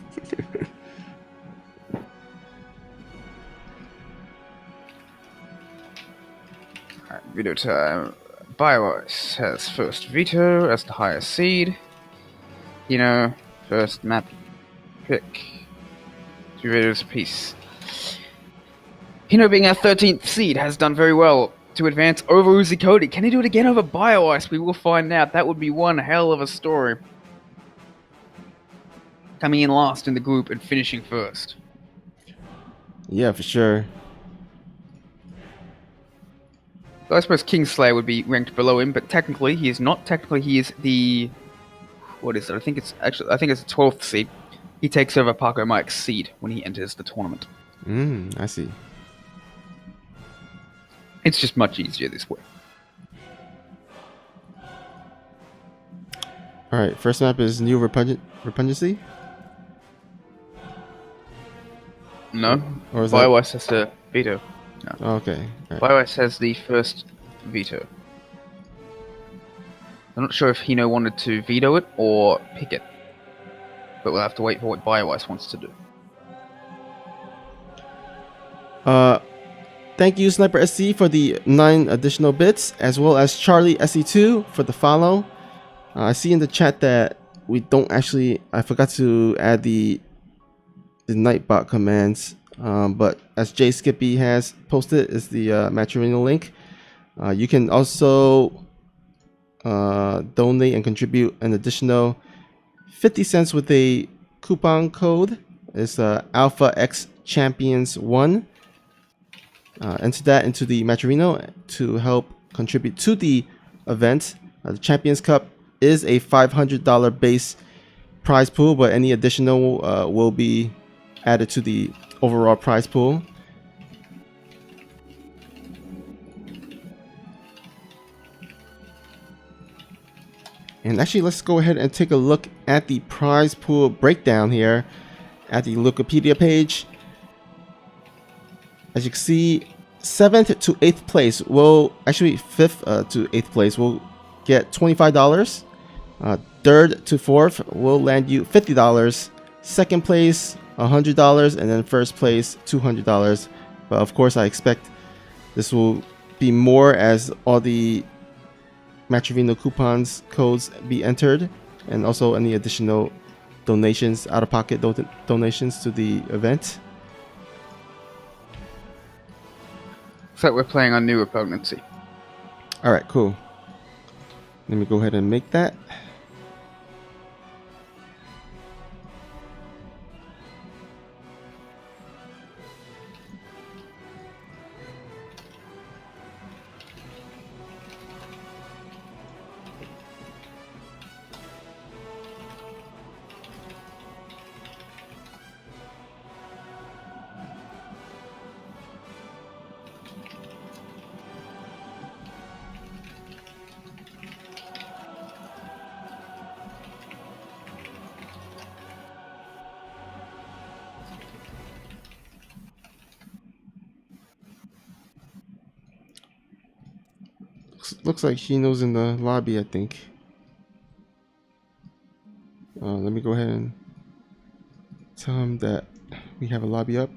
video time. BioIce has first veto as the highest seed. First map pick. 2 vetoes apiece. Hino, being our 13th seed, has done very well to advance over Uzi Cody. Can he do it again over BioIce? We will find out. That would be one hell of a story. Coming in last in the group and finishing first. Yeah, for sure. So I suppose Kingslayer would be ranked below him, but technically he is not. Technically he is the... What is it? I think it's the 12th seed. He takes over Paco Mike's seed when he enters the tournament. I see. It's just much easier this way. Alright, first map is New Repungency? No. Or is BioIce has to veto. No. Oh, okay. Right. BioIce has the first veto. I'm not sure if Hino wanted to veto it or pick it. But we'll have to wait for what BioIce wants to do. Thank you, Sniper SC, for the 9 additional bits, as well as Charlie SC2 for the follow. I see in the chat that we don't actually... I forgot to add the Nightbot commands. But as Jay Skippy has posted, is the Matcherino link. You can also donate and contribute an additional 50 cents with a coupon code. It's Alpha X Champions 1. Enter that into the Matcherino to help contribute to the event. The Champions Cup is a $500 base prize pool, but any additional will be added to the overall prize pool. And actually, let's go ahead and take a look at the prize pool breakdown here at the Wikipedia page. As you can see, 7th to 8th place will actually 5th to 8th place will get $25. 3rd to 4th will land you $50. 2nd place $100, and then 1st place $200. But of course, I expect this will be more as all the Matcherino coupons codes be entered. and also any additional donations, out-of-pocket donations to the event. So we're playing on new repugnancy. All right, cool. Let me go ahead and make that. Looks like Hino's in the lobby, I think. Let me go ahead and tell him that we have a lobby up.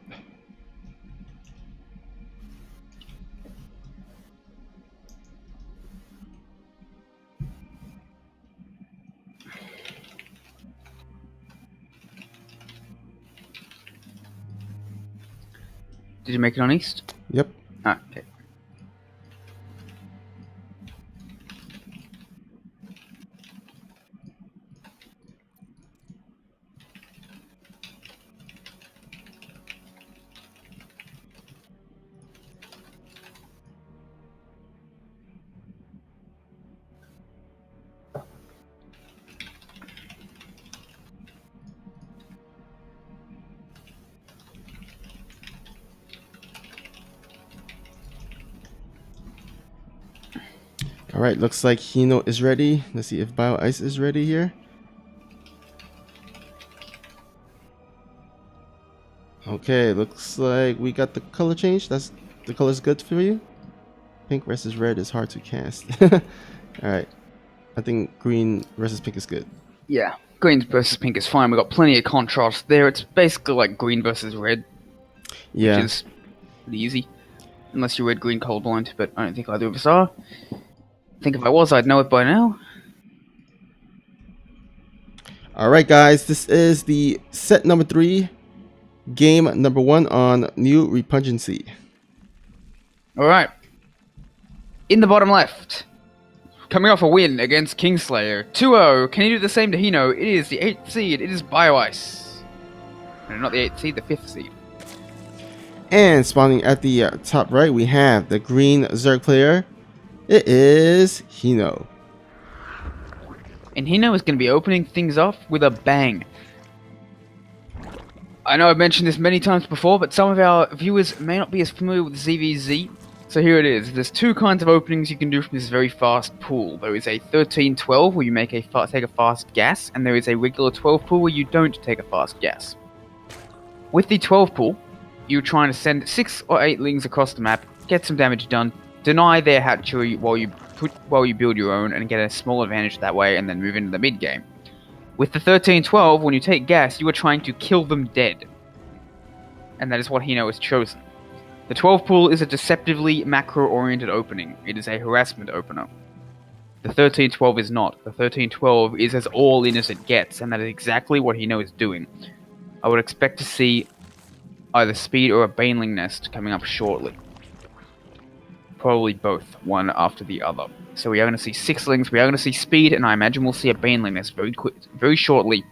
Did you make it on East? Yep. Ah, okay. All right, looks like Hino is ready. Let's see if Bio Ice is ready here. Okay, looks like we got the color change. The color's good for you. Pink versus red is hard to cast. All right, I think green versus pink is good. Yeah, green versus pink is fine. We've got plenty of contrast there. It's basically like green versus red. Yeah. Which is pretty easy. Unless you're red-green colorblind, but I don't think either of us are. I think if I was, I'd know it by now. All right, guys, this is the set number 3, game number 1 on New Repugnancy. All right. In the bottom left, coming off a win against Kingslayer, 2-0. Can you do the same to Hino? It is the 8th seed. It is BioIce. No, not the 8th seed, the 5th seed. And spawning at the top right, we have the green Zerg player. It is Hino. And Hino is going to be opening things off with a bang. I know I've mentioned this many times before, but some of our viewers may not be as familiar with ZVZ. So here it is. There's 2 kinds of openings you can do from this very fast pool. There is a 13-12 where you make take a fast gas, and there is a regular 12 pool where you don't take a fast gas. With the 12 pool, you're trying to send 6 or 8 lings across the map, get some damage done, deny their hatchery while you build your own, and get a small advantage that way, and then move into the mid game. With the 13-12, when you take gas, you are trying to kill them dead, and that is what Hino has chosen. The 12 pool is a deceptively macro-oriented opening. It is a harassment opener. The 13-12 is not. The 13-12 is as all-in as it gets, and that is exactly what Hino is doing. I would expect to see either speed or a baneling nest coming up shortly. Probably both, one after the other. So we are going to see 6 lings, we are going to see speed, and I imagine we'll see a baneling nest very shortly.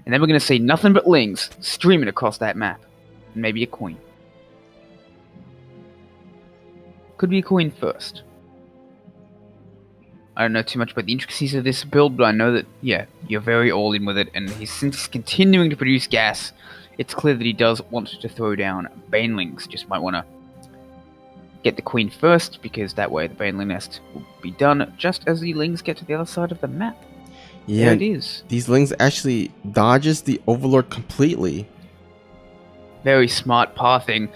And then we're going to see nothing but lings streaming across that map. And maybe a queen. Could be a queen first. I don't know too much about the intricacies of this build, but I know that, yeah, you're very all in with it, and since he's continuing to produce gas, it's clear that he does want to throw down banelings. Just might want to get the queen first, because that way the baneling nest will be done just as the lings get to the other side of the map. Yeah, there it is. These lings actually dodges the Overlord completely. Very smart pathing.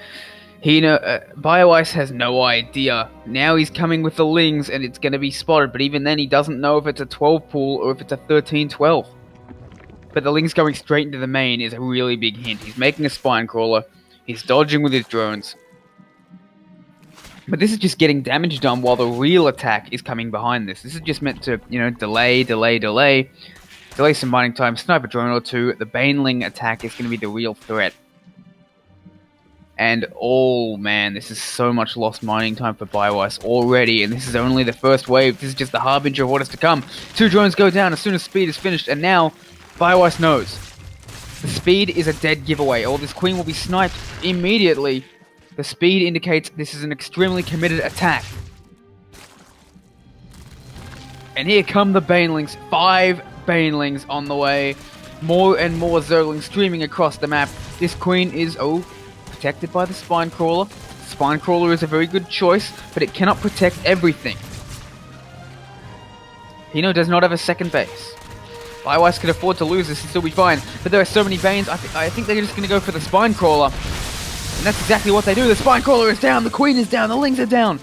BioIce has no idea. Now he's coming with the lings and it's going to be spotted, but even then he doesn't know if it's a 12 pool or if it's a 13-12. But the lings going straight into the main is a really big hint. He's making a spine crawler. He's dodging with his drones. But this is just getting damage done while the real attack is coming behind this. This is just meant to, delay. delay some mining time, sniper drone or two. The Baneling attack is going to be the real threat. And, oh man, this is so much lost mining time for Biowise already, and this is only the first wave. This is just the harbinger of what is to come. 2 drones go down as soon as speed is finished, and now Biowise knows. The speed is a dead giveaway, or this queen will be sniped immediately. The speed indicates this is an extremely committed attack. And here come the Banelings. 5 Banelings on the way. More and more Zerglings streaming across the map. This queen is, protected by the Spine Crawler. Spine Crawler is a very good choice, but it cannot protect everything. Hino does not have a second base. Biowise could afford to lose this and still be fine, but there are so many Banes, I think they're just going to go for the Spine Crawler. And that's exactly what they do. The Spine Crawler is down, the Queen is down, the Lings are down.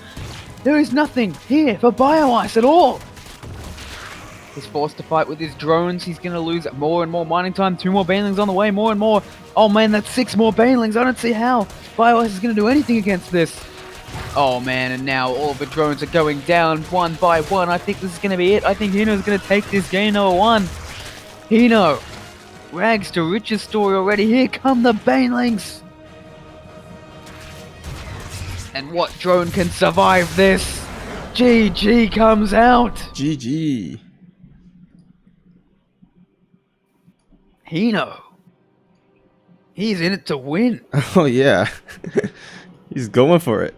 There is nothing here for Biowise at all. He's forced to fight with his drones. He's going to lose more and more mining time. 2 more Banelings on the way, more and more. Oh man, that's 6 more Banelings. I don't see how Biowise is going to do anything against this. Oh man, and now all of the drones are going down one by one. I think this is going to be it. I think Hino's going to take this game number 1. Hino, rags to riches story already. Here come the Banelings. And what drone can survive this? GG comes out. GG. Hino. He's in it to win. Oh yeah. He's going for it.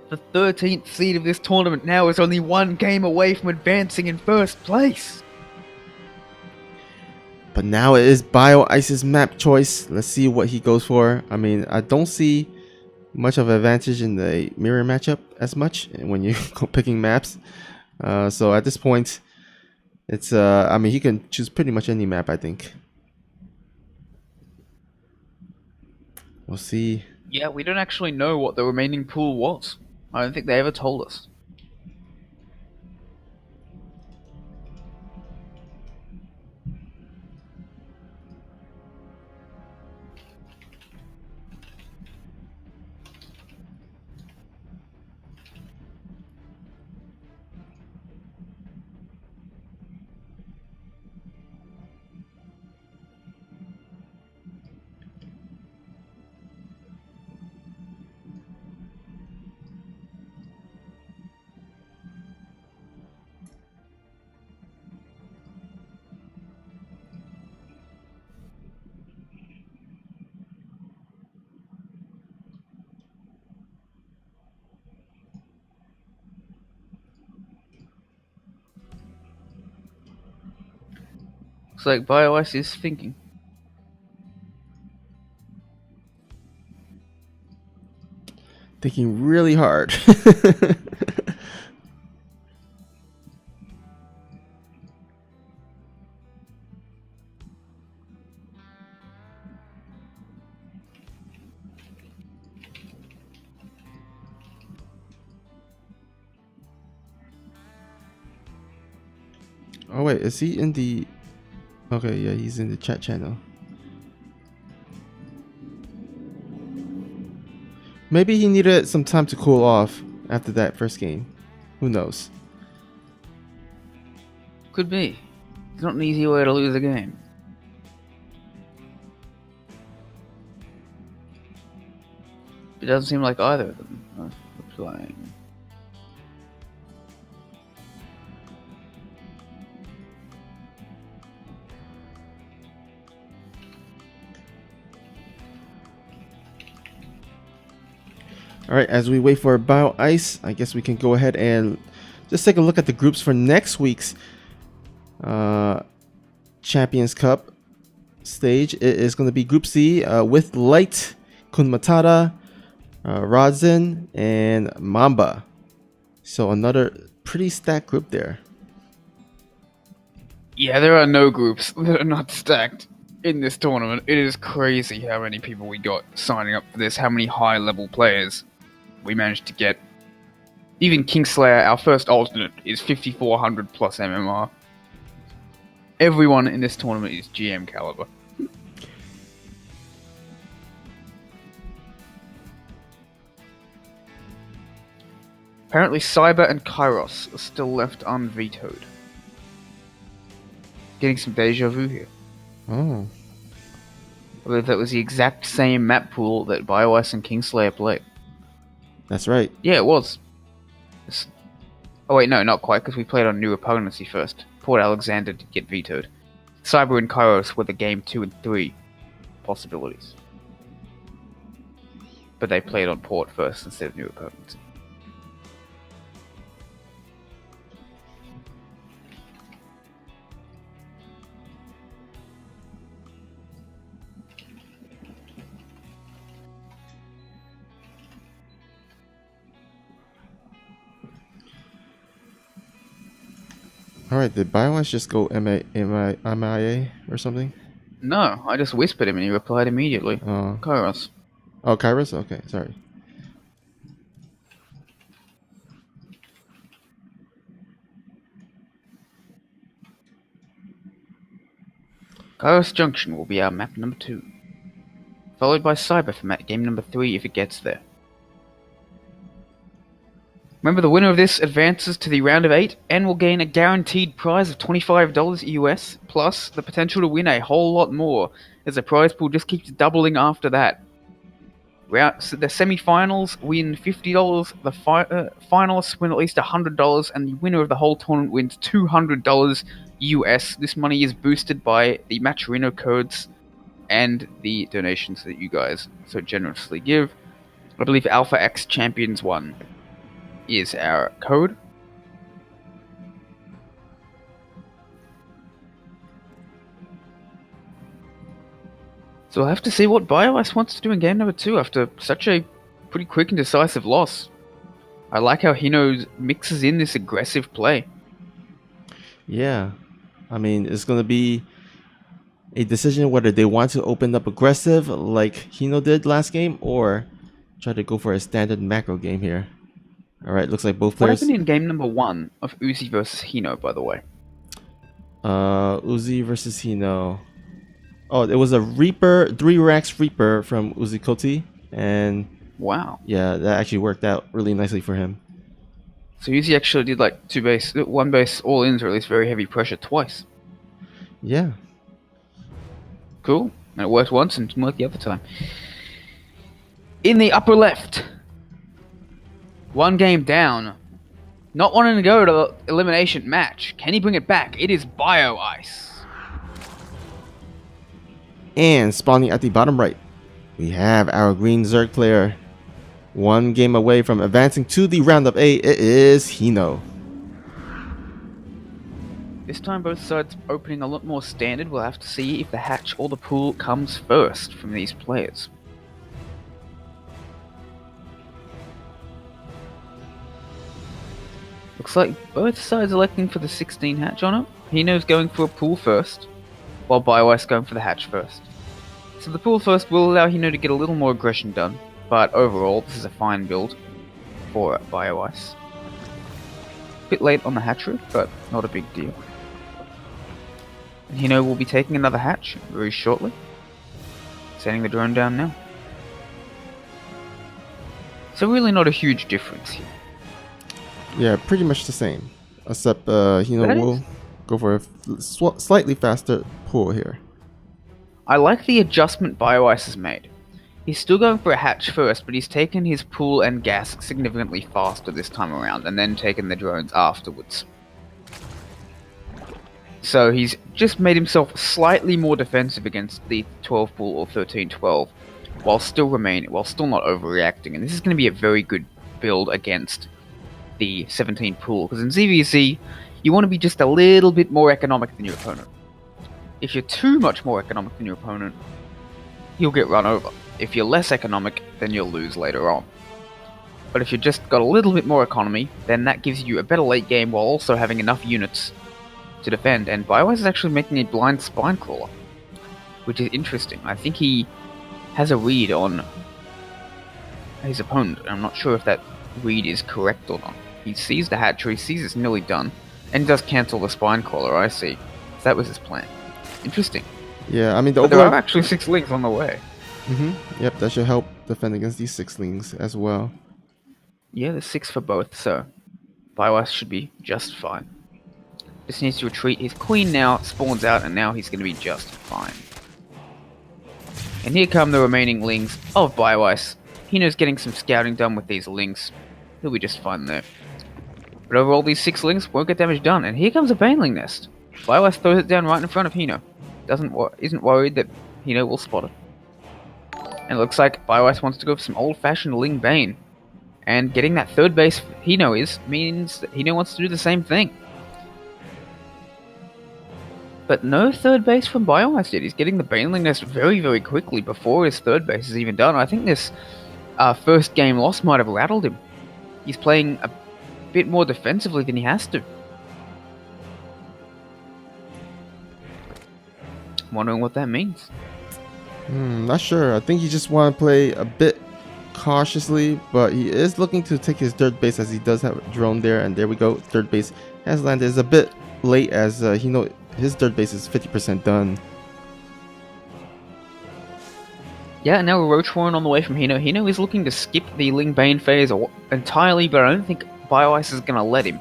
The 13th seed of this tournament now is only 1 game away from advancing in first place. But now it is Bioice's map choice. Let's see what he goes for. I mean, I don't see much of an advantage in the mirror matchup as much when you go picking maps. So at this point, it's I mean, he can choose pretty much any map, I think. We'll see. Yeah, we don't actually know what the remaining pool was. I don't think they ever told us. Looks like Biowise is thinking. Thinking really hard. Oh wait, is he in the... Okay, yeah, he's in the chat channel. Maybe he needed some time to cool off after that first game. Who knows? Could be. It's not an easy way to lose a game. It doesn't seem like either of them are playing. Alright, as we wait for Bioice, I guess we can go ahead and just take a look at the groups for next week's Champions Cup stage. It is going to be Group C with Light, Kun Matata, Ro16, and Mamba. So another pretty stacked group there. Yeah, there are no groups that are not stacked in this tournament. It is crazy how many people we got signing up for this, how many high-level players we managed to get. Even Kingslayer, our first alternate, is 5400 plus MMR. Everyone in this tournament is GM caliber. Apparently Cyber and Kairos are still left unvetoed. getting some deja vu here. Oh. I believe that was the exact same map pool that BioIce and Kingslayer played. That's right. Yeah, it was. Oh wait, no, not quite, because we played on new opponency first. Port Alexander did get vetoed. Cyber and Kairos were the game 2 and 3 possibilities. But they played on Port first instead of new opponents. Alright, did BioIce just go MIA or something? No, I just whispered him and he replied immediately. Kairos. Oh, Kairos? Okay, sorry. Kairos Junction will be our map number 2. Followed by Cyber for game number 3 if it gets there. Remember, the winner of this advances to the round of 8 and will gain a guaranteed prize of $25 US, plus the potential to win a whole lot more, as the prize pool just keeps doubling after that. So the semi-finals win $50, the finalists win at least $100, and the winner of the whole tournament wins $200 US. This money is boosted by the Matcherino codes and the donations that you guys so generously give. I believe Alpha X Champions 1 is our code. So we'll have to see what BioIce wants to do in game number 2 after such a pretty quick and decisive loss. I like how Hino mixes in this aggressive play. Yeah. I mean, it's going to be a decision whether they want to open up aggressive like Hino did last game or try to go for a standard macro game here. Alright, looks like both players... What happened in game number 1 of Uzi versus Hino, by the way? Uzi versus Hino... Oh, it was a Reaper, 3 racks Reaper from Uzi Koti, and... Wow. Yeah, that actually worked out really nicely for him. So Uzi actually did like 1 base all-ins, or at least very heavy pressure twice. Yeah. Cool. And it worked once and didn't work the other time. In the upper left... 1 game down. Not wanting to go to the elimination match. Can he bring it back? It is BioIce. And spawning at the bottom right, we have our green Zerg player. 1 game away from advancing to the round of 8. It is Hino. This time both sides opening a lot more standard. We'll have to see if the hatch or the pool comes first from these players. Looks like both sides electing for the 16 hatch on it. Hino's going for a pool first, while BioIce going for the hatch first. So the pool first will allow Hino to get a little more aggression done, but overall this is a fine build for BioIce. Bit late on the hatch route, but not a big deal. And Hino will be taking another hatch very shortly. Sending the drone down now. So really not a huge difference here. Yeah, pretty much the same. Except Hino will go for a slightly faster pull here. I like the adjustment BioIce has made. He's still going for a hatch first, but he's taken his pool and gas significantly faster this time around, and then taken the drones afterwards. So he's just made himself slightly more defensive against the 12 pool or 13-12, while still not overreacting. And this is going to be a very good build against the 17 pool, because in ZVZ, you want to be just a little bit more economic than your opponent. If you're too much more economic than your opponent, you'll get run over. If you're less economic, then you'll lose later on. But if you've just got a little bit more economy, then that gives you a better late game while also having enough units to defend. And BioIce is actually making a blind Spinecrawler, which is interesting. I think he has a read on his opponent. I'm not sure if that read is correct or not. He sees the hatchery, sees it's nearly done, and does cancel the Spinecrawler, I see. So that was his plan. Interesting. Yeah, I mean, there are actually 6 links on the way. Yep, that should help defend against these 6lings as well. Yeah, there's 6 for both, so BioIce should be just fine. Just needs to retreat. His queen now spawns out, and now he's going to be just fine. And here come the remaining lings of BioIce. Hino's getting some scouting done with these lings. He'll be just fine there. But overall, these 6 lings won't get damage done. And here comes a Baneling nest. BioIce throws it down right in front of Hino. Isn't worried that Hino will spot it. And it looks like BioIce wants to go for some old-fashioned Ling Bane. And getting that 3rd base Hino means that Hino wants to do the same thing. But no 3rd base from BioIce yet. He's getting the Baneling nest very, very quickly before his 3rd base is even done. I think this first game loss might have rattled him. He's playing a bit more defensively than he has to. I'm wondering what that means. Not sure. I think he just want to play a bit cautiously, but he is looking to take his 3rd base as he does have a drone there. And there we go. 3rd base has landed. It's a bit late as he know his 3rd base is 50% done. Yeah, and now Roach Warren on the way from Hino. Hino is looking to skip the Ling Bane phase entirely, but I don't think BioIce is going to let him.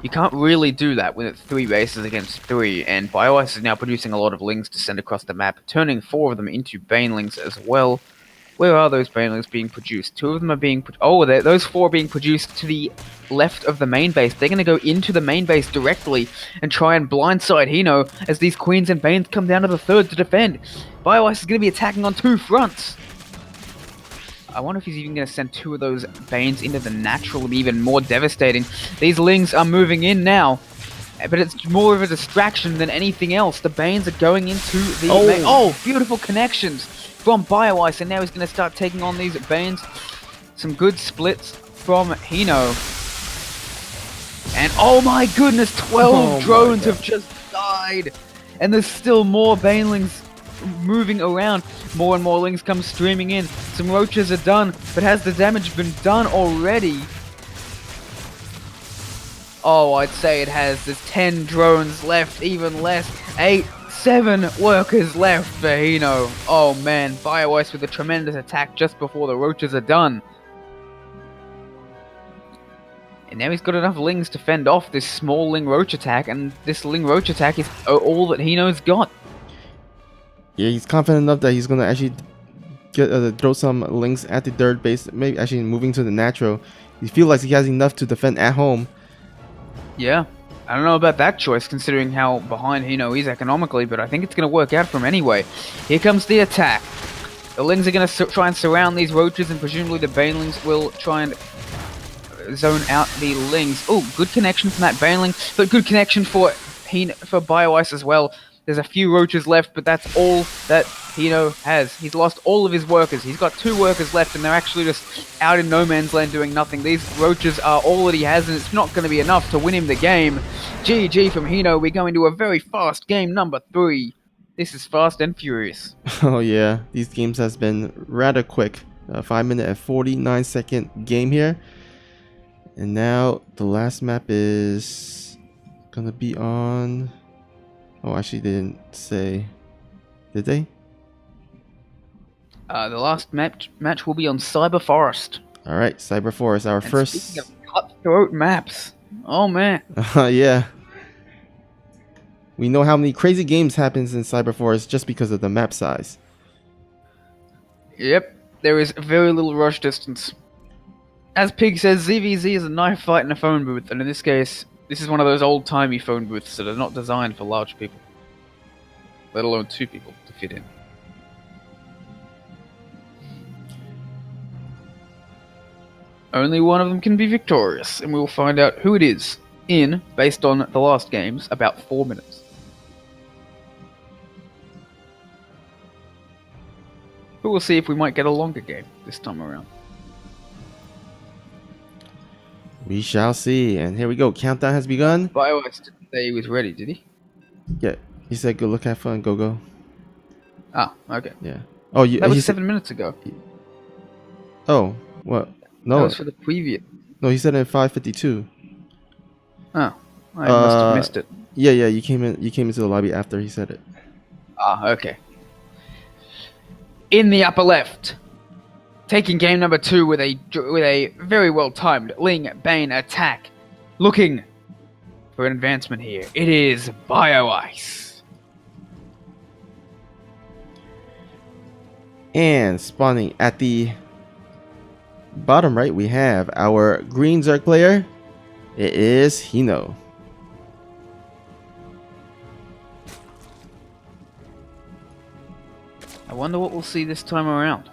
You can't really do that when it's 3 bases against 3, and BioIce is now producing a lot of lings to send across the map, turning 4 of them into Banelings as well. Where are those Banelings being produced? 2 of them are being... those 4 are being produced to the left of the main base. They're going to go into the main base directly and try and blindside Hino as these Queens and Banes come down to the 3rd to defend. BioIce is going to be attacking on 2 fronts. I wonder if he's even going to send 2 of those Banes into the natural and even more devastating. These Lings are moving in now, but it's more of a distraction than anything else. The Banes are going into the... Oh, beautiful connections from BioIce, and now he's going to start taking on these Banes. Some good splits from Hino. And oh my goodness, 12 drones have just died. And there's still more Banelings moving around. More and more lings come streaming in. Some roaches are done, but has the damage been done already? Oh, I'd say it has. There's 10 drones left, even less. 7 workers left for Hino. Oh man, BioIce with a tremendous attack just before the roaches are done. And now he's got enough lings to fend off this small ling roach attack, and this ling roach attack is all that Hino's got. Yeah, he's confident enough that he's gonna actually throw some lings at the 3rd base, maybe actually moving to the natural. He feels like he has enough to defend at home. Yeah, I don't know about that choice considering how behind Hino is economically, but I think it's going to work out for him anyway. Here comes the attack. The lings are going to try and surround these roaches, and presumably the banelings will try and zone out the lings. Oh, good connection from that baneling, but good connection for BioIce as well. There's a few roaches left, but that's all that Hino has. He's lost all of his workers. He's got 2 workers left, and they're actually just out in no man's land doing nothing. These roaches are all that he has, and it's not going to be enough to win him the game. GG from Hino. We go into a very fast game number 3. This is fast and furious. Oh yeah, these games has been rather quick. 5 minute and 49-second game here. And now the last map is gonna be on... Oh, actually they didn't say. Did they? The last match will be on Cyber Forest. Alright, Cyber Forest, our first... Speaking of cutthroat maps. Oh man. Yeah. We know how many crazy games happens in Cyber Forest just because of the map size. Yep, there is very little rush distance. As Pig says, ZVZ is a knife fight in a phone booth, and in this case, this is one of those old-timey phone booths that are not designed for large people. Let alone 2 people to fit in. Only one of them can be victorious, and we will find out who it is in, based on the last games, about 4 minutes. But we'll see if we might get a longer game this time around. We shall see. And here we go. Countdown has begun. BioIce didn't say he was ready, did he? Yeah. He said, "Go look, have fun, go." Ah, okay. Yeah. Oh, that was 7 minutes ago. Oh, what? No. That was for the preview. No, he said in 5:52. Oh, I must have missed it. Yeah. You came into the lobby after he said it. Ah, okay. In the upper left, taking game number 2 with a very well timed Ling Bane attack, looking for an advancement here. It is Bio Ice. And spawning at the bottom right, we have our green Zerg player. It is Hino. I wonder what we'll see this time around.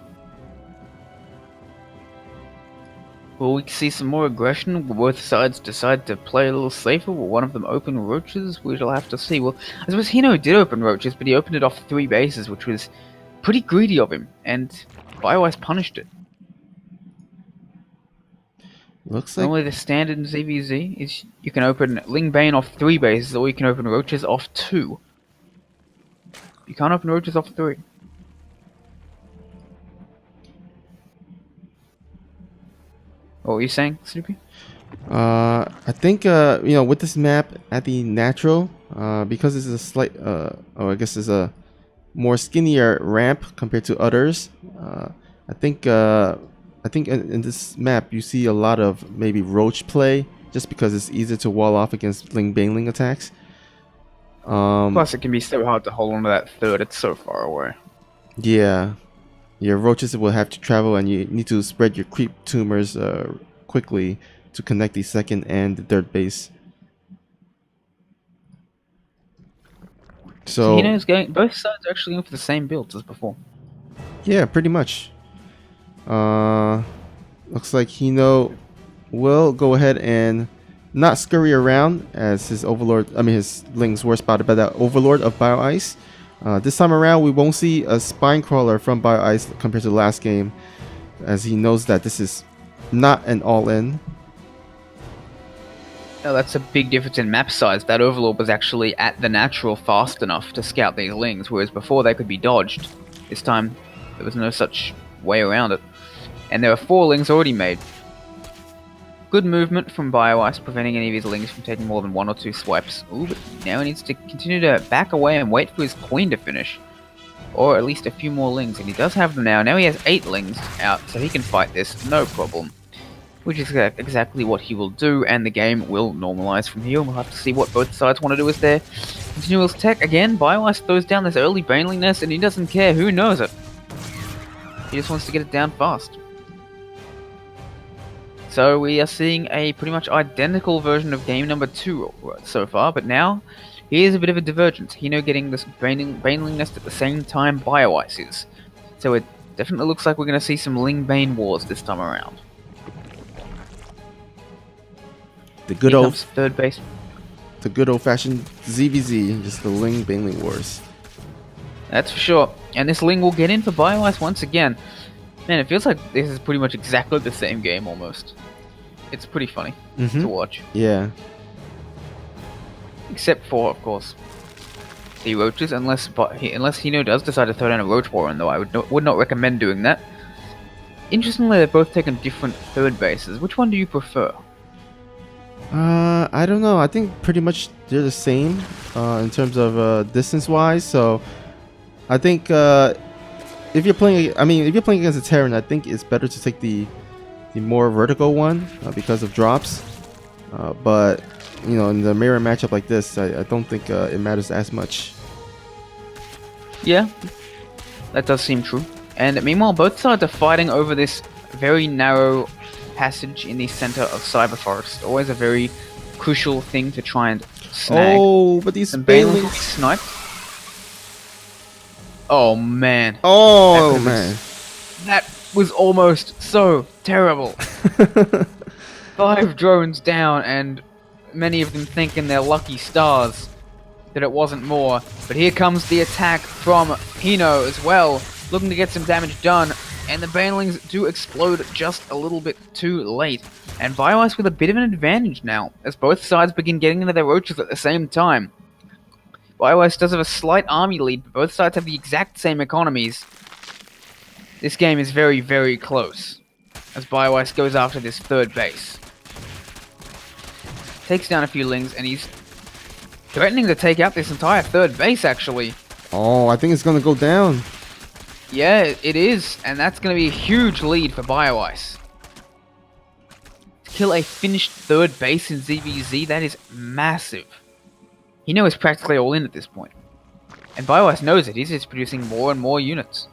Will we see some more aggression? Will both sides decide to play a little safer? Will one of them open roaches? We shall have to see. Well, I suppose Hino did open roaches, but he opened it off 3 bases, which was pretty greedy of him, and BioIce punished it. Looks like normally the standard in ZVZ is you can open Lingbane off 3 bases, or you can open roaches off 2. You can't open roaches off 3. What were you saying, Snoopy? I think with this map at the natural, because it's a slight I guess it's a more skinnier ramp compared to others. I think in this map you see a lot of maybe roach play, just because it's easier to wall off against Baneling attacks. Plus, it can be so hard to hold on to that third. It's so far away. Yeah. Your roaches will have to travel, and you need to spread your creep tumors quickly to connect the second and the third base. So Hino's going. Both sides are actually going for the same builds as before. Yeah, pretty much. Looks like Hino will go ahead and not scurry around as his his lings were spotted by that Overlord of Bio Ice. This time around, we won't see a Spine Crawler from Bio Ice compared to the last game, as he knows that this is not an all-in. No, that's a big difference in map size. That Overlord was actually at the natural fast enough to scout these lings, whereas before they could be dodged. This time, there was no such way around it. And there are 4 lings already made. Good movement from Bio Ice, preventing any of his lings from taking more than 1 or 2 swipes. Ooh, but now he needs to continue to back away and wait for his queen to finish. Or at least a few more lings, and he does have them now. Now he has 8 lings out, so he can fight this, no problem. Which is exactly what he will do, and the game will normalize from here. We'll have to see what both sides want to do with their continual tech. Again, Bio Ice throws down this early Baneling nest, and he doesn't care who knows it. He just wants to get it down fast. So we are seeing a pretty much identical version of game number 2 so far, but now here's a bit of a divergence. Hino getting this Baneling nest at the same time Bio Ice is. So it definitely looks like we're going to see some Ling-Bane wars this time around. The good old third base. The good old-fashioned ZVZ, just the Baneling wars. That's for sure. And this Ling will get in for Bio Ice once again. Man, it feels like this is pretty much exactly the same game almost. It's pretty funny to watch. Yeah. Except for, of course, the roaches, unless Hino does decide to throw down a roach warren, though I would not recommend doing that. Interestingly, they've both taken different third bases. Which one do you prefer? I don't know. I think pretty much they're the same in terms of distance-wise. So I think if you're playing against a Terran, I think it's better to take the more vertical one because of drops. But in the mirror matchup like this, I don't think it matters as much. Yeah, that does seem true. And meanwhile, both sides are fighting over this very narrow passage in the center of Cyber Forest. Always a very crucial thing to try and snag. Oh, but these Banelings will be sniped. Oh man. Oh man. That was almost so terrible. 5 drones down, and many of them thinking they're lucky stars that it wasn't more. But here comes the attack from Hino as well, looking to get some damage done. And the Banelings do explode just a little bit too late. And Bio Ice with a bit of an advantage now, as both sides begin getting into their roaches at the same time. Bio Ice does have a slight army lead, but both sides have the exact same economies. This game is very, very close, as Bio Ice goes after this third base. Takes down a few lings, and he's threatening to take out this entire third base, actually. Oh, I think it's going to go down. Yeah, it is, and that's going to be a huge lead for Bio Ice. He's kill a finished third base in ZVZ, that is massive. Hino is practically all in at this point. And BioIce knows it, he's just producing more and more units.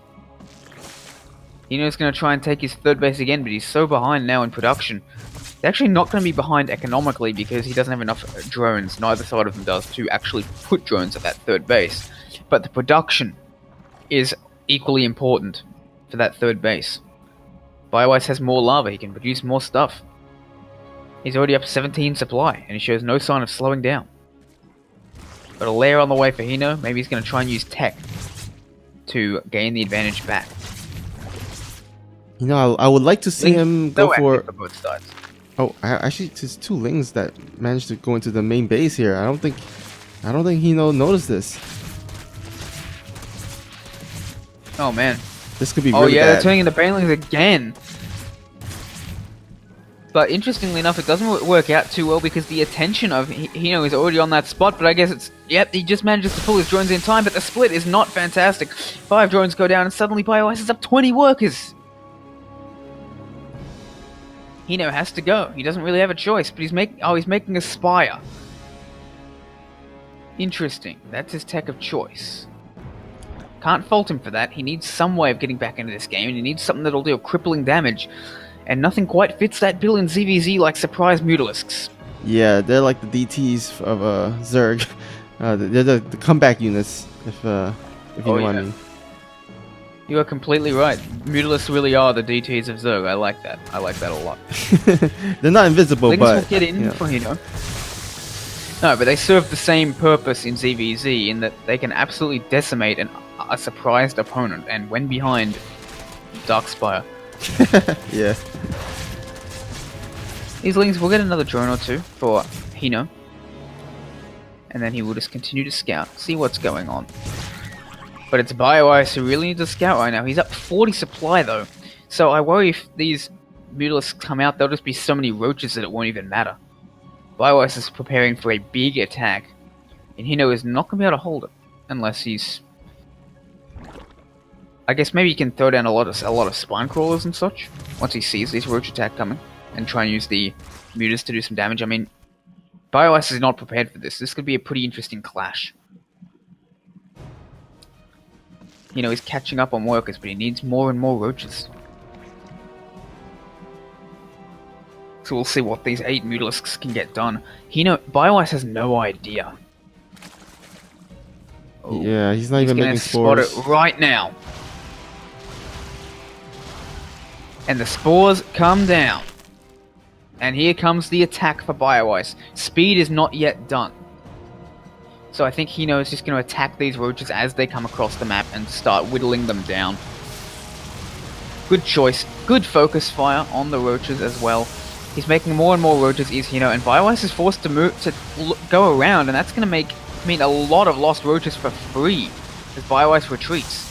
Hino's going to try and take his third base again, but he's so behind now in production. He's actually not going to be behind economically because he doesn't have enough drones, neither side of them does, to actually put drones at that third base. But the production is equally important for that third base. BioIce has more lava, he can produce more stuff. He's already up to 17 supply, and he shows no sign of slowing down. Got a layer on the way for Hino, maybe he's going to try and use tech to gain the advantage back. You know, I would like to see him go for both sides. Oh, actually, there's 2 Lings that managed to go into the main base here. I don't think Hino noticed this. Oh man. This could be really yeah, bad. they're turning into Banelings again. But interestingly enough, it doesn't work out too well because the attention of Hino is already on that spot, but I guess it's... Yep, he just manages to pull his drones in time, but the split is not fantastic. 5 drones go down and suddenly BioIce is up 20 workers. Hino has to go. He doesn't really have a choice, but he's making a Spire. Interesting. That's his tech of choice. Can't fault him for that. He needs some way of getting back into this game, and he needs something that'll deal crippling damage. And nothing quite fits that bill in ZVZ like surprise Mutalisks. Yeah, they're like the DTs of Zerg. They're the comeback units, if you know what I mean. You are completely right. Mutalisks really are the DTs of Zerg. I like that. I like that a lot. They're not invisible, Things but will get in for Hino. No, but they serve the same purpose in ZVZ in that they can absolutely decimate a surprised opponent, and when behind Darkspire. Yeah. These Lings will get another drone or 2 for Hino. And then he will just continue to scout, see what's going on. But it's BioIce who really needs a scout right now. He's up 40 supply though. So I worry if these Mutalisks come out, there'll just be so many roaches that it won't even matter. BioIce is preparing for a big attack. And Hino is not going to be able to hold it. Unless he's... I guess maybe he can throw down a lot of spine crawlers and such. Once he sees this roach attack coming. And try and use the mutas to do some damage. I mean, BioIce is not prepared for this. This could be a pretty interesting clash. You know, he's catching up on workers, but he needs more and more roaches. So we'll see what these 8 Mutalisks can get done. BioIce has no idea. Oh, yeah, he's not even making spores. Spot it right now. And the spores come down. And here comes the attack for BioIce. Speed is not yet done. So I think Hino is just going to attack these roaches as they come across the map and start whittling them down. Good choice. Good focus fire on the roaches as well. He's making more and more roaches, is Hino, and BioIce is forced to go around, and that's going to mean a lot of lost roaches for free as BioIce retreats.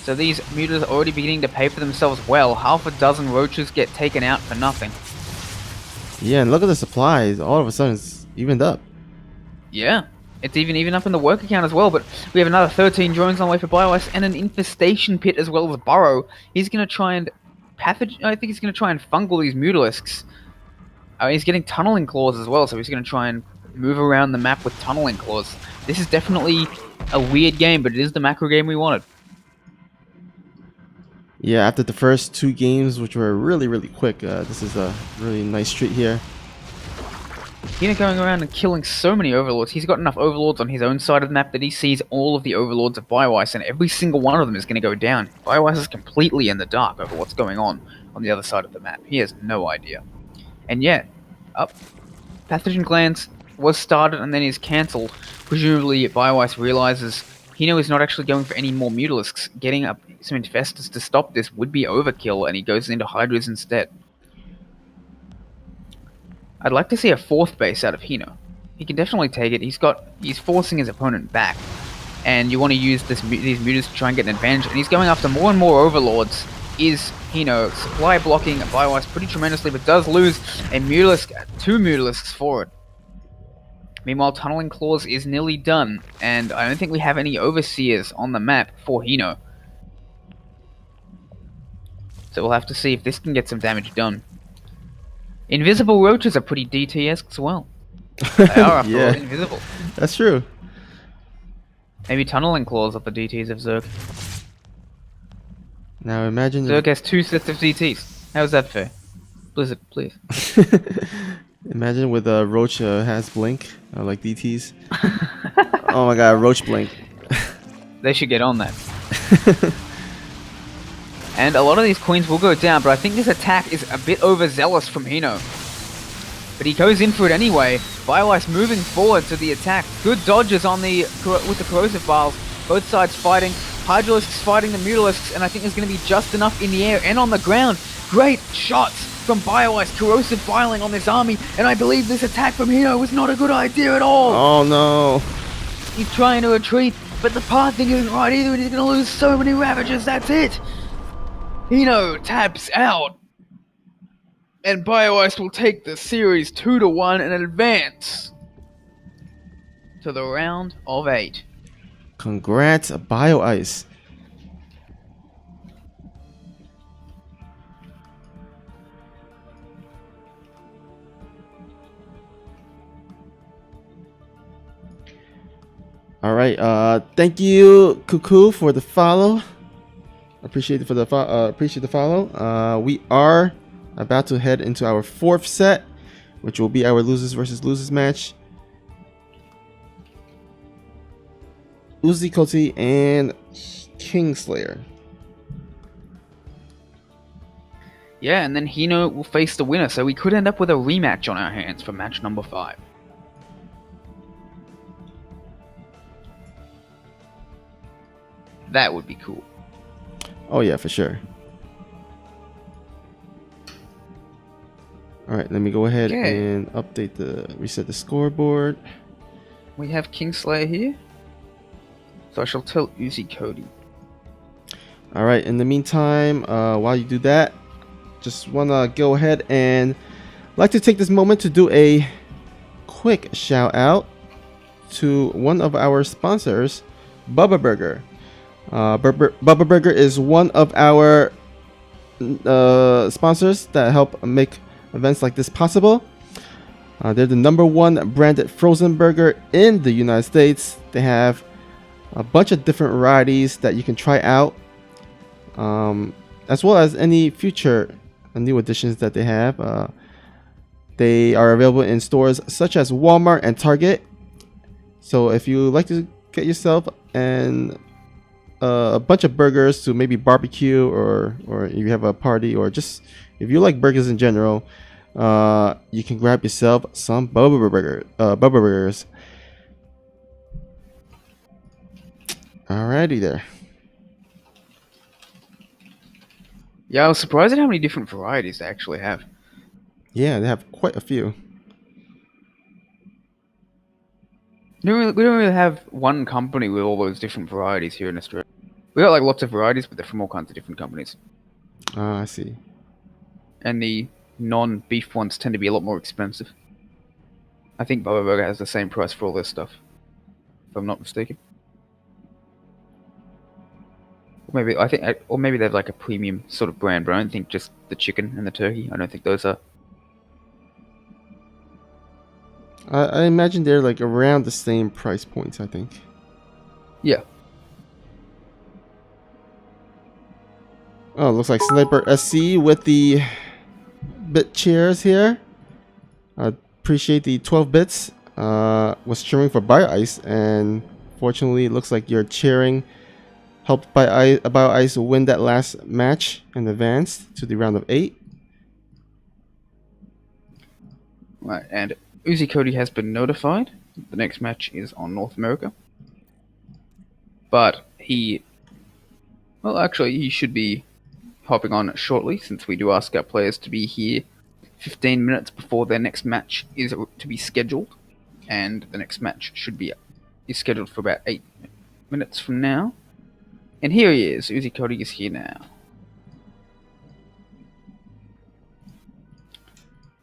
So these mutas are already beginning to pay for themselves well. Half a dozen roaches get taken out for nothing. Yeah, and look at the supplies. All of a sudden it's evened up. Yeah, it's even up in the work account as well, but we have another 13 drones on the way for BioIce and an infestation pit as well as a burrow. He's going to try and I think he's going to try and fungal these Mutalisks. He's getting tunneling claws as well, so he's going to try and move around the map with tunneling claws. This is definitely a weird game, but it is the macro game we wanted. Yeah, after the first 2 games, which were really, really quick, this is a really nice street here. Hino going around and killing so many overlords. He's got enough overlords on his own side of the map that he sees all of the overlords of BioIce, and every single one of them is going to go down. BioIce is completely in the dark over what's going on the other side of the map. He has no idea. And yet, Pathogen Glands was started and then is cancelled. Presumably, BioIce realizes Hino is not actually going for any more Mutalisks. Getting up some Infestors to stop this would be overkill, and he goes into Hydras instead. I'd like to see a 4th base out of Hino. He can definitely take it. He's forcing his opponent back, and you want to use these mutas to try and get an advantage. And he's going after more and more overlords. Is Hino supply blocking BioIce pretty tremendously, but does lose a Mutalisk, 2 Mutalisks for it. Meanwhile, Tunneling Claws is nearly done, and I don't think we have any Overseers on the map for Hino. So we'll have to see if this can get some damage done. Invisible roaches are pretty DT-esque as well. They are, after all, Yeah, invisible. that's true. Maybe tunneling claws of the DTs of Zerg. Now imagine Zerg has 2 sets of DTs. How's that fair? Blizzard, please. imagine with a Roach has blink like DTs. Oh my god, Roach blink. They should get on that. And a lot of these coins will go down, but I think this attack is a bit overzealous from Hino. But he goes in for it anyway. BioIce moving forward to the attack. Good dodges on with the corrosive vials. Both sides fighting. Hydralisks fighting the Mutalisks, and I think there's going to be just enough in the air and on the ground. Great shots from BioIce, corrosive vialing on this army, and I believe this attack from Hino was not a good idea at all. Oh no. He's trying to retreat, but the pathing isn't right either, and he's going to lose so many Ravagers, that's it. Hino taps out. And BioIce will take the series 2-1 and advance to the round of 8. Congrats, BioIce. All right. Thank you, Cuckoo, for the follow. Appreciate the follow. We are about to head into our 4th set, which will be our losers versus losers match. Uzi Koti and Kingslayer. Yeah, and then Hino will face the winner, so we could end up with a rematch on our hands for match number 5. That would be cool. Oh yeah, for sure. Alright, let me go ahead and reset the scoreboard. We have Kingslayer here. So I shall tell Uzi Cody. Alright, in the meantime, while you do that, just wanna go ahead and like to take this moment to do a quick shout out to one of our sponsors, Bubba Burger. Bubba Burger is one of our sponsors that help make events like this possible. They're the #1 branded frozen burger in the United States. They have a bunch of different varieties that you can try out, as well as any future new additions that they have. They are available in stores such as Walmart and Target. So if you like to get yourself a bunch of burgers to maybe barbecue, or you have a party, or just if you like burgers in general, you can grab yourself some Bubba Burgers. Alrighty there. Yeah, I was surprised at how many different varieties they actually have. Yeah, they have quite a few. We don't really have one company with all those different varieties here in Australia. We got like lots of varieties, but they're from all kinds of different companies. I see. And the non-beef ones tend to be a lot more expensive. I think Bubba Burger has the same price for all their stuff, if I'm not mistaken. Or maybe they have like a premium sort of brand, but I don't think just the chicken and the turkey. I don't think those are. I imagine they're like around the same price points, I think. Yeah. Oh, looks like Sniper SC with the bit cheers here. I appreciate the 12 bits. Was cheering for BioIce, and fortunately it looks like your cheering helped BioIce win that last match and advance to the round of 8. Right, and Uzi Cody has been notified. The next match is on North America. But he should be hopping on shortly, since we do ask our players to be here 15 minutes before their next match is to be scheduled. And the next match is scheduled for about 8 minutes from now. And here he is. Uzi Cody is here now.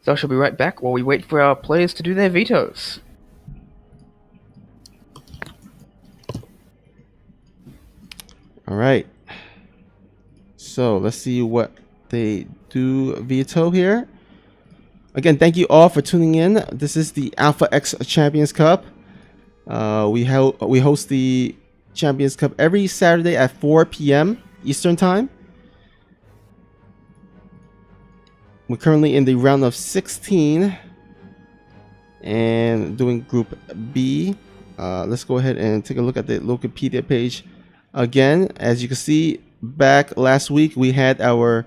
So I shall be right back while we wait for our players to do their vetoes. Alright. So let's see what they do veto here. Again, thank you all for tuning in. This is the Alpha X Champions Cup. We host the Champions Cup every Saturday at 4 p.m. Eastern Time. We're currently in the round of 16 and doing Group B. Let's go ahead and take a look at the Wikipedia page. Again, as you can see, back last week we had our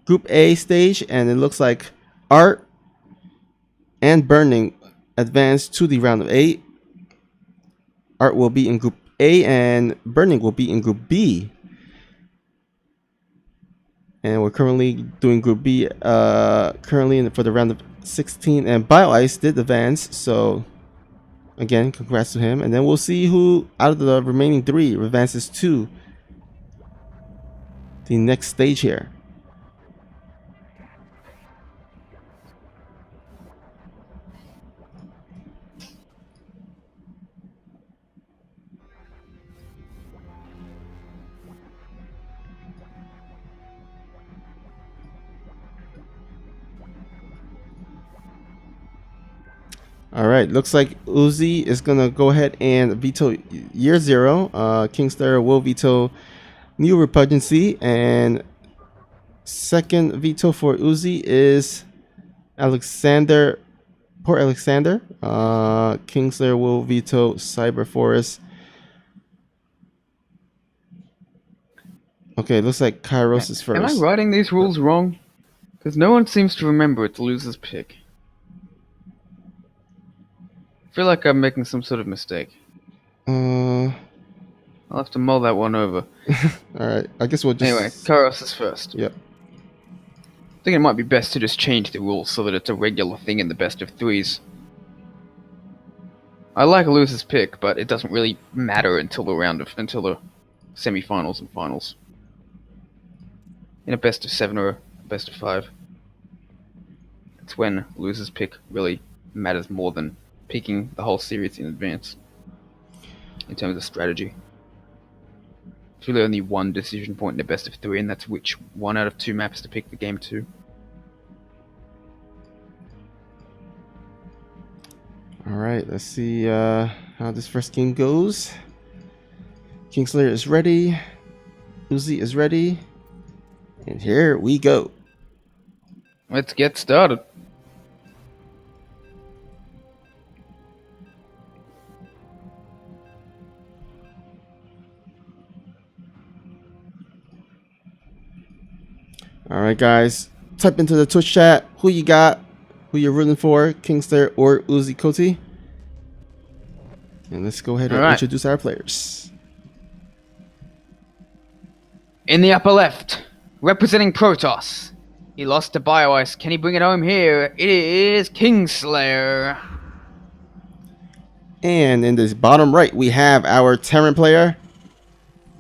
Group A stage, and it looks like Art and Burning advanced to the round of 8. Art will be in Group A and Burning will be in Group B. And we're currently doing Group B currently for the round of 16, and BioIce did advance, so again, congrats to him. And then we'll see who out of the remaining 3 advances to the next stage here. All right, looks like Uzi is gonna go ahead and veto Year Zero. Kingslayer will veto New Repugnancy, and second veto for Uzi is Alexander. Poor Alexander. Kingslayer will veto Cyber Forest. Okay, looks like Kairos is first. Am I writing these rules wrong? Because no one seems to remember it, the loser's pick. I feel like I'm making some sort of mistake. I'll have to mull that one over. Alright, I guess we'll just... Anyway, Kairos is first. Yep. I think it might be best to just change the rules so that it's a regular thing in the best of 3s. I like a loser's pick, but it doesn't really matter until the semi-finals and finals. In a best of 7 or a best of 5. It's when loser's pick really matters more than picking the whole series in advance in terms of strategy. There's really only one decision point in the best of 3, and that's which 1 out of 2 maps to pick the game to. Alright, let's see how this first game goes. Kingslayer is ready. Uzi is ready. And here we go. Let's get started. Alright guys, type into the Twitch chat who you got, who you're rooting for, Kingslayer or Uzi Koti. And let's go ahead and introduce our players. In the upper left, representing Protoss. He lost to BioIce. Can he bring it home here? It is Kingslayer. And in this bottom right, we have our Terran player.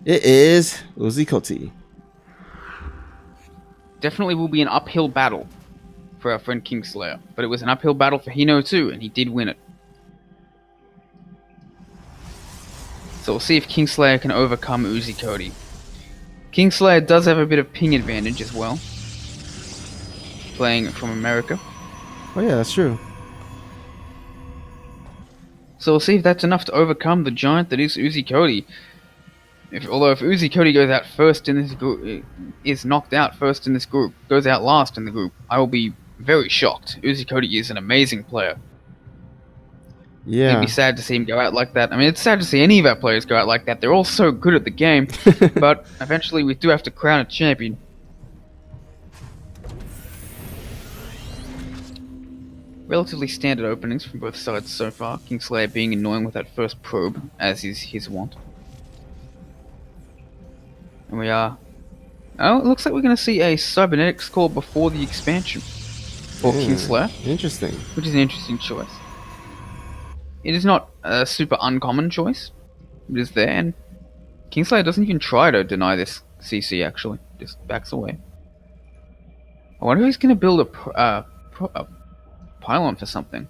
It is Uzi Koti. Definitely will be an uphill battle for our friend Kingslayer, but it was an uphill battle for Hino too, and he did win it. So we'll see if Kingslayer can overcome Uzi Koti. Kingslayer does have a bit of ping advantage as well, playing from America. Oh yeah, that's true. So we'll see if that's enough to overcome the giant that is Uzi Koti. Although if Uzi Koti goes out first in this group, is knocked out first in this group, goes out last in the group, I will be very shocked. Uzi Koti is an amazing player. Yeah. It'd be sad to see him go out like that. I mean, it's sad to see any of our players go out like that. They're all so good at the game, but eventually we do have to crown a champion. Relatively standard openings from both sides so far. Kingslayer being annoying with that first probe, as is his wont. And we are... Oh, it looks like we're going to see a cybernetics core before the expansion for Kingslayer. Interesting. Which is an interesting choice. It is not a super uncommon choice. It is there, and Kingslayer doesn't even try to deny this CC, actually. Just backs away. I wonder if he's going to build a pylon for something.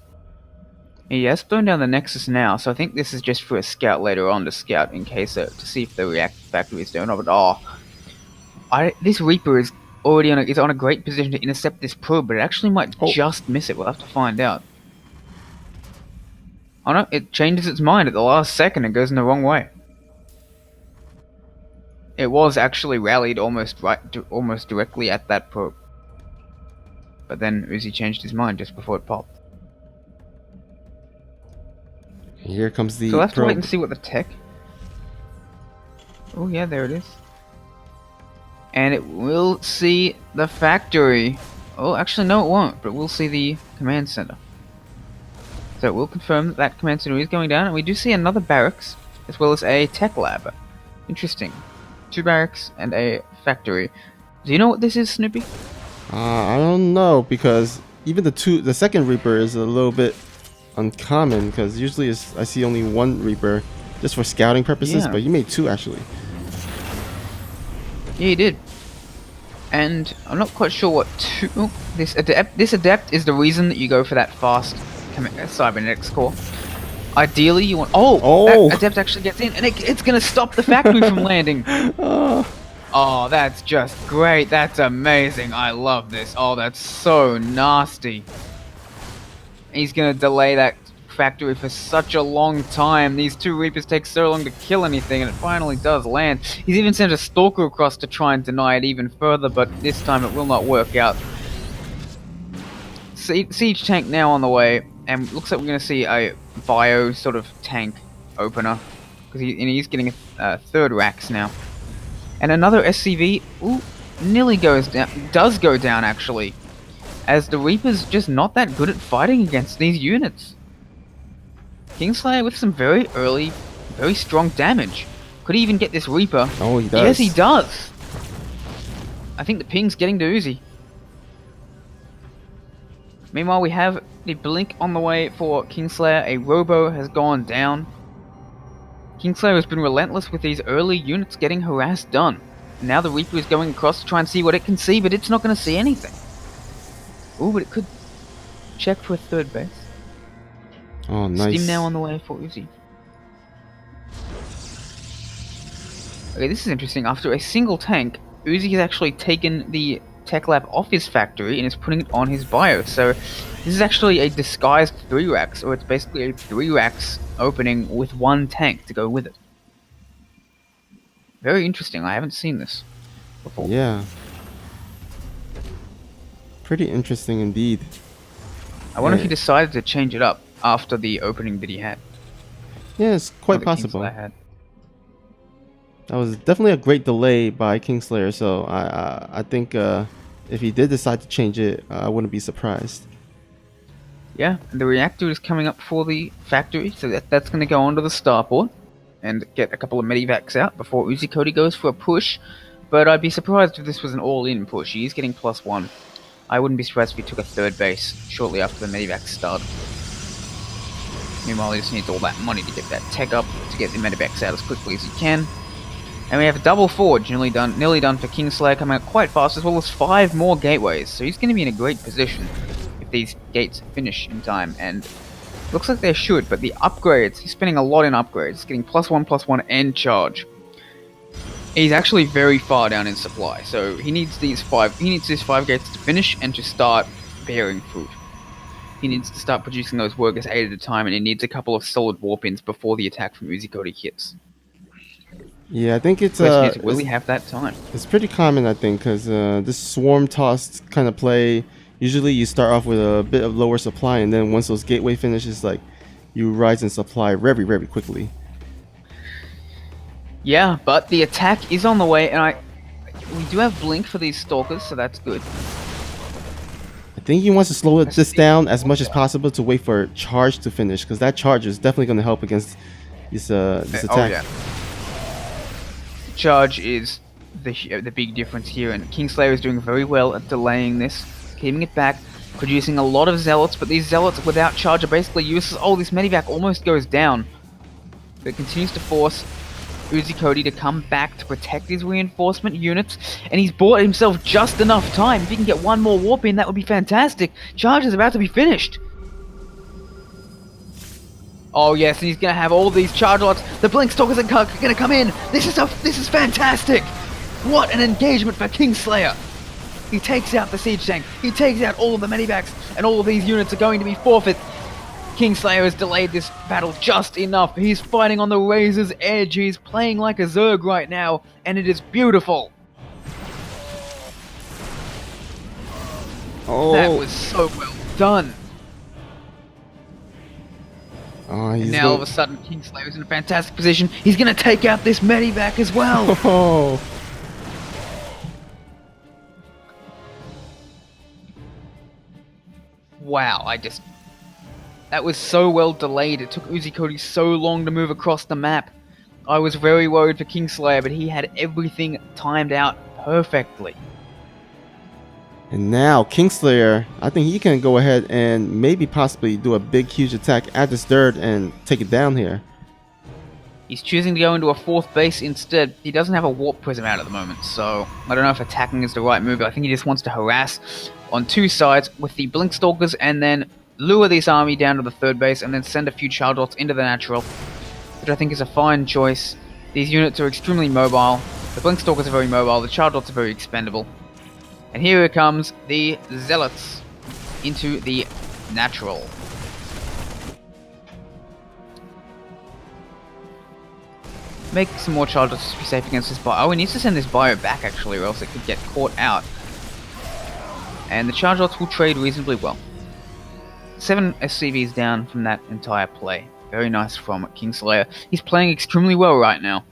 He has thrown down the Nexus now, so I think this is just for a scout later on to scout in case to see if the reactor factory is down. But this Reaper is already is on a great position to intercept this probe, but it actually might just miss it. We'll have to find out. Oh no, it changes its mind at the last second and goes in the wrong way. It was actually rallied almost directly at that probe. But then Uzi changed his mind just before it popped. Here comes the So we'll have to probe. wait and see what the tech... Oh yeah, there it is. And it will see the factory. Oh, actually no it won't, but we'll see the command center. So it will confirm that that command center is going down, and we do see another barracks, as well as a tech lab. Interesting. 2 barracks and a factory. Do you know what this is, Snoopy? I don't know, because even the second Reaper is a little bit uncommon, because usually I see only 1 Reaper just for scouting purposes, but you made 2 actually. Yeah, you did. And I'm not quite sure what this adept is the reason that you go for that fast cybernetics core. Ideally, you want... Oh! That adept actually gets in, and it's gonna stop the factory from landing. Oh, that's just great. That's amazing. I love this. Oh, that's so nasty. He's gonna delay that factory for such a long time. These 2 Reapers take so long to kill anything, and it finally does land. He's even sent a Stalker across to try and deny it even further, but this time it will not work out. Siege tank now on the way, and looks like we're going to see a bio sort of tank opener, because he's getting a 3rd Rax now. And another SCV, nearly does go down actually, as the Reaper's just not that good at fighting against these units. Kingslayer with some very early, very strong damage. Could he even get this Reaper? Oh, he does. Yes, he does. I think the ping's getting to Uzi. Meanwhile, we have the blink on the way for Kingslayer. A Robo has gone down. Kingslayer has been relentless with these early units getting harassed done. Now the Reaper is going across to try and see what it can see, but it's not going to see anything. Ooh, but it could check for a 3rd base. Oh, nice. Steam now on the way for Uzi. Okay, this is interesting. After a single tank, Uzi has actually taken the tech lab off his factory and is putting it on his bio. So this is actually a disguised 3 racks, or it's basically a 3 racks opening with 1 tank to go with it. Very interesting. I haven't seen this before. Yeah. Pretty interesting indeed. I wonder if he decided to change it up after the opening that he had. Yeah, it's quite possible. That was definitely a great delay by Kingslayer, so I think if he did decide to change it, I wouldn't be surprised. Yeah, and the reactor is coming up for the factory, so that's going to go onto the starport and get a couple of medivacs out before Uzi Cody goes for a push. But I'd be surprised if this was an all-in push. He is getting +1. I wouldn't be surprised if he took a 3rd base shortly after the medivacs start. Meanwhile, he just needs all that money to get that tech up, to get the medivacs out as quickly as he can. And we have a double forge nearly done for Kingslayer, coming out quite fast, as well as 5 more gateways. So he's going to be in a great position if these gates finish in time. And looks like they should, but the upgrades, he's spending a lot in upgrades, getting +1, and charge. He's actually very far down in supply, so he needs these 5 gates to finish and to start bearing fruit. He needs to start producing those workers 8 at a time, and he needs a couple of solid warp-ins before the attack from Uzi Cody hits. Yeah, I think it's will he have that time? It's pretty common, I think, because this swarm tossed kind of play, usually you start off with a bit of lower supply, and then once those gateway finishes, like, you rise in supply very, very quickly. Yeah, but the attack is on the way, and we do have blink for these stalkers, so that's good. I think he wants to slow this down as much as possible to wait for charge to finish, because that charge is definitely going to help against this attack. Oh, yeah. Charge is the big difference here, and Kingslayer is doing very well at delaying this, keeping it back, producing a lot of zealots, but these zealots without charge are basically useless. Oh, this medivac almost goes down, but it continues to force Uzi Cody to come back to protect his reinforcement units, and he's bought himself just enough time. If he can get 1 more warp in, that would be fantastic. Charge is about to be finished. Oh yes, and he's gonna have all these charge lots. The blink stalkers are gonna come in. This is fantastic. What an engagement for Kingslayer. He takes out the siege tank. He takes out all of the medivacs, and all of these units are going to be forfeit. Kingslayer has delayed this battle just enough. He's fighting on the razor's edge. He's playing like a Zerg right now, and it is beautiful. Oh, that was so well done. Oh, and now all of a sudden, Kingslayer's in a fantastic position. He's going to take out this medivac as well. Oh. Wow, that was so well delayed. It took Uzi Cody so long to move across the map. I was very worried for Kingslayer, but he had everything timed out perfectly. And now Kingslayer, I think he can go ahead and maybe possibly do a big, huge attack at this dirt and take it down here. He's choosing to go into a 4th base instead. He doesn't have a warp prism out at the moment, so I don't know if attacking is the right move. I think he just wants to harass on 2 sides with the Blink Stalkers and then lure this army down to the 3rd base and then send a few Child Dots into the natural, which I think is a fine choice. These units are extremely mobile. The Blink Stalkers are very mobile. The Child Dots are very expendable. And here comes the Zealots into the natural. Make some more Child Dots to be safe against this bio. Oh, he needs to send this bio back actually, or else it could get caught out. And the Child Dots will trade reasonably well. 7 SCVs down from that entire play. Very nice from Kingslayer. He's playing extremely well right now.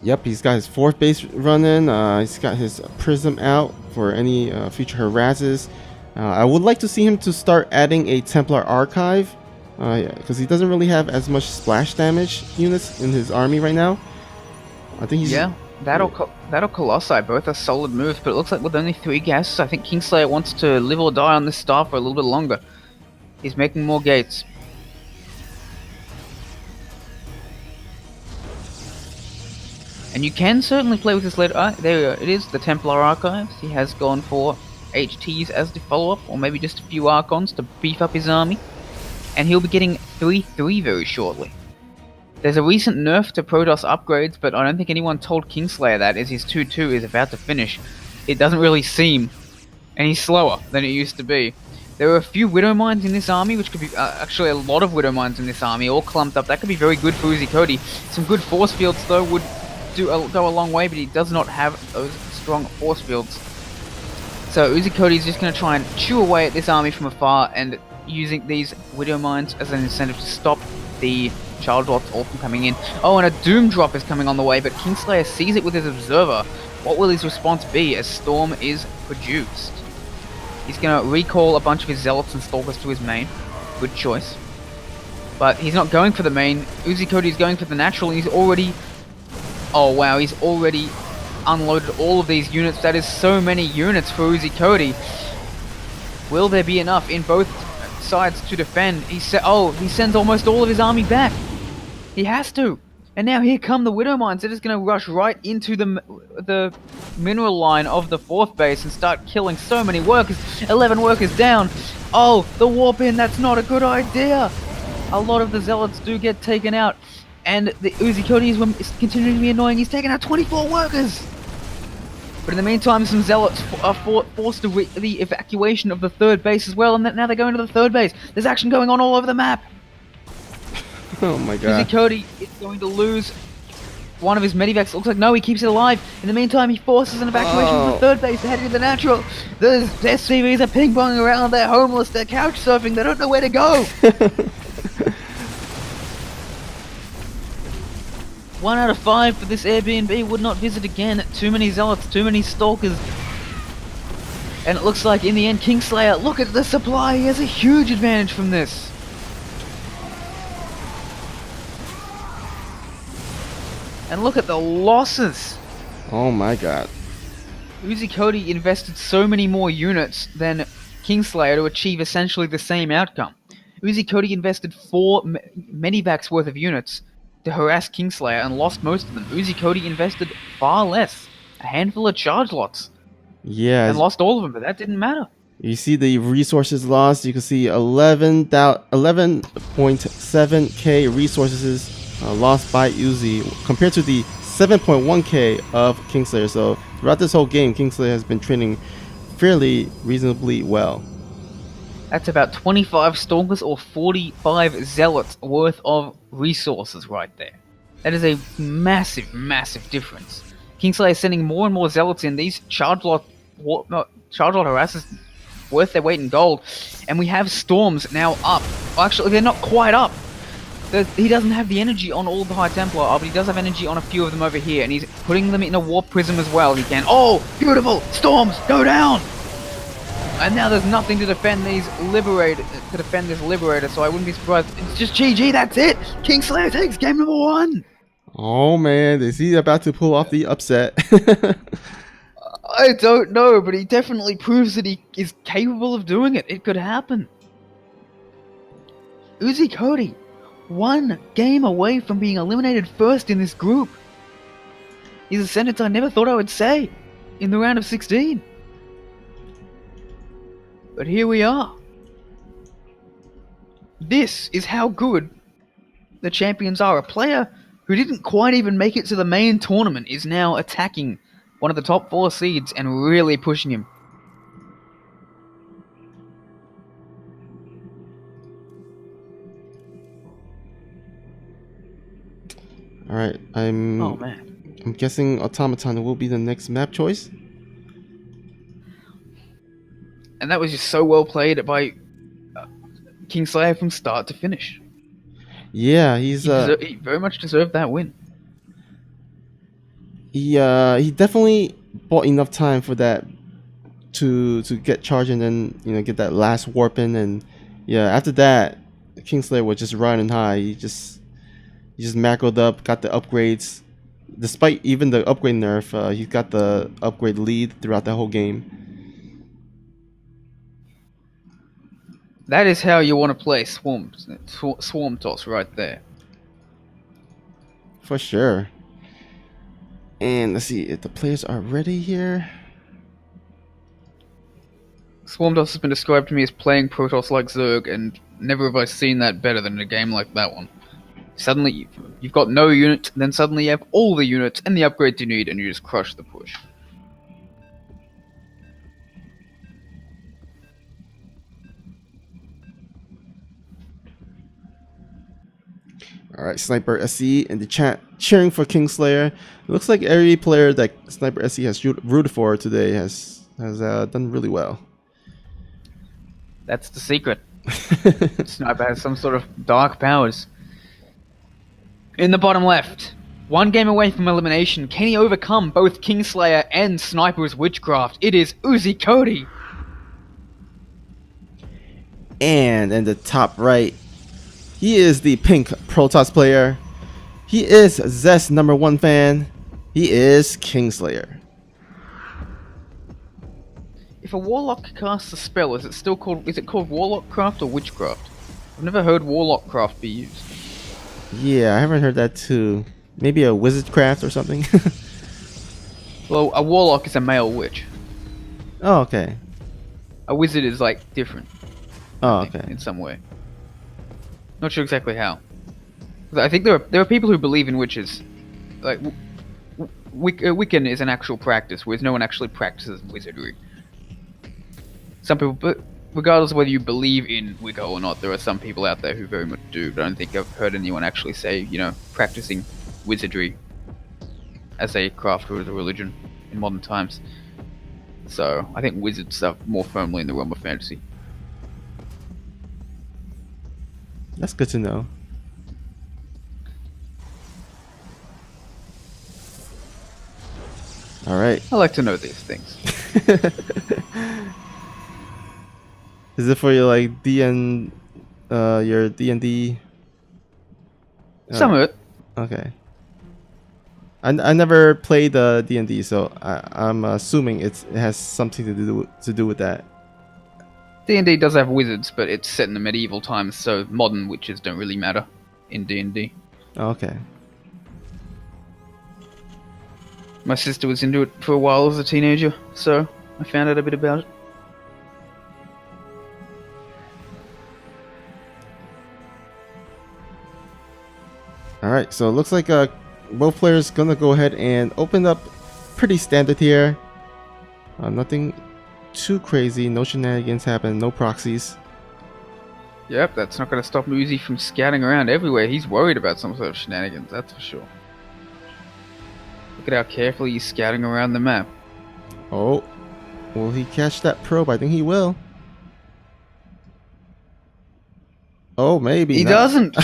Yep, he's got his 4th base running. He's got his prism out for any future harasses. I would like to see him to start adding a Templar Archive, because he doesn't really have as much splash damage units in his army right now. I think he's... Yeah, that or Colossi, both are solid moves, but it looks like with only 3 gases, I think Kingslayer wants to live or die on this star for a little bit longer. He's making more gates. And you can certainly play with this later. There it is, the Templar Archives. He has gone for HTs as the follow-up, or maybe just a few Archons to beef up his army. And he'll be getting 3-3 very shortly. There's a recent nerf to Protoss upgrades, but I don't think anyone told Kingslayer that, as his 2-2 is about to finish. It doesn't really seem any slower than it used to be. There are a few Widow Mines in this army, which could be actually a lot of Widow Mines in this army, all clumped up. That could be very good for Uzi Cody. Some good force fields, though, would go a long way, but he does not have those strong force fields. So Uzi Cody is just going to try and chew away at this army from afar, and using these Widow Mines as an incentive to stop the Child Dots all from coming in. Oh, and a Doom Drop is coming on the way, but Kingslayer sees it with his Observer. What will his response be as Storm is produced? He's going to recall a bunch of his Zealots and Stalkers to his main. Good choice. But he's not going for the main. Uzi Cody is going for the natural, and he's already... Oh wow, he's already unloaded all of these units. That is so many units for Uzi Cody. Will there be enough in both sides to defend? He sends almost all of his army back. He has to. And now here come the Widow Mines. They're just going to rush right into the mineral line of the 4th base and start killing so many workers. 11 workers down. Oh, the warp in. That's not a good idea. A lot of the Zealots do get taken out. And the Uzi Cody is continuing to be annoying. He's taken out 24 workers. But in the meantime, some Zealots are forced to the evacuation of the 3rd base as well. And now they're going to the 3rd base. There's action going on all over the map. Oh my god. Uzi Cody is going to lose one of his medivacs. Looks like no, he keeps it alive. In the meantime, he forces an evacuation from the 3rd base to head into the natural. The SCVs are ping-ponging around. They're homeless. They're couch surfing. They don't know where to go. 1 out of 5 for this Airbnb would not visit again. Too many Zealots, too many Stalkers. And it looks like in the end, Kingslayer, look at the supply. He has a huge advantage from this. And look at the losses. Oh my god. Uzi Cody invested so many more units than Kingslayer to achieve essentially the same outcome. Uzi Cody invested 4 medivacs worth of units to harass Kingslayer and lost most of them. Uzi Cody invested far less, a handful of charge lots. Yeah. And lost all of them, but that didn't matter. You see the resources lost. You can see 11.7k resources lost by Uzi compared to the 7.1k of Kingslayer. So throughout this whole game, Kingslayer has been training fairly reasonably well. That's about 25 Stalkers or 45 Zealots worth of resources right there. That is a massive, massive difference. Kingslayer is sending more and more Zealots in. These charge lot harassers worth their weight in gold. And we have Storms now up. Well, actually, they're not quite up. He doesn't have the energy on all the High Templar, but he does have energy on a few of them over here. And he's putting them in a Warp Prism as well. He can. Oh, beautiful! Storms, go down! And now there's nothing to defend these this Liberator, so I wouldn't be surprised. It's just GG, that's it! Kingslayer takes game number 1! Oh man, is he about to pull off the upset? I don't know, but he definitely proves that he is capable of doing it. It could happen. Uzi Cody, 1 game away from being eliminated first in this group. He's a sentence I never thought I would say in the round of 16. But here we are. This is how good the champions are. A player who didn't quite even make it to the main tournament is now attacking one of the top 4 seeds and really pushing him. Alright, Oh man. I'm guessing Automaton will be the next map choice. And that was just so well played by Kingslayer from start to finish. Yeah, he very much deserved that win. He definitely bought enough time for that to get charged and then get that last warp in, and yeah, after that Kingslayer was just riding high. He just macroed up, got the upgrades. Despite even the upgrade nerf, he's got the upgrade lead throughout the whole game. That is how you want to play Swarm Toss right there. For sure. And let's see if the players are ready here. Swarm Toss has been described to me as playing Protoss like Zerg, and never have I seen that better than in a game like that one. Suddenly you've got no unit, then suddenly you have all the units and the upgrades you need, and you just crush the push. Alright, Sniper SE in the chat cheering for Kingslayer. It looks like every player that Sniper SE has rooted for today has done really well. That's the secret. Sniper has some sort of dark powers. In the bottom left, 1 game away from elimination. Can he overcome both Kingslayer and Sniper's Witchcraft? It is Uzi Cody. And in the top right, he is the pink Protoss player. He is Zest #1 fan. He is Kingslayer. If a Warlock casts a spell, is it called Warlock Craft or Witchcraft? I've never heard Warlock Craft be used. Yeah, I haven't heard that too. Maybe a Wizardcraft or something. Well, a Warlock is a male witch. Oh, okay. A wizard is like different. Oh, okay. In some way. Not sure exactly how. I think there are people who believe in witches. Like Wiccan is an actual practice, whereas no one actually practices wizardry. Some people, but regardless of whether you believe in Wicca or not, there are some people out there who very much do. But I don't think I've heard anyone actually say, practicing wizardry as a craft or as a religion in modern times. So I think wizards are more firmly in the realm of fantasy. That's good to know. All right. I like to know these things. Is it for your your D&D? Some of it. Okay. I never played the D&D, so I'm assuming it has something to do with that. D&D does have wizards, but it's set in the medieval times, so modern witches don't really matter in D&D. Okay. My sister was into it for a while as a teenager, so I found out a bit about it. All right, so it looks like both players gonna go ahead and open up pretty standard here. Nothing too crazy, no shenanigans happen, no proxies. Yep, that's not going to stop Uzi from scouting around everywhere. He's worried about some sort of shenanigans, that's for sure. Look at how carefully he's scouting around the map. Oh, will he catch that probe? I think he will. Oh, maybe He not. doesn't!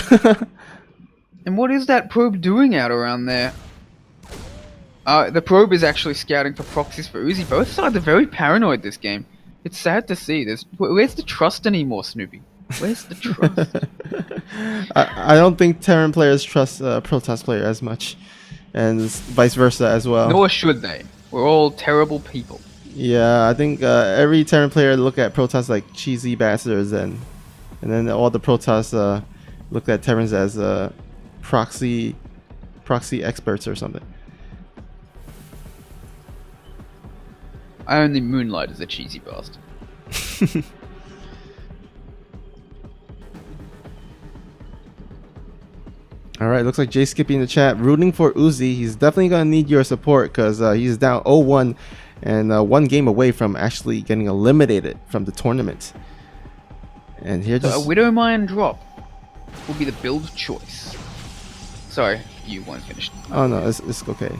And what is that probe doing out around there? The probe is actually scouting for proxies for Uzi. Both sides are very paranoid this game. It's sad to see. Where's the trust anymore, Snoopy? Where's the trust? I don't think Terran players trust Protoss player as much, and vice versa as well. Nor should they. We're all terrible people. Yeah, I think every Terran player look at Protoss like cheesy bastards, and then all the Protoss look at Terrans as proxy experts or something. I only moonlight as a cheesy bastard. Alright, looks like Jay Skippy in the chat rooting for Uzi. He's definitely going to need your support because he's down 0-1 and one game away from actually getting eliminated from the tournament. And here So a Widowmine drop will be the build choice. Sorry, you weren't finished. Oh no, it's okay.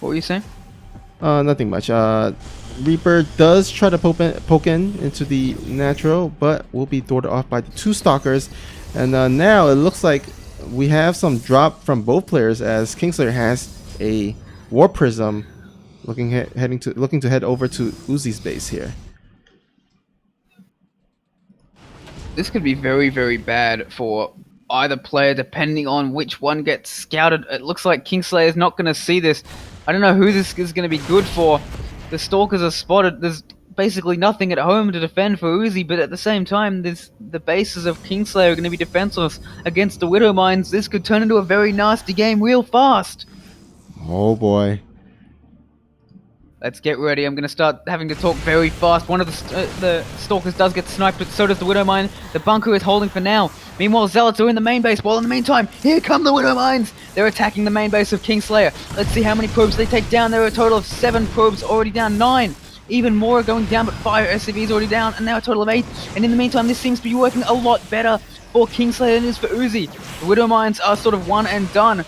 What were you saying? Nothing much. Reaper does try to poke in into the natural, but will be thwarted off by the two stalkers. And now it looks like we have some drop from both players as Kingslayer has a War Prism looking to head over to Uzi's base here. This could be very, very bad for either player depending on which one gets scouted. It looks like Kingslayer is not going to see this. I don't know who this is going to be good for. The stalkers are spotted. There's basically nothing at home to defend for Uzi, but at the same time, the bases of Kingslayer are going to be defenseless against the Widow Mines. This could turn into a very nasty game real fast. Oh boy. Let's get ready. I'm going to start having to talk very fast. One of the stalkers does get sniped, but so does the Widow Mine. The bunker is holding for now. Meanwhile, Zealots are in the main base. While in the meantime, here come the Widow Mines. They're attacking the main base of Kingslayer. Let's see how many probes they take down. There are a total of 7 probes already down. 9. Even more are going down, but 5 SCVs already down, and now a total of 8. And in the meantime, this seems to be working a lot better for Kingslayer than it is for Uzi. The Widow Mines are sort of one and done.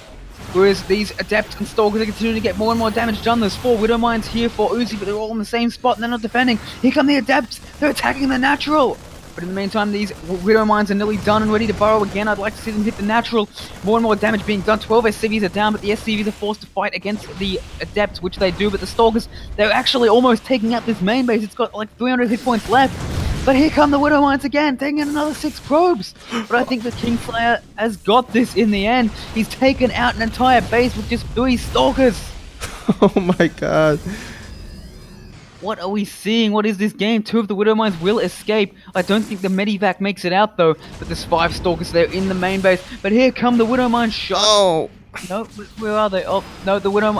Whereas these Adepts and Stalkers are continuing to get more and more damage done. There's 4 Widow Mines here for Uzi, but they're all in the same spot and they're not defending. Here come the Adepts. They're attacking the natural. But in the meantime, these Widow Mines are nearly done and ready to burrow again. I'd like to see them hit the natural. More and more damage being done. 12 SCVs are down, but the SCVs are forced to fight against the Adepts, which they do. But the Stalkers, they're actually almost taking out this main base. It's got like 300 hit points left. But here come the Widow Mines again, taking in another 6 probes. But I think the Kingslayer has got this in the end. He's taken out an entire base with just 3 Stalkers. Oh my god. What are we seeing? What is this game? 2 of the Widow Mines will escape. I don't think the Medivac makes it out though. But there's 5 Stalkers there in the main base. But here come the Widow Mines shots. Oh. No, where are they? Oh, no, the Widow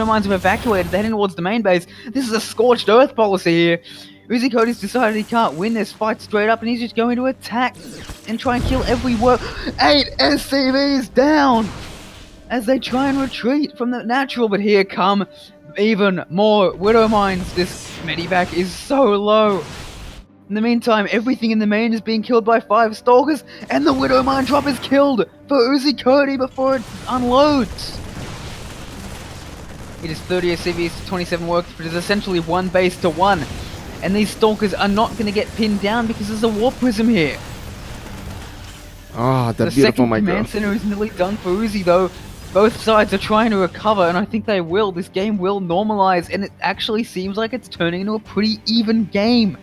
Mines have evacuated. They're heading towards the main base. This is a scorched earth policy here. Uzi Cody's decided he can't win this fight straight up and he's just going to attack and try and kill every work. 8 SCVs down as they try and retreat from the natural, but here come even more Widow Mines. This Medivac is so low. In the meantime, everything in the main is being killed by 5 Stalkers and the Widow Mine drop is killed for Uzi Cody before it unloads. It is 30 SCVs to 27 works, but it's essentially 1 base to 1. And these Stalkers are not going to get pinned down because there's a War Prism here. Ah, that the beautiful second command center is nearly done for Uzi though. Both sides are trying to recover and I think they will. This game will normalize and it actually seems like it's turning into a pretty even game.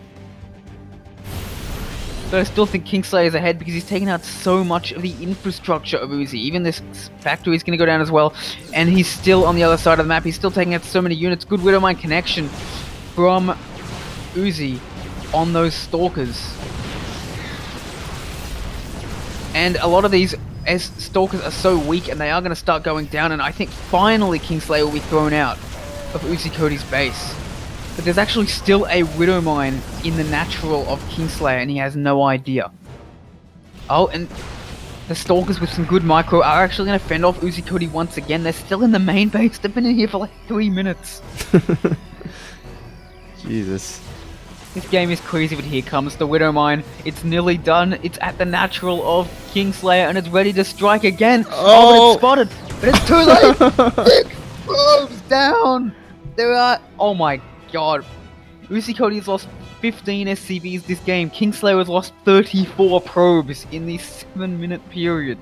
But I still think Kingslayer is ahead because he's taken out so much of the infrastructure of Uzi. Even this factory is going to go down as well. And he's still on the other side of the map. He's still taking out so many units. Good Widow Mine connection from Uzi on those Stalkers. And a lot of these Stalkers are so weak and they are going to start going down, and I think finally Kingslayer will be thrown out of Uzi Cody's base. But there's actually still a Widow Mine in the natural of Kingslayer and he has no idea. Oh, and The Stalkers with some good micro are actually going to fend off Uzi Cody once again. They're still in the main base. They've been in here for like 3 minutes. Jesus. This game is crazy, but here comes the Widow Mine. It's nearly done. It's at the natural of Kingslayer, and it's ready to strike again. Oh, but it's spotted. But it's too late. 6 probes down. There are... Oh my god. Uzi Cody has lost 15 SCVs this game. Kingslayer has lost 34 probes in the 7-minute period.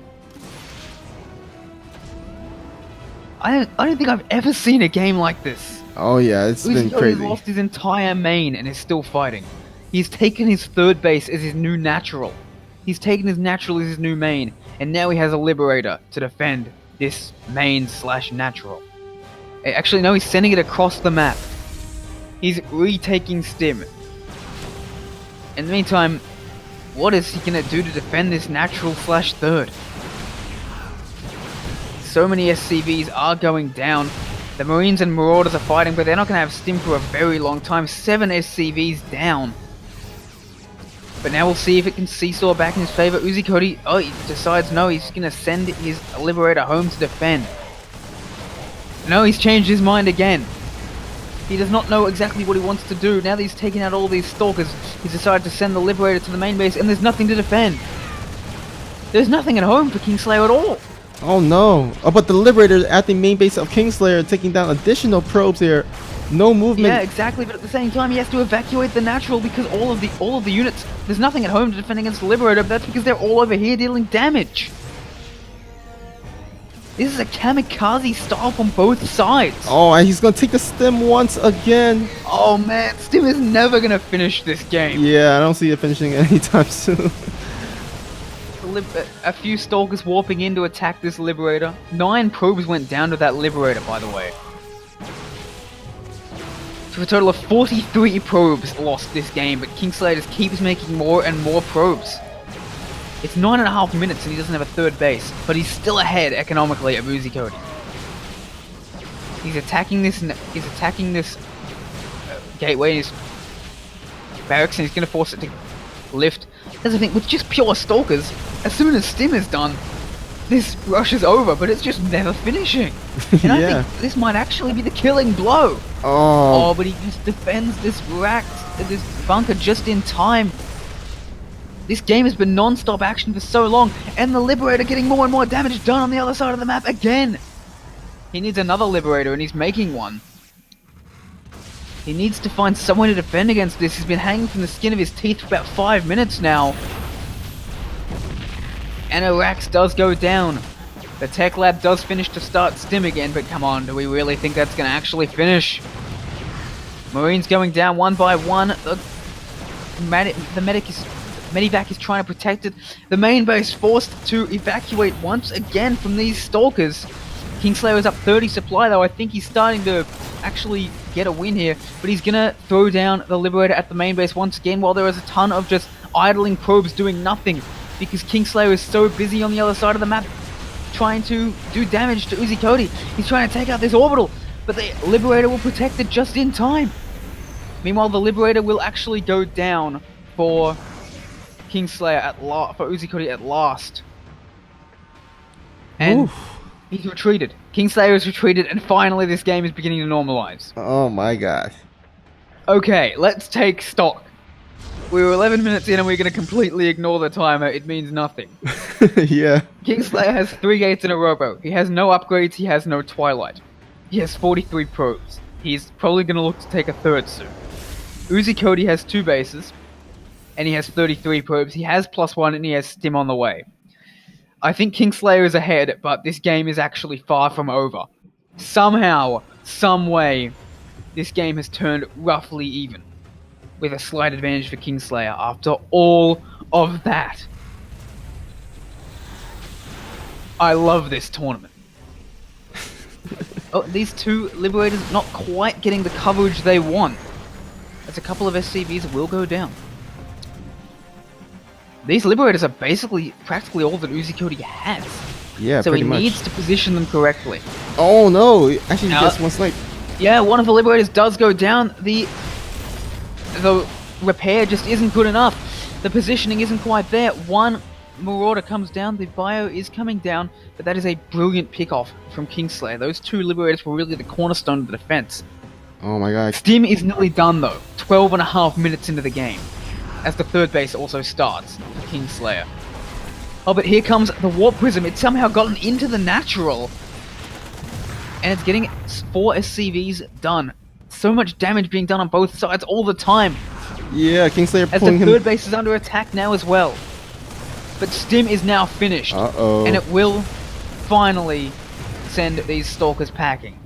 I don't think I've ever seen a game like this. Oh yeah, it's been crazy. He's lost his entire main and is still fighting. He's taken his third base as his new natural. He's taken his natural as his new main, and now he has a Liberator to defend this main/natural. Actually, no, he's sending it across the map. He's retaking Stim. In the meantime, what is he gonna do to defend this natural/third? So many SCVs are going down. The Marines and Marauders are fighting, but they're not gonna have Stim for a very long time. 7 SCVs down. But now we'll see if it can seesaw back in his favor. Uzi Cody, oh, he decides no, he's gonna send his Liberator home to defend. No, he's changed his mind again. He does not know exactly what he wants to do. Now that he's taken out all these Stalkers, he's decided to send the Liberator to the main base, and there's nothing to defend. There's nothing at home for Kingslayer at all. Oh no. Oh, but the Liberator at the main base of Kingslayer taking down additional probes here. No movement. Yeah, exactly, but at the same time he has to evacuate the natural because all of the units, there's nothing at home to defend against the Liberator, but that's because they're all over here dealing damage. This is a kamikaze style from both sides. Oh, and he's gonna take the Stim once again. Oh man, Stim is never gonna finish this game. Yeah, I don't see it finishing anytime soon. A few Stalkers warping in to attack this Liberator. 9 probes went down to that Liberator, by the way. So a total of 43 probes lost this game, but Kingslayer just keeps making more and more probes. It's 9.5 minutes and he doesn't have a third base, but he's still ahead economically of Uzi Cody. He's attacking this gateway in his barracks, and he's going to force it to lift. That's the thing, with just pure Stalkers, as soon as Stim is done, this rush is over, but it's just never finishing. And yeah. I think this might actually be the killing blow. Oh, but he just defends this bunker just in time. This game has been non-stop action for so long, and the Liberator getting more and more damage done on the other side of the map again. He needs another Liberator, and he's making one. He needs to find someone to defend against this. He's been hanging from the skin of his teeth for about 5 minutes now. And Arax does go down. The Tech Lab does finish to start Stim again, but come on, do we really think that's going to actually finish? Marines going down one by one. The Medivac is trying to protect it. The main base forced to evacuate once again from these Stalkers. Kingslayer is up 30 supply though. I think he's starting to actually get a win here, but he's gonna throw down the Liberator at the main base once again while there is a ton of just idling probes doing nothing because Kingslayer is so busy on the other side of the map trying to do damage to Uzi Cody. He's trying to take out this orbital, but the Liberator will protect it just in time. Meanwhile, the Liberator will actually go down for Kingslayer for Uzi Cody at last. And he's retreated. Kingslayer has retreated, and finally this game is beginning to normalize. Oh my god. Okay, let's take stock. We were 11 minutes in and we're going to completely ignore the timer. It means nothing. Yeah. Kingslayer has 3 gates in a robo. He has no upgrades, he has no Twilight. He has 43 probes. He's probably going to look to take a third soon. Uzi Cody has 2 bases, and he has 33 probes. He has +1 and he has Stim on the way. I think Kingslayer is ahead, but this game is actually far from over. Somehow, some way, this game has turned roughly even, with a slight advantage for Kingslayer after all of that. I love this tournament. Oh, these 2 Liberators not quite getting the coverage they want, as a couple of SCVs will go down. These Liberators are practically all that Uzi Cody has. Yeah, so he pretty needs much to position them correctly. Oh no! Actually, he gets one snipe. Yeah, one of the Liberators does go down. The repair just isn't good enough. The positioning isn't quite there. One Marauder comes down, the bio is coming down, but that is a brilliant pick-off from Kingslayer. Those two Liberators were really the cornerstone of the defense. Oh my god. Stim is nearly done though, 12.5 minutes into the game, as the third base also starts for Kingslayer. Oh, but here comes the Warp Prism. It's somehow gotten into the natural, and it's getting 4 SCVs done. So much damage being done on both sides all the time. Yeah, Kingslayer as pulling the him. third base is under attack now as well. But Stim is now finished, and it will finally send these Stalkers packing.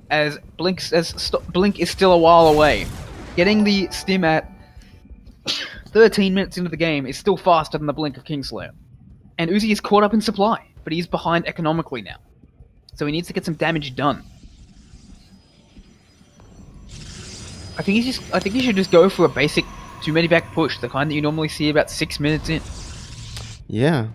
As Blink is still a while away. Getting the Stim at 13 minutes into the game is still faster than the Blink of Kingslayer. And Uzi is caught up in supply, but he's behind economically now. So he needs to get some damage done. I think he should just go for a basic 2-many back push, the kind that you normally see about 6 minutes in. Yeah.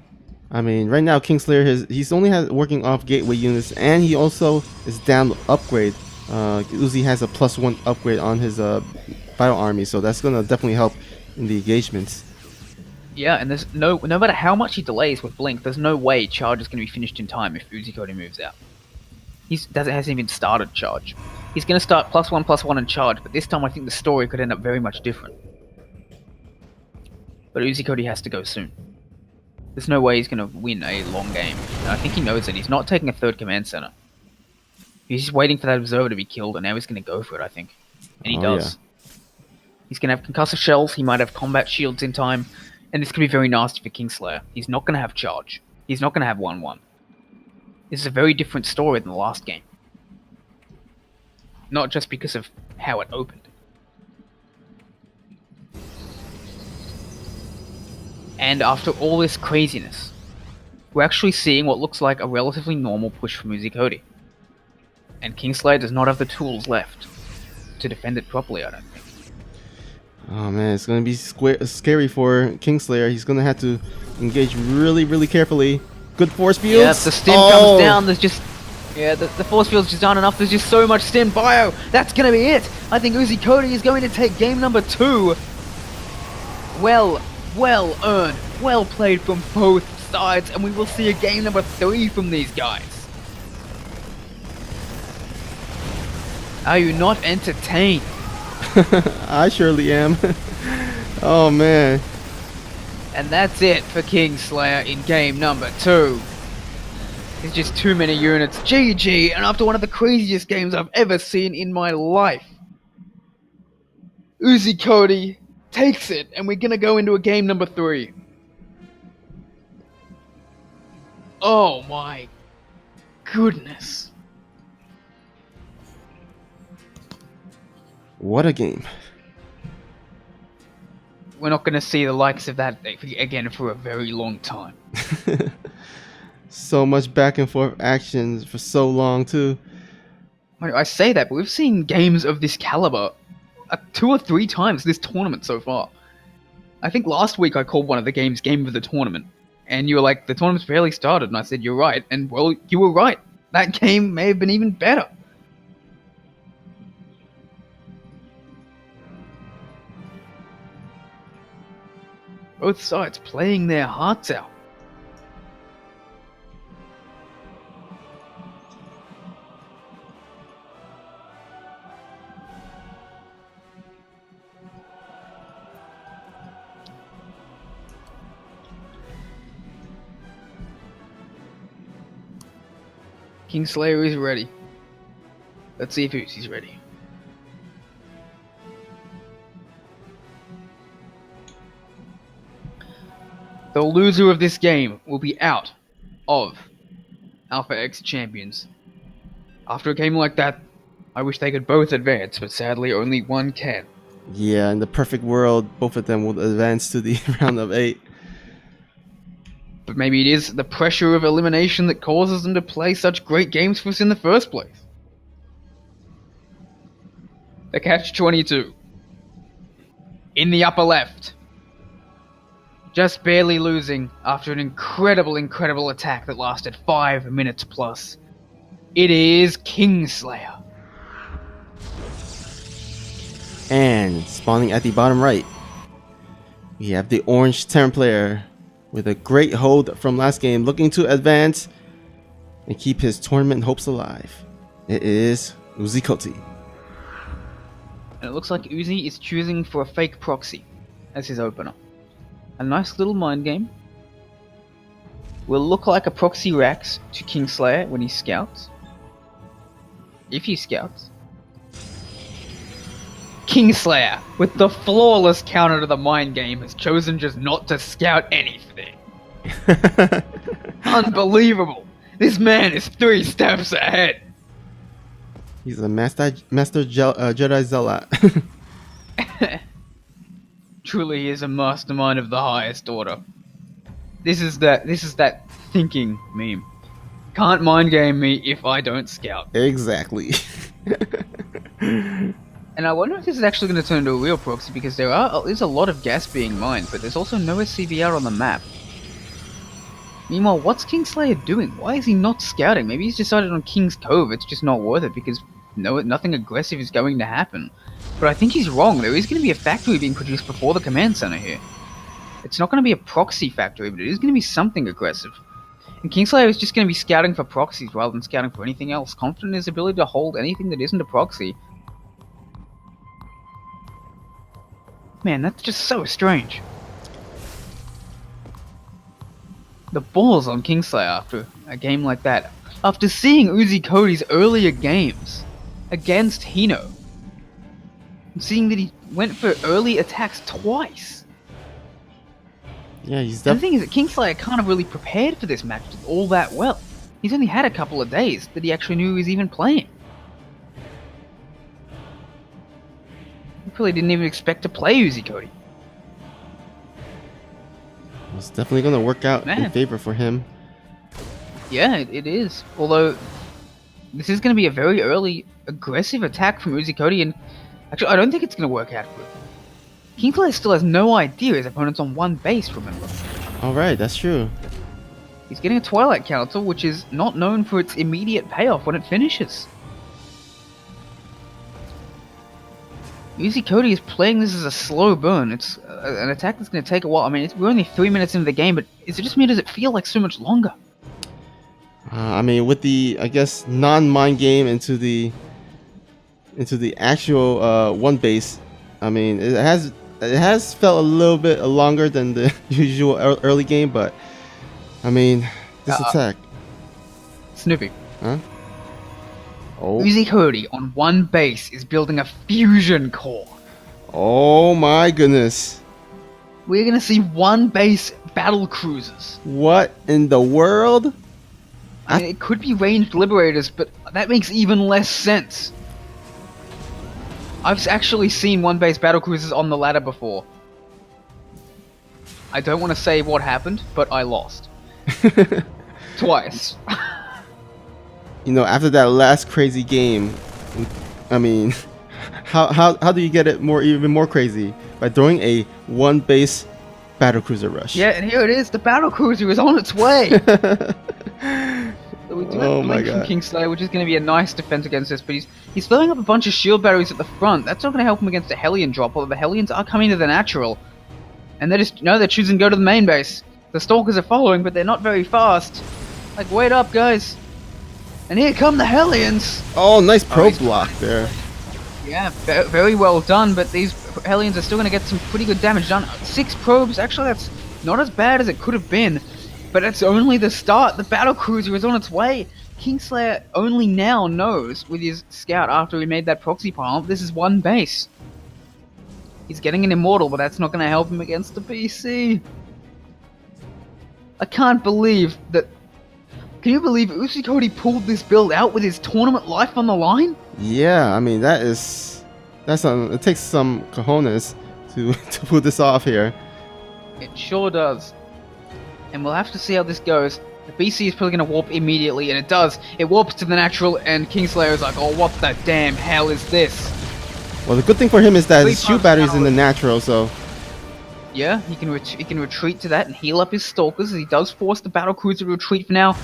I mean, right now Kingslayer he's only working off gateway units, and he also is down to upgrade. Uzi has a +1 upgrade on his Bio Army, so that's gonna definitely help in the engagements. Yeah, and there's no matter how much he delays with Blink, there's no way Charge is going to be finished in time if Uzi Cody moves out. Hasn't even started Charge. He's going to start +1/+1 in Charge, but this time I think the story could end up very much different. But Uzi Cody has to go soon. There's no way he's going to win a long game. And I think he knows that. He's not taking a third command center. He's just waiting for that observer to be killed, and now he's going to go for it, I think. And he does. Yeah. He's going to have concussive shells, he might have combat shields in time, and this could be very nasty for Kingslayer. He's not going to have Charge. He's not going to have 1/1. This is a very different story than the last game. Not just because of how it opened. And after all this craziness, we're actually seeing what looks like a relatively normal push from Uzi Cody. And Kingslayer does not have the tools left to defend it properly, I don't think. Oh man, it's gonna be scary for Kingslayer. He's gonna have to engage really, really carefully. Good force fields. Yeah, the Stim comes down. There's just the force field's just done enough. There's just so much Stim bio. That's gonna be it. I think Uzi Cody is going to take game number 2. Well earned, well played from both sides, and we will see a game number 3 from these guys. Are you not entertained? I surely am. Oh man. And that's it for Kingslayer in game number 2. It's just too many units. GG, and after one of the craziest games I've ever seen in my life. Uzi Cody takes it, and we're gonna go into a game number 3. Oh my goodness. What a game. We're not going to see the likes of that again for a very long time. So much back and forth action for so long too. I say that, but we've seen games of this caliber 2 or 3 times this tournament so far. I think last week I called one of the games Game of the Tournament, and you were like, the tournament's barely started, and I said, you're right, and well, you were right. That game may have been even better. Both sides playing their hearts out. Kingslayer is ready. Let's see if Uzi's ready. The loser of this game will be out of Alpha X Champions. After a game like that, I wish they could both advance, but sadly only one can. Yeah, in the perfect world, both of them will advance to the round of 8. But maybe it is the pressure of elimination that causes them to play such great games for us in the first place. The catch-22. In the upper left. Just barely losing after an incredible attack that lasted 5 minutes plus. It is Kingslayer. And spawning at the bottom right, we have the orange Terran player, with a great hold from last game, looking to advance and keep his tournament hopes alive. It is Ro16. And it looks like Uzi is choosing for a fake proxy as his opener. A nice little mind game. Will look like a proxy Rax to Kingslayer when he scouts. If he scouts. Kingslayer, with the flawless counter to the mind game, has chosen just not to scout anything. Unbelievable! This man is 3 steps ahead! He's a Jedi Zealot. Truly, he is a mastermind of the highest order. This is that thinking meme. Can't mind game me if I don't scout. Exactly. And I wonder if this is actually going to turn into a real proxy, because there's a lot of gas being mined, but there's also no SCV out on the map. Meanwhile, what's Kingslayer doing? Why is he not scouting? Maybe he's decided on King's Cove. It's just not worth it because nothing aggressive is going to happen. But I think he's wrong. There is going to be a factory being produced before the command center here. It's not going to be a proxy factory, but it is going to be something aggressive. And Kingslayer is just going to be scouting for proxies rather than scouting for anything else. Confident in his ability to hold anything that isn't a proxy. Man, that's just so strange. The balls on Kingslayer after a game like that. After seeing Uzi Cody's earlier games against Hino. And seeing that he went for early attacks twice. Yeah, he's the thing is that Kingslayer kind of really prepared for this match all that well. He's only had a couple of days that he actually knew he was even playing. He probably didn't even expect to play Uzi Cody. It's definitely going to work out in favor for him. Yeah, it is. Although, this is going to be a very early, aggressive attack from Uzi Cody, and actually, I don't think it's going to work out for him. Kingslayer still has no idea his opponent's on 1 base, remember? Alright, that's true. He's getting a Twilight counter, which is not known for its immediate payoff when it finishes. Uzi Cody is playing this as a slow burn. It's an attack that's going to take a while. I mean, we're only 3 minutes into the game, but is it just me or does it feel like so much longer? I mean, with the, I guess, non-mind game into the actual 1 base, I mean, it has felt a little bit longer than the usual early game, but I mean, this attack. Snoopy. Huh? Oh. Uzi Cody on 1 base is building a fusion core. Oh my goodness. We're gonna see 1 base battle cruisers. What in the world? I mean, it could be ranged liberators, but that makes even less sense. I've actually seen 1 base battle cruisers on the ladder before. I don't want to say what happened, but I lost. Twice. You know, after that last crazy game, I mean, how do you get it even more crazy? By throwing a 1 base battlecruiser rush. Yeah, and here it is. The battlecruiser is on its way. So we do have Blink from Kingslayer, which is going to be a nice defense against this, but he's throwing up a bunch of shield batteries at the front. That's not going to help him against the Hellion drop, although the Hellions are coming to the natural. And they're choosing to go to the main base. The Stalkers are following, but they're not very fast. Like, wait up, guys. And here come the Hellions! Oh, nice probe block there. Yeah, very well done, but these Hellions are still going to get some pretty good damage done. 6 probes, actually that's not as bad as it could have been, but it's only the start. The battlecruiser is on its way. Kingslayer only now knows, with his scout after he made that proxy pile, this is 1 base. He's getting an immortal, but that's not going to help him against the PC. I can't believe that... Can you believe Uzi Cody pulled this build out with his tournament life on the line? Yeah, I mean, it takes some cojones to pull this off here. It sure does. And we'll have to see how this goes. The BC is probably going to warp immediately, and it does. It warps to the natural, and Kingslayer is like, oh, what the damn hell is this? Well, the good thing for him is that his shield battery is in the natural, so... Yeah, he can retreat to that and heal up his Stalkers, as he does force the battlecruiser to retreat for now.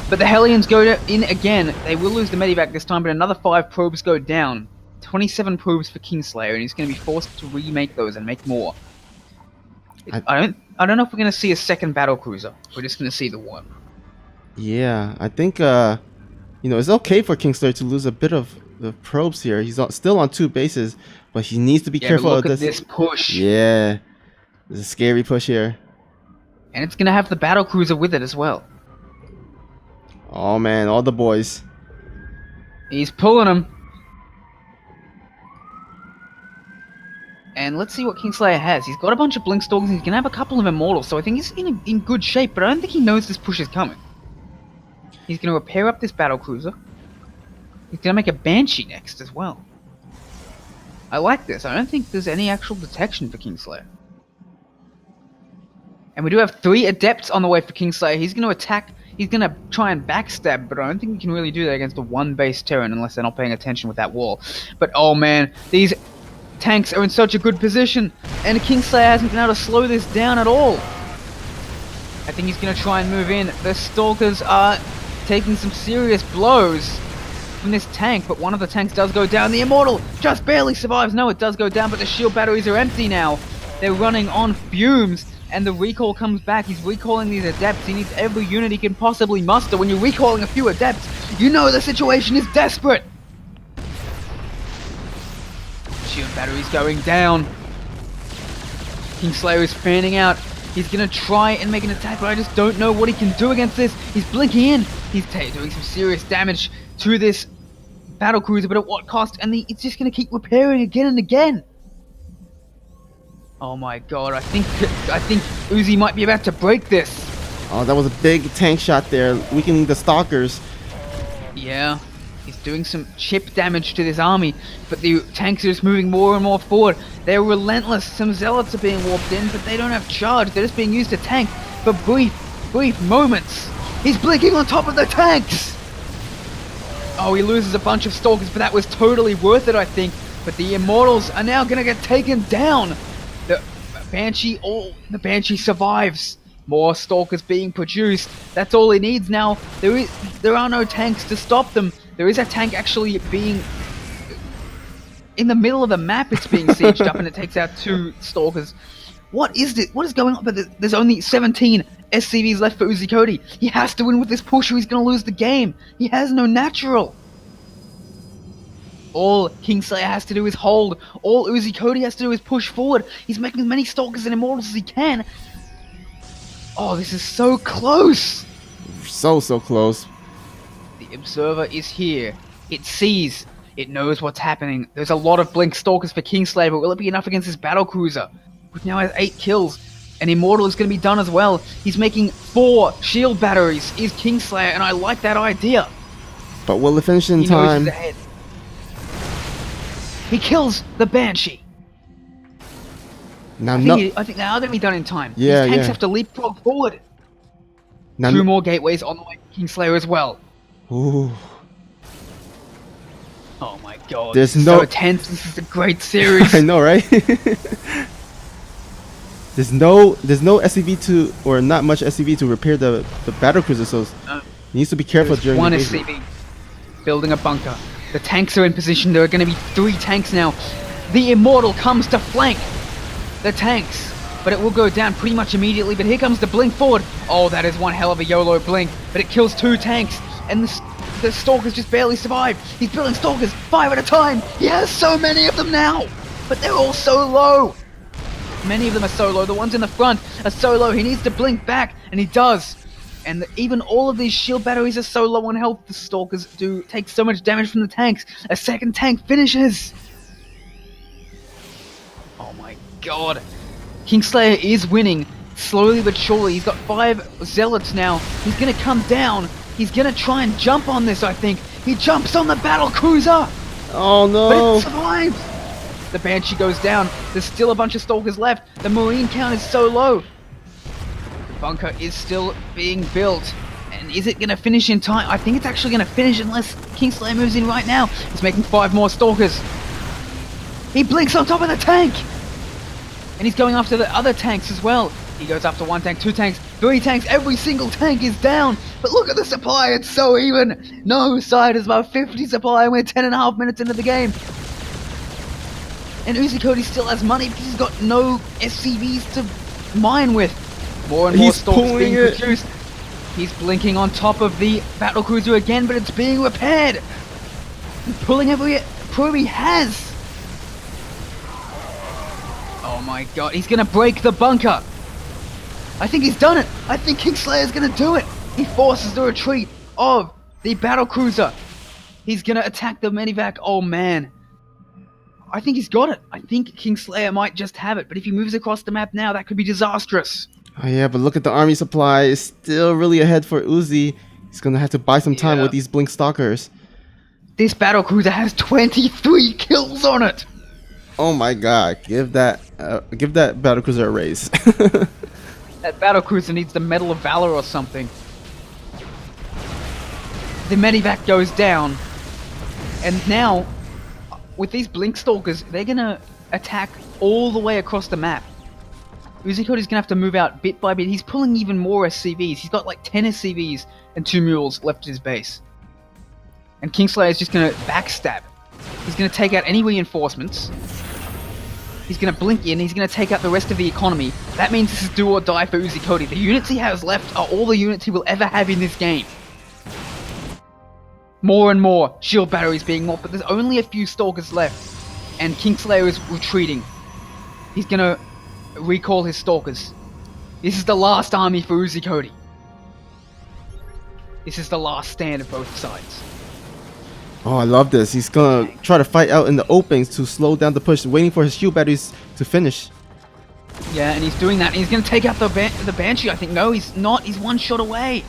But the Hellions go in again. They will lose the medevac this time, but another 5 probes go down. 27 probes for Kingslayer, and he's going to be forced to remake those and make more. I don't know if we're going to see a second battle cruiser. We're just going to see the one. Yeah, I think it's okay for Kingslayer to lose a bit of the probes here. He's still on 2 bases, but he needs to be careful look of at this push. Yeah, there's a scary push here. And it's going to have the battle cruiser with it as well. Oh man, all the boys. He's pulling them. And let's see what Kingslayer has. He's got a bunch of Blink Stalkers, and he's going to have a couple of Immortals, so I think he's in good shape, but I don't think he knows this push is coming. He's going to repair up this battle cruiser. He's going to make a Banshee next as well. I like this. I don't think there's any actual detection for Kingslayer. And we do have 3 Adepts on the way for Kingslayer. He's going to attack. He's going to try and backstab, but I don't think he can really do that against a 1-base Terran unless they're not paying attention with that wall. But oh man, these tanks are in such a good position, and Kingslayer hasn't been able to slow this down at all. I think he's going to try and move in. The Stalkers are taking some serious blows from this tank, but one of the tanks does go down. The Immortal just barely survives. No, it does go down, but the shield batteries are empty now. They're running on fumes, and the recall comes back. He's recalling these Adepts. He needs every unit he can possibly muster. When you're recalling a few Adepts, you know the situation is desperate. Shield batteries going down. Kingslayer is fanning out. He's going to try and make an attack, but I just don't know what he can do against this. He's blinking in. He's doing some serious damage to this battle cruiser, but at what cost? And it's just going to keep repairing again and again. Oh my god, I think Uzi might be about to break this. Oh, that was a big tank shot there, weakening the Stalkers. Yeah, he's doing some chip damage to this army, but the tanks are just moving more and more forward. They're relentless. Some Zealots are being warped in, but they don't have charge. They're just being used to tank for brief moments. He's blinking on top of the tanks! Oh, he loses a bunch of Stalkers, but that was totally worth it, I think. But the Immortals are now gonna get taken down. The Banshee survives. More Stalkers being produced. That's all he needs now. There are no tanks to stop them. There is a tank actually being in the middle of the map. It's being sieged up, and it takes out 2 Stalkers. What is this? What is going on? But there's only 17 SCVs left for Uzi Cody. He has to win with this push, or he's going to lose the game. He has no natural. All Kingslayer has to do is hold. All Uzi Cody has to do is push forward. He's making as many Stalkers and Immortals as he can. Oh, this is so close. So close. The Observer is here. It sees. It knows what's happening. There's a lot of Blink Stalkers for Kingslayer, but will it be enough against this battle cruiser? Which now has 8 kills. And Immortal is going to be done as well. He's making 4 shield batteries, is Kingslayer, and I like that idea. But will it finish in time? He kills the Banshee. Now, I think they are going to be done in time. Yeah, These tanks have to leapfrog forward. Now, 2 more gateways on the way to Kingslayer as well. Ooh. Oh my god. There's this is so tense. This is a great series. I know, right? There's no SCV to, or not much SCV to repair the battle cruiser, so he needs to be careful during one the SCV building a bunker. The tanks are in position. There are going to be 3 tanks now. The Immortal comes to flank the tanks, but it will go down pretty much immediately. But here comes the blink forward. Oh, that is one hell of a YOLO blink, but it kills 2 tanks, and the Stalkers just barely survive. He's building Stalkers 5 at a time. He has so many of them now, but they're all so low. Many of them are so low. The ones in the front are so low. He needs to blink back, and he does. And even all of these shield batteries are so low on health. The Stalkers do take so much damage from the tanks. A second tank finishes. Oh my god. Kingslayer is winning, slowly but surely. He's got 5 Zealots now. He's going to come down. He's going to try and jump on this, I think. He jumps on the battle cruiser. Oh no. But it survives. The Banshee goes down. There's still a bunch of Stalkers left. The Marine count is so low. The bunker is still being built. And is it going to finish in time? I think it's actually going to finish unless Kingslayer moves in right now. He's making 5 more Stalkers. He blinks on top of the tank. And he's going after the other tanks as well. He goes after 1 tank, 2 tanks, 3 tanks. Every single tank is down. But look at the supply. It's so even. No side is about 50 supply. And we're 10.5 minutes into the game. And Uzi Cody still has money because he's got no SCVs to mine with. More and more He's stalks pulling being it. produced. He's blinking on top of the battlecruiser again, but it's being repaired. He's pulling every probe he has. Oh my god, he's gonna break the bunker. I think he's done it. I think Kingslayer's gonna do it. He forces the retreat of the battlecruiser. He's gonna attack the medivac. Oh man. I think he's got it. I think Kingslayer might just have it, but if he moves across the map now, that could be disastrous. Oh yeah, but look at the army supply. It's still really ahead for Uzi. He's gonna have to buy some time with these Blink Stalkers. This battlecruiser has 23 kills on it. Oh my god, give that battlecruiser a raise. That battlecruiser needs the Medal of Valor or something. The medivac goes down, and now with these Blink Stalkers, they're gonna attack all the way across the map. Uzi Cody's gonna have to move out bit by bit. He's pulling even more SCVs. He's got like 10 SCVs and 2 mules left at his base. And Kingslayer's just gonna backstab. He's gonna take out any reinforcements. He's gonna blink in, he's gonna take out the rest of the economy. That means this is do or die for Uzi Cody. The units he has left are all the units he will ever have in this game. More and more shield batteries being morphed, but there's only a few stalkers left. And Kingslayer is retreating. He's gonna recall his stalkers. This is the last army for Uzi Cody. This is the last stand of both sides. Oh, I love this. He's gonna try to fight out in the openings to slow down the push, waiting for his shield batteries to finish. Yeah, and he's doing that. And he's gonna take out the Banshee, I think. No, he's not. He's one shot away.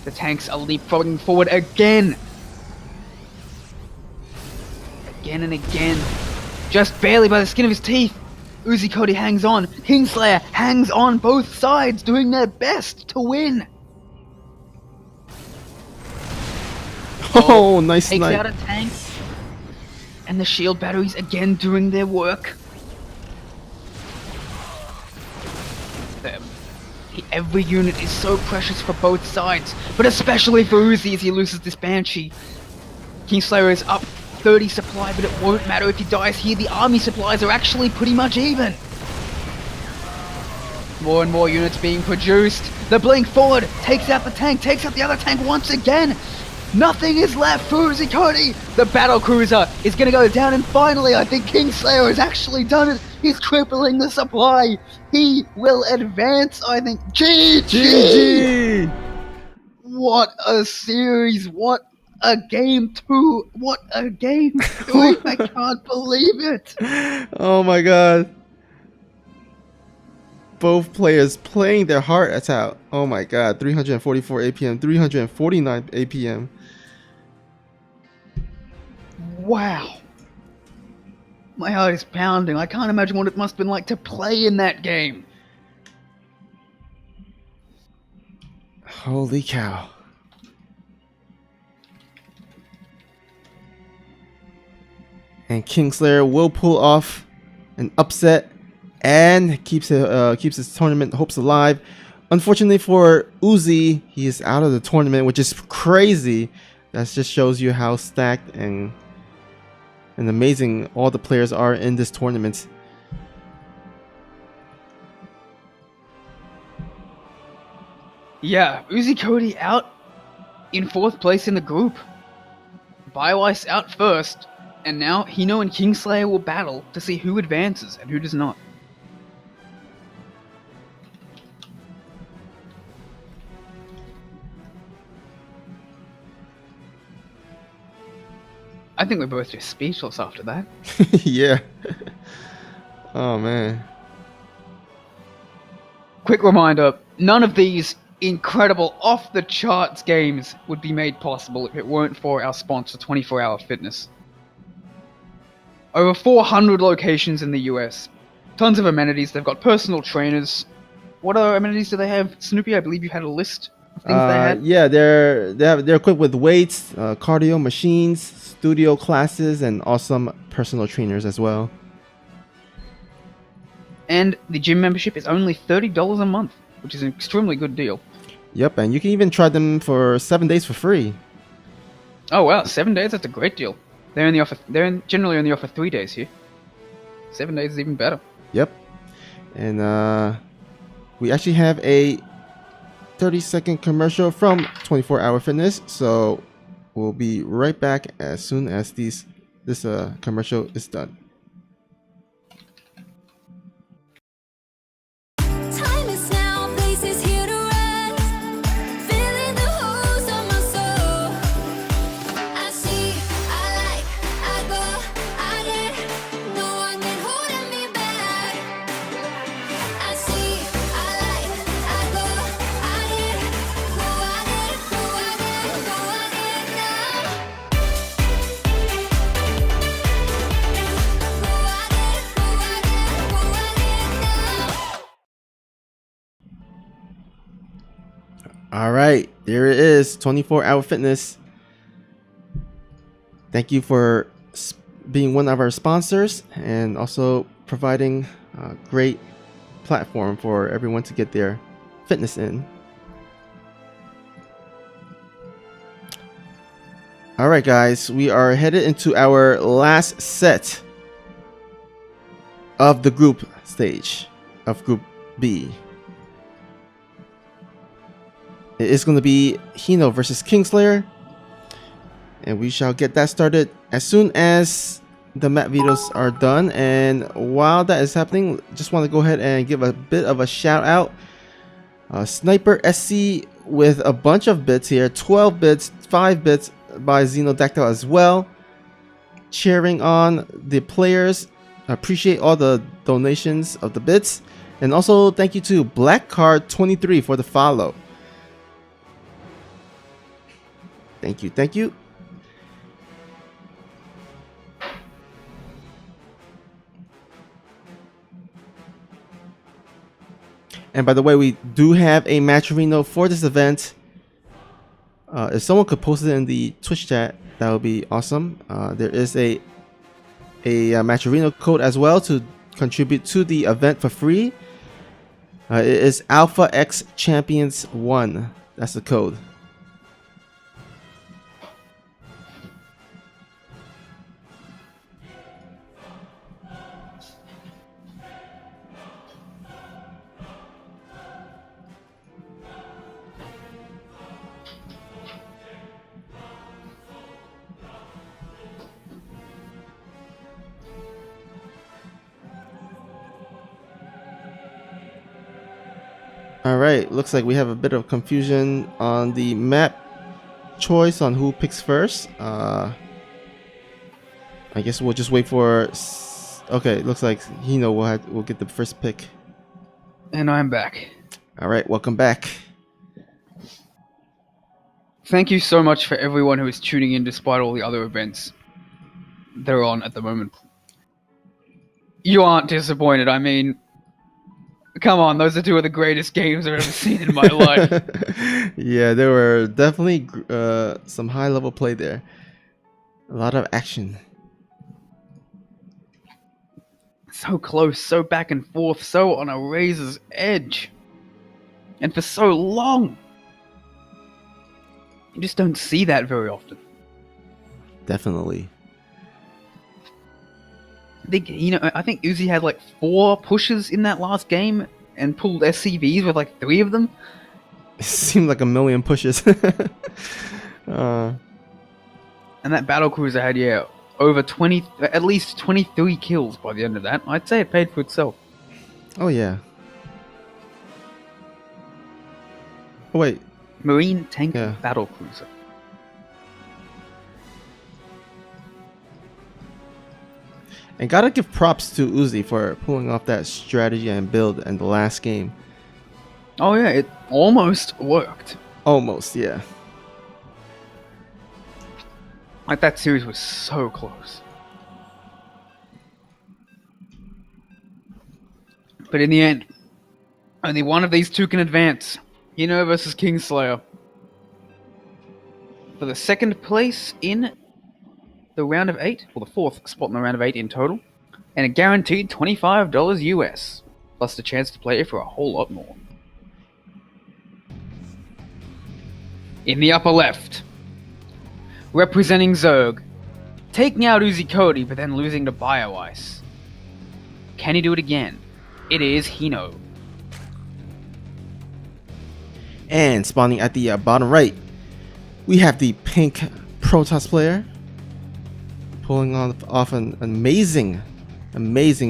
The tanks are leapfrogging forward again. Again and again. Just barely by the skin of his teeth. Uzi Cody hangs on. Kingslayer hangs on, both sides doing their best to win. Oh, nice Takes snipe. out a tank. And the shield batteries again doing their work. Every unit is so precious for both sides, but especially for Uzi as he loses this Banshee. Kingslayer is up 30 supply, but it won't matter if he dies here. The army supplies are actually pretty much even. More and more units being produced. The blink forward takes out the tank, takes out the other tank once again. Nothing is left for Uzi Cody. The battlecruiser is going to go down, and finally I think Kingslayer has actually done it. He's tripling the supply. He will advance, I think. GG! What a series. What a game 2. What a game 2. I can't believe it. Oh my god. Both players playing their hearts out. Oh my god. 344 APM, 349 APM. Wow. My heart is pounding. I can't imagine what it must have been like to play in that game. Holy cow. And Kingslayer will pull off an upset and keeps his tournament hopes alive. Unfortunately for Uzi, he is out of the tournament, which is crazy. That just shows you how stacked and amazing all the players are in this tournament. Yeah, Uzi Cody out in 4th place in the group. Bioweiss out first, and now Hino and Kingslayer will battle to see who advances and who does not. I think we're both just speechless after that. Yeah. Oh man. Quick reminder, none of these incredible off-the-charts games would be made possible if it weren't for our sponsor, 24 Hour Fitness. Over 400 locations in the US. Tons of amenities. They've got personal trainers. What other amenities do they have? Snoopy, I believe you had a list of things they had. Yeah, they're equipped with weights, cardio machines, studio classes, and awesome personal trainers as well. And the gym membership is only $30 a month, which is an extremely good deal. Yep, and you can even try them for 7 days for free. Oh wow, 7 days? That's a great deal. They're in the offer. Generally on the offer 3 days here. 7 days is even better. Yep, and we actually have a 30-second commercial from 24 Hour Fitness. So we'll be right back as soon as this commercial is done. Time is now, place is here to rest. Feeling the hose of my soul. I see, I like, I go, I get. No one can hold me back. I see, I like, I go, I get. Go, I get, go, I get, go, I get now. Go, I get, go, I get, go, I get now. All right, there it is, 24 Hour Fitness. Thank you for being one of our sponsors and also providing a great platform for everyone to get their fitness in. All right, guys, we are headed into our last set of the group stage of Group B. It is going to be Hino versus Kingslayer, and we shall get that started as soon as the map videos are done. And while that is happening, just want to go ahead and give a bit of a shout out. Sniper SC with a bunch of bits here, 12 bits, 5 bits by Xenodactyl as well, cheering on the players. I appreciate all the donations of the bits, and also thank you to Blackcard23 for the follow. Thank you, thank you. And by the way, we do have a Matcherino for this event. If someone could post it in the Twitch chat, that would be awesome. There is a Matcherino code as well to contribute to the event for free. It is Alpha X Champions 1. That's the code. Alright, looks like we have a bit of confusion on the map choice on who picks first. I guess we'll just wait for... Okay, looks like Hino will get the first pick. And I'm back. Alright, welcome back. Thank you so much for everyone who is tuning in despite all the other events they're on at the moment. You aren't disappointed, I mean... Come on, those are two of the greatest games I've ever seen in my life. Yeah, there were definitely some high-level play there. A lot of action. So close, so back and forth, so on a razor's edge. And for so long. You just don't see that very often. Definitely. I think Uzi had like 4 pushes in that last game and pulled SCVs with like 3 of them. It seemed like a million pushes. And that battlecruiser had, over 20, at least 23 kills by the end of that. I'd say it paid for itself. Oh yeah. Oh wait. Marine tank battlecruiser. And gotta give props to Uzi for pulling off that strategy and build in the last game. Oh yeah, it almost worked. Almost, yeah. Like, that series was so close. But in the end, only one of these two can advance. Hino versus Kingslayer. For the second place in the round of 8, or the 4th spot in the round of 8 in total, and a guaranteed $25 US, plus the chance to play for a whole lot more. In the upper left, representing Zerg, taking out Uzi Cody but then losing to BioIce. Can he do it again? It is Hino. And spawning at the bottom right, we have the pink Protoss player pulling off an amazing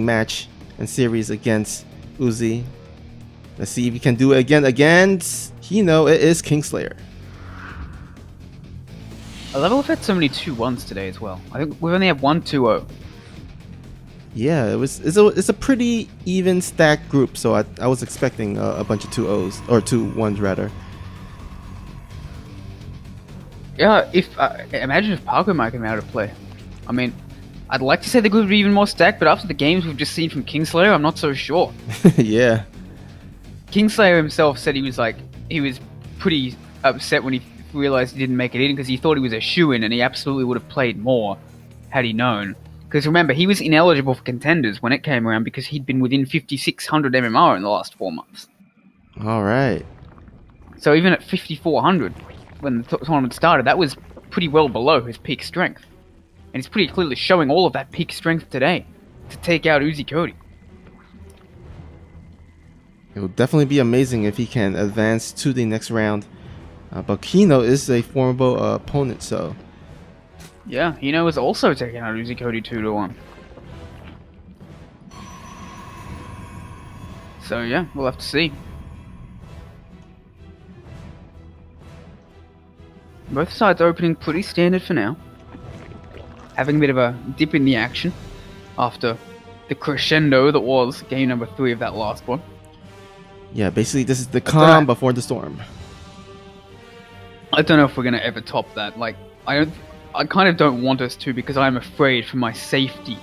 match and series against Uzi. Let's see if he can do it again against Hino. It is Kingslayer. I love we've had so many 2-1s today as well. I think we've only had 1 2-0. Yeah, it's a pretty even stacked group, so I was expecting a bunch of 2-0s or 2-1s rather. Yeah, imagine if Parker might come out to play. I mean, I'd like to say the group would be even more stacked, but after the games we've just seen from Kingslayer, I'm not so sure. Yeah. Kingslayer himself said he was pretty upset when he realized he didn't make it in because he thought he was a shoo-in and he absolutely would have played more had he known. Because remember, he was ineligible for contenders when it came around because he'd been within 5,600 MMR in the last 4 months. Alright. So even at 5,400, when the tournament started, that was pretty well below his peak strength. And he's pretty clearly showing all of that peak strength today to take out Uzi Cody. It will definitely be amazing if he can advance to the next round. But Kino is a formidable opponent, so... Yeah, Hino is also taking out Uzi Cody 2-1. So yeah, we'll have to see. Both sides opening pretty standard for now. Having a bit of a dip in the action after the crescendo that was game number 3 of that last one. Yeah, basically this is the calm before the storm. I don't know if we're gonna ever top that. Like, I kind of don't want us to because I'm afraid for my safety.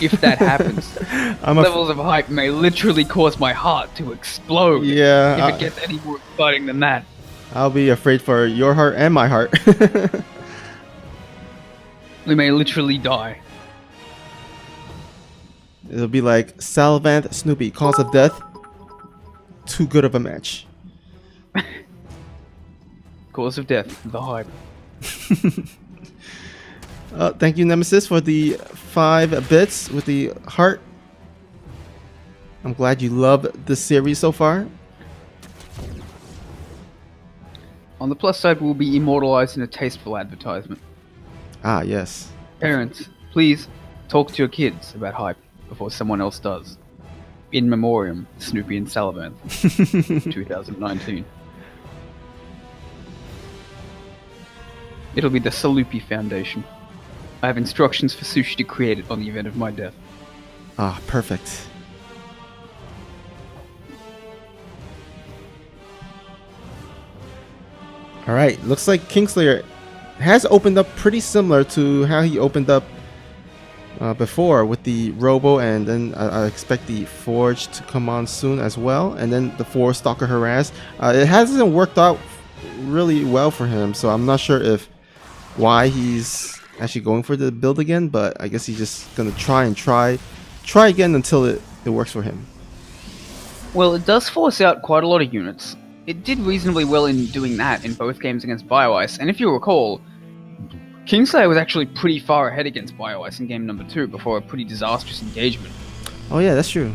If that happens, levels of hype may literally cause my heart to explode. Yeah, if it gets any more exciting than that. I'll be afraid for your heart and my heart. We may literally die. It'll be like Salvant Snoopy, cause of death. Too good of a match. Cause of death, the hype. Thank you, Nemesis, for the 5 bits with the heart. I'm glad you love this series so far. On the plus side, we'll be immortalized in a tasteful advertisement. Ah, yes. Parents, please talk to your kids about hype before someone else does. In memoriam, Snoopy and Salamander, 2019. It'll be the Salupi Foundation. I have instructions for Sushi to create it on the event of my death. Ah, perfect. Alright, looks like Kingslayer has opened up pretty similar to how he opened up before with the Robo, and then I expect the Forge to come on soon as well, and then the 4 Stalker Harass. It hasn't worked out really well for him, so I'm not sure if why he's actually going for the build again, but I guess he's just gonna try again until it works for him. Well, it does force out quite a lot of units. It did reasonably well in doing that in both games against BioIce, and if you recall, Kingslayer was actually pretty far ahead against BioIce in game number 2 before a pretty disastrous engagement. Oh yeah, that's true.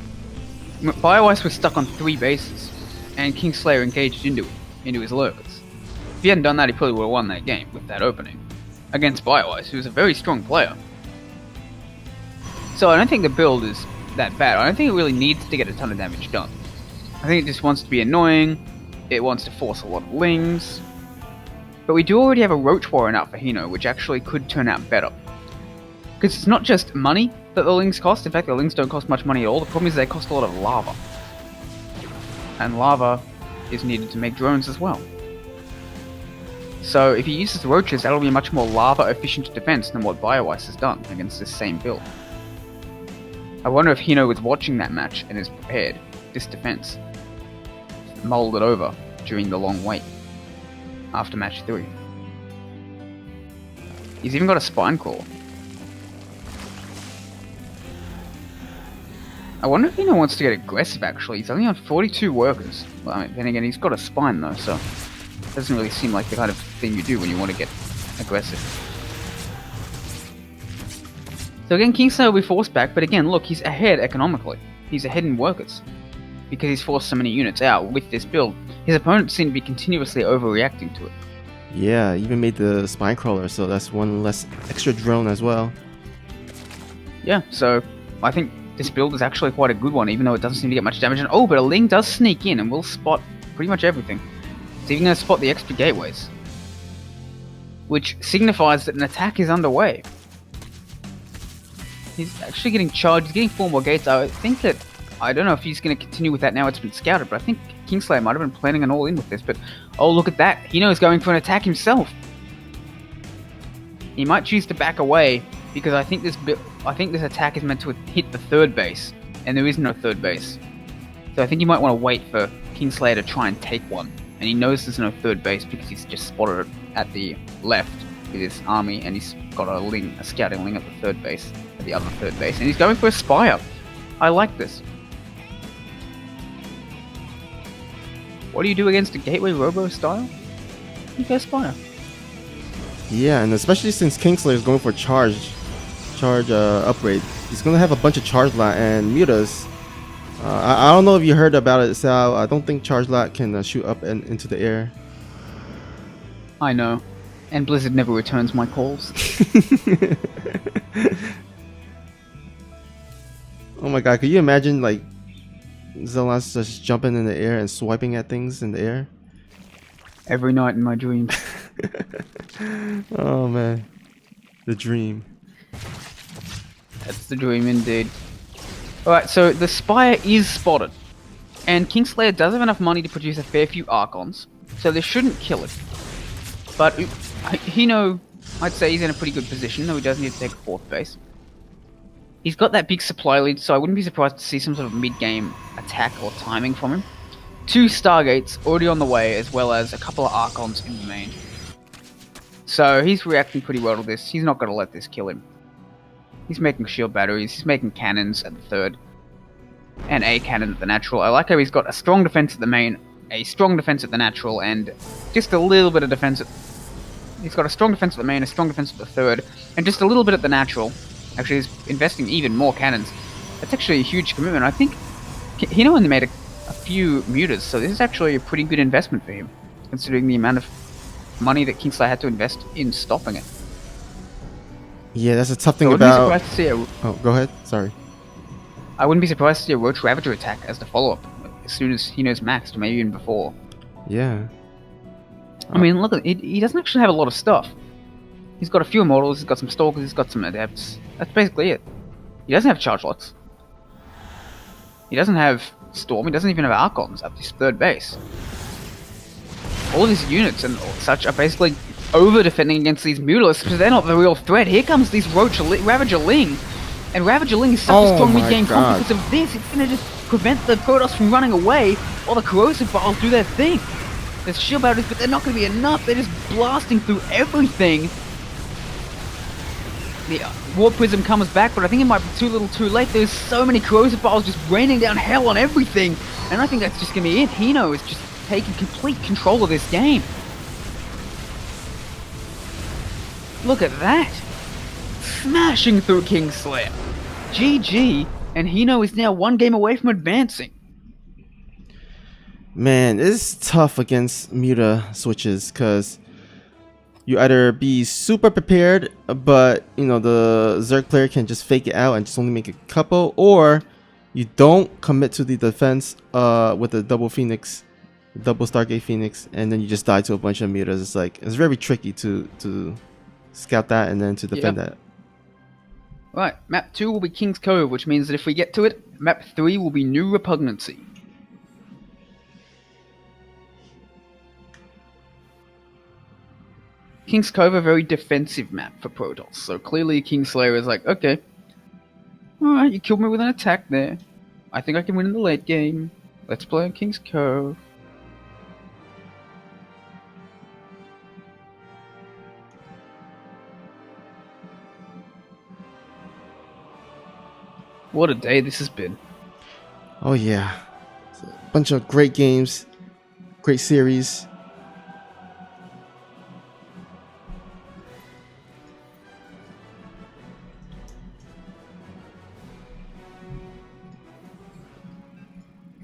BioIce was stuck on 3 bases, and Kingslayer engaged into his lurkers. If he hadn't done that, he probably would have won that game with that opening against BioIce, who's a very strong player. So I don't think the build is that bad. I don't think it really needs to get a ton of damage done. I think it just wants to be annoying, it wants to force a lot of lings, but we do already have a Roach Warren out for Hino, which actually could turn out better. Because it's not just money that the lings cost, in fact the lings don't cost much money at all, the problem is they cost a lot of lava. And lava is needed to make drones as well. So if he uses the roaches, that'll be a much more lava efficient defense than what BioIce has done against this same build. I wonder if Hino was watching that match and is prepared this defense. Mulled it over during the long wait after match 3. He's even got a spine crawl. I wonder if Hino wants to get aggressive actually. He's only on 42 workers. Well, I mean, then again, he's got a spine though, so it doesn't really seem like the kind of thing you do when you want to get aggressive. So again, Kingslayer will be forced back, but again, look, he's ahead economically. He's ahead in workers. because he's forced so many units out with this build. His opponents seem to be continuously overreacting to it. Yeah, even made the spine crawler, so that's one less extra drone as well. Yeah, so I think this build is actually quite a good one, even though it doesn't seem to get much damage. And oh, but a Ling does sneak in and will spot pretty much everything. It's even going to spot the extra gateways, which signifies that an attack is underway. He's actually getting charged, he's getting 4 more gates. I think that, I don't know if he's going to continue with that now it's been scouted, but I think Kingslayer might have been planning an all-in with this. But oh, look at that, Hino's going for an attack himself. He might choose to back away, because I think this attack is meant to hit the 3rd base, and there is no 3rd base. So I think you might want to wait for Kingslayer to try and take one. And he knows there's no 3rd base because he's just spotted it at the left with his army, and he's got a scouting Ling at the 3rd base, at the other 3rd base, and he's going for a Spire. I like this. What do you do against a Gateway Robo style? You go Spire. Yeah, and especially since Kingslayer is going for charge upgrade, he's going to have a bunch of charge lot and mutas. I don't know if you heard about it, Sal. I don't think charge lot can shoot up and into the air. I know, and Blizzard never returns my calls. Oh my god, could you imagine like Zealots just jumping in the air and swiping at things in the air? Every night in my dreams. Oh man, the dream. That's the dream indeed. Alright, so the Spire is spotted, and Kingslayer does have enough money to produce a fair few Archons, so this shouldn't kill it. But Hino, I'd say he's in a pretty good position, though he does need to take a 4th base. He's got that big supply lead, so I wouldn't be surprised to see some sort of mid-game attack or timing from him. 2 Stargates already on the way, as well as a couple of Archons in the main. So he's reacting pretty well to this. He's not going to let this kill him. He's making shield batteries, he's making cannons at the 3rd, and a cannon at the natural. I like how he's got a strong defense at the main, a strong defense at the natural, and just a little bit of defense at... He's got a strong defense at the main, a strong defense at the 3rd, and just a little bit at the natural. Actually, he's investing even more cannons. That's actually a huge commitment. I think Hino only made a few mutas, so this is actually a pretty good investment for him, considering the amount of money that Kingslayer had to invest in stopping it. Yeah, that's a tough thing So about... I wouldn't be surprised to see Oh, go ahead. Sorry. I wouldn't be surprised to see a Roach Ravager attack as the follow-up, as soon as Hino's maxed, or maybe even before. Yeah. I mean, look, he doesn't actually have a lot of stuff. He's got a few immortals, he's got some stalkers, he's got some adepts. That's basically it. He doesn't have charge lots. He doesn't have Storm, he doesn't even have Archons at this 3rd base. All of his units and such are basically over-defending against these Mutalisks because they're not the real threat. Here comes this Ravager Ling. And Ravager Ling is such a strong mid-game comp because of this. It's going to just prevent the Protoss from running away while the Corrosive Vials do their thing. There's shield batteries, but they're not going to be enough. They're just blasting through everything. The War Prism comes back, but I think it might be too little too late. There's so many Corrosive Vials just raining down hell on everything. And I think that's just going to be it. Hino is just taking complete control of this game. Look at that! Smashing through Kingslayer. GG, and Hino is now 1 game away from advancing. Man, it's tough against Muta switches because you either be super prepared, but you know the Zerg player can just fake it out and just only make a couple, or you don't commit to the defense with the double Phoenix, double Stargate Phoenix, and then you just die to a bunch of Mutas. It's like it's very tricky to scout that and then to defend that. Right, map 2 will be King's Cove, which means that if we get to it, map 3 will be New Repugnancy. King's Cove a very defensive map for Protoss, so clearly Kingslayer is like, okay, alright, you killed me with an attack there. I think I can win in the late game. Let's play on King's Cove. What a day this has been. Oh yeah, it's a bunch of great games, great series.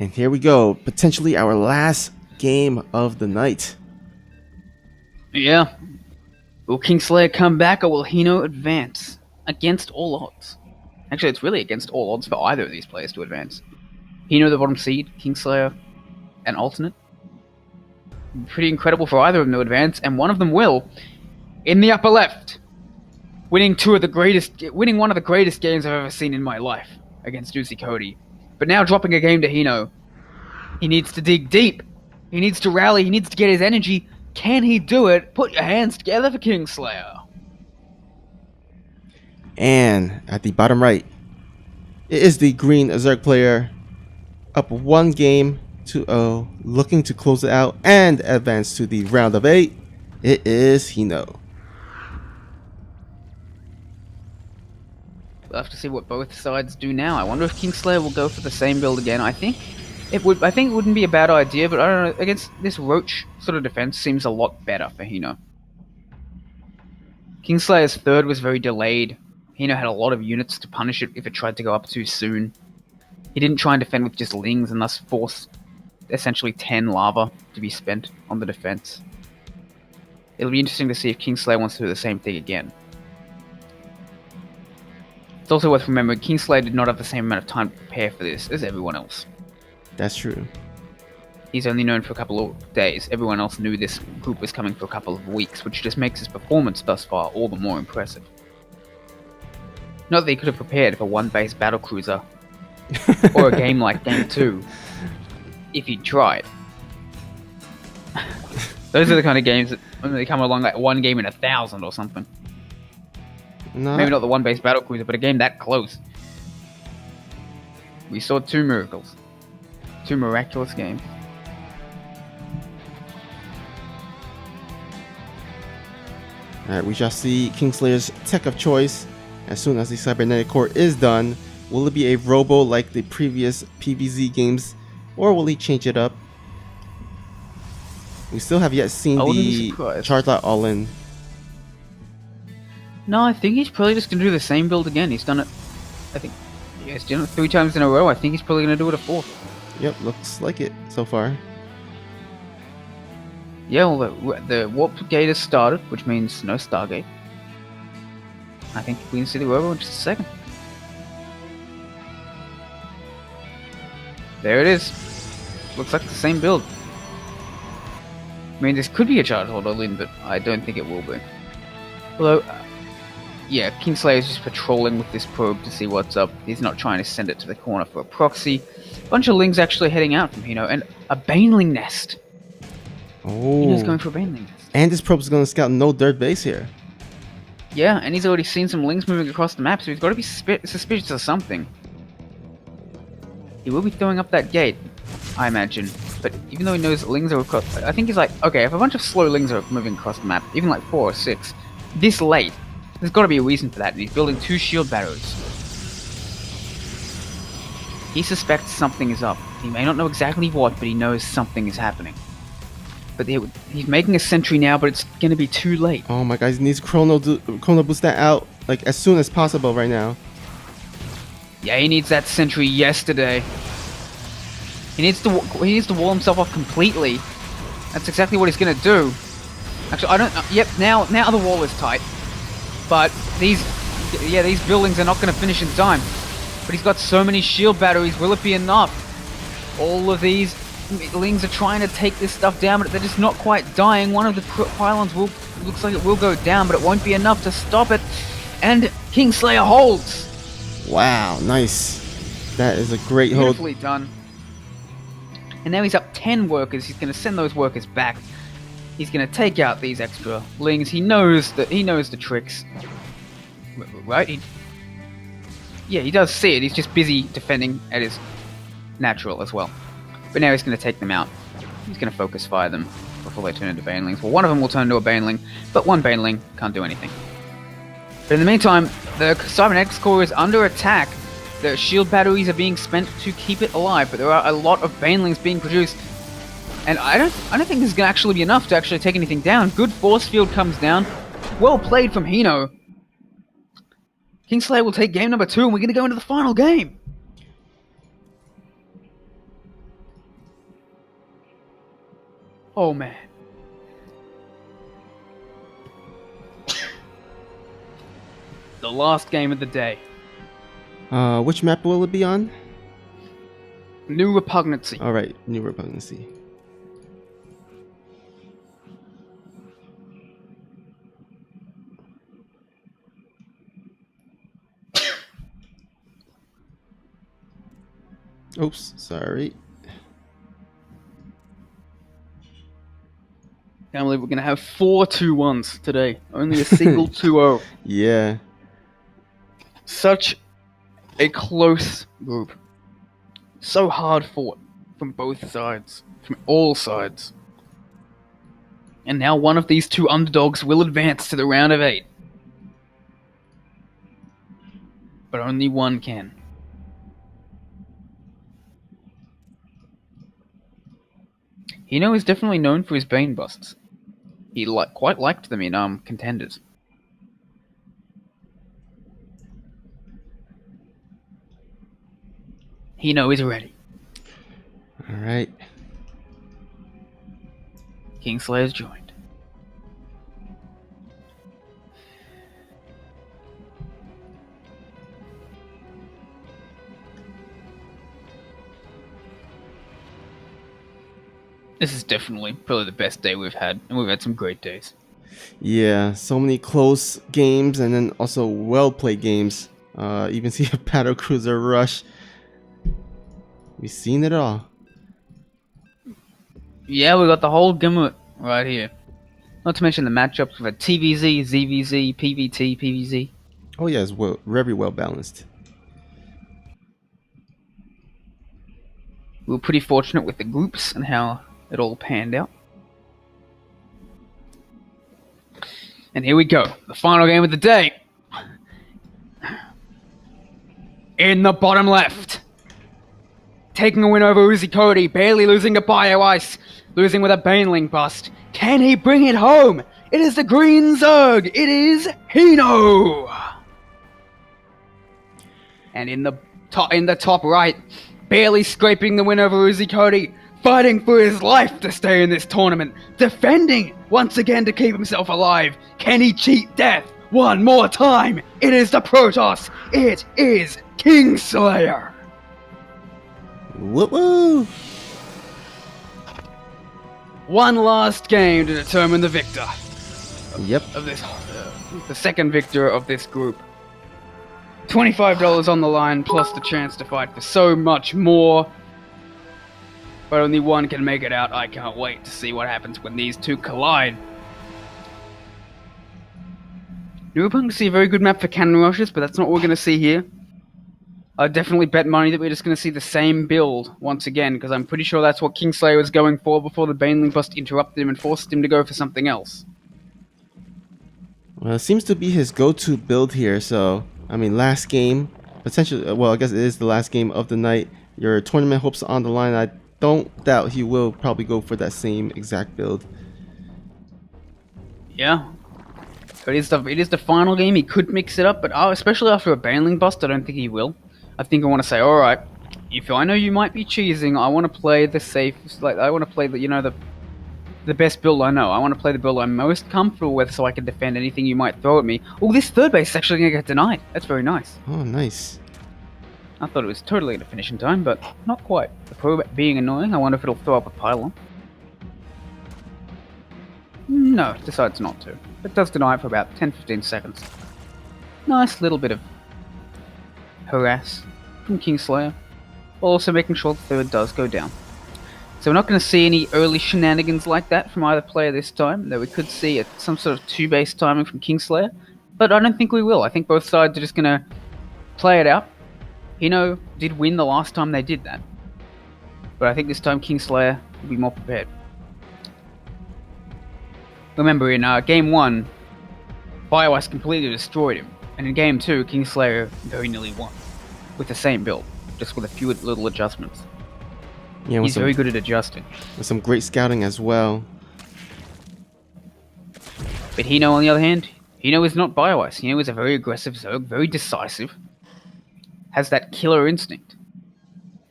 And here we go. Potentially our last game of the night. Yeah. Will Kingslayer come back or will Hino advance? Against all odds. Actually, it's really against all odds for either of these players to advance. Hino, the bottom seed, Kingslayer, an alternate. Pretty incredible for either of them to advance, and one of them will. In the upper left, winning one of the greatest games I've ever seen in my life against Juicy Cody. But now dropping a game to Hino. He needs to dig deep. He needs to rally. He needs to get his energy. Can he do it? Put your hands together for Kingslayer. And at the bottom right, it is the green Zerg player, up 1-0, looking to close it out and advance to the round of 8. It is Hino. We'll have to see what both sides do now. I wonder if Kingslayer will go for the same build again. I think it wouldn't be a bad idea, but I don't know. Against this Roach sort of defense seems a lot better for Hino. Kingslayer's third was very delayed. Hino had a lot of units to punish it if it tried to go up too soon. He didn't try and defend with just Lings and thus force essentially 10 lava to be spent on the defense. It'll be interesting to see if Kingslayer wants to do the same thing again. It's also worth remembering Kingslayer did not have the same amount of time to prepare for this as everyone else. That's true. He's only known for a couple of days. Everyone else knew this group was coming for a couple of weeks, which just makes his performance thus far all the more impressive. Not that he could have prepared for one base battlecruiser or a game like Game 2 if he'd tried. Those are the kind of games that when they come along like one game in 1,000 or something. No. Maybe not the one base battlecruiser, but a game that close. We saw 2 miracles. 2 miraculous games. Alright, we shall see Kingslayer's tech of choice as soon as the cybernetic core is done. Will it be a robo like the previous PvZ games, or will he change it up? We still have yet seen the charge out all in. No, I think he's probably just going to do the same build again. He's done it, I think, yeah, he's done it 3 times in a row. I think he's probably going to do it a 4th. Yep, looks like it so far. Yeah, well, the warp gate has started, which means no Stargate. I think we can see the robo in just a second. There it is. Looks like the same build. I mean, this could be a charge hold all in, but I don't think it will be. Although, yeah, Kingslayer is just patrolling with this probe to see what's up. He's not trying to send it to the corner for a proxy. A bunch of Lings actually heading out from Hino, and a Baneling nest. Oh. Hino's going for a Baneling nest. And this probe is going to scout no dirt base here. Yeah, and he's already seen some Lings moving across the map, so he's got to be suspicious of something. He will be throwing up that gate, I imagine. But even though he knows Lings are across... I think he's like, okay, if a bunch of slow Lings are moving across the map, even like 4 or 6, this late, there's got to be a reason for that, and he's building 2 shield batteries. He suspects something is up. He may not know exactly what, but he knows something is happening. But he's making a sentry now, but it's going to be too late. Oh my god, he needs Chrono boost that out like as soon as possible right now. Yeah, he needs that sentry yesterday. He needs to wall himself off completely. That's exactly what he's going to do. Actually, I don't know. Yep, now the wall is tight. But these buildings are not going to finish in time. But he's got so many shield batteries, will it be enough? All of these Lings are trying to take this stuff down, but they're just not quite dying. One of the pylons looks like it will go down, but it won't be enough to stop it. And Kingslayer holds. Wow, nice. That is a great hold. Beautifully done. And now he's up 10 workers. He's going to send those workers back. He's going to take out these extra Lings. He knows the tricks. Right? Yeah, he does see it. He's just busy defending at his natural as well. But now he's going to take them out. He's going to focus fire them before they turn into Banelings. Well, one of them will turn into a Baneling, but one Baneling can't do anything. But in the meantime, the Cybernetics core is under attack. The shield batteries are being spent to keep it alive, but there are a lot of Banelings being produced. And I don't think this is going to actually be enough to actually take anything down. Good force field comes down. Well played from Hino. Kingslayer will take game number 2, and we're going to go into the final game. Oh man. The last game of the day. Which map will it be on? New Repugnancy. All right, New Repugnancy. Oops, sorry. Can't believe we're gonna have 4 2-1s today. Only a single 2-0. Yeah. Such a close group. So hard fought from both sides. From all sides. And now one of these 2 underdogs will advance to the round of 8. But only one can. Hino is definitely known for his Bane busts. He quite liked them in Contenders. Hino is ready. Alright. Kingslayer's joined. This is definitely probably the best day we've had, and we've had some great days. Yeah, so many close games and then also well-played games. Even see a Battle Cruiser rush. We've seen it all. Yeah, we got the whole gamut right here. Not to mention the matchups with a TVZ, ZVZ, PVT, PVZ. Oh yeah, it's very well balanced. We were pretty fortunate with the groups and how it all panned out. And here we go, the final game of the day. In the bottom left. Taking a win over Uzi Cody, barely losing to Bio Ice, losing with a Baneling bust. Can he bring it home? It is the Green Zerg, it is Hino! And in the top right, barely scraping the win over Uzi Cody, fighting for his life to stay in this tournament, defending once again to keep himself alive. Can he cheat death one more time? It is the Protoss, it is Kingslayer! Woo-woo! One last game to determine the victor. Yep. Of this, the second victor of this group. $25 on the line, plus the chance to fight for so much more. But only one can make it out. I can't wait to see what happens when these 2 collide. New Repugnancy see a very good map for cannon rushes, but that's not what we're going to see here. I definitely bet money that we're just going to see the same build once again, because I'm pretty sure that's what Kingslayer was going for before the Baneling bust interrupted him and forced him to go for something else. Well, it seems to be his go-to build here, so, I mean, last game, potentially, well, I guess it is the last game of the night. Your tournament hopes are on the line. I don't doubt he will probably go for that same exact build. Yeah. It is the final game. He could mix it up, but especially after a Baneling bust, I don't think he will. I think I want to say, all right, if I know you might be cheesing, I want to play the safest. Like I want to play the best build I know. I want to play the build I'm most comfortable with, so I can defend anything you might throw at me. Oh, this third base is actually gonna get denied. That's very nice. Oh, nice. I thought it was totally gonna finish in time, but not quite. The probe being annoying. I wonder if it'll throw up a pylon. No, it decides not to. It does deny it for about 10-15 seconds. Nice little bit of harass from Kingslayer. Also making sure the third does go down. So we're not going to see any early shenanigans like that from either player this time, though we could see some sort of 2-base timing from Kingslayer, but I don't think we will. I think both sides are just going to play it out. Hino did win the last time they did that, but I think this time Kingslayer will be more prepared. Remember, in Game 1, BioIce completely destroyed him, and in Game 2, Kingslayer very nearly won, with the same build, just with a few little adjustments. Yeah, he's very good at adjusting. With some great scouting as well. But Hino, on the other hand, Hino is not BioIce. Hino is a very aggressive Zerg, very decisive, has that killer instinct.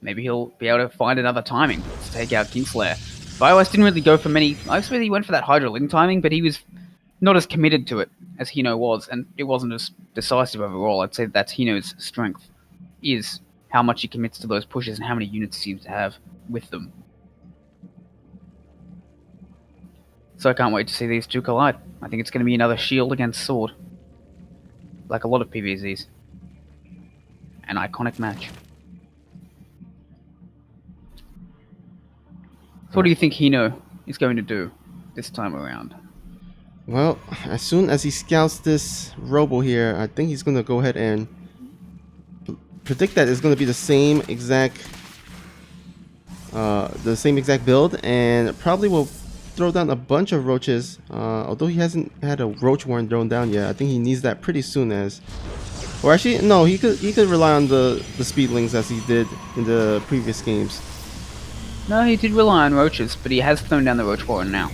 Maybe he'll be able to find another timing to take out Kingslayer. BioWest didn't really go for many. I suppose he went for that Hydra Link timing, but he was not as committed to it as Hino was, and it wasn't as decisive overall. I'd say that's Hino's strength, is how much he commits to those pushes and how many units he seems to have with them. So I can't wait to see these two collide. I think it's going to be another shield against sword, like a lot of PvZs. An iconic match. So what do you think Hino is going to do this time around? Well, as soon as he scouts this Robo here, I think he's going to go ahead and predict that it's going to be the same exact build, and probably will throw down a bunch of roaches. Although he hasn't had a roach warren thrown down yet, I think he needs that pretty soon. Or actually, no, he could rely on the speedlings as he did in the previous games. No, he did rely on roaches, but he has thrown down the roach warren now.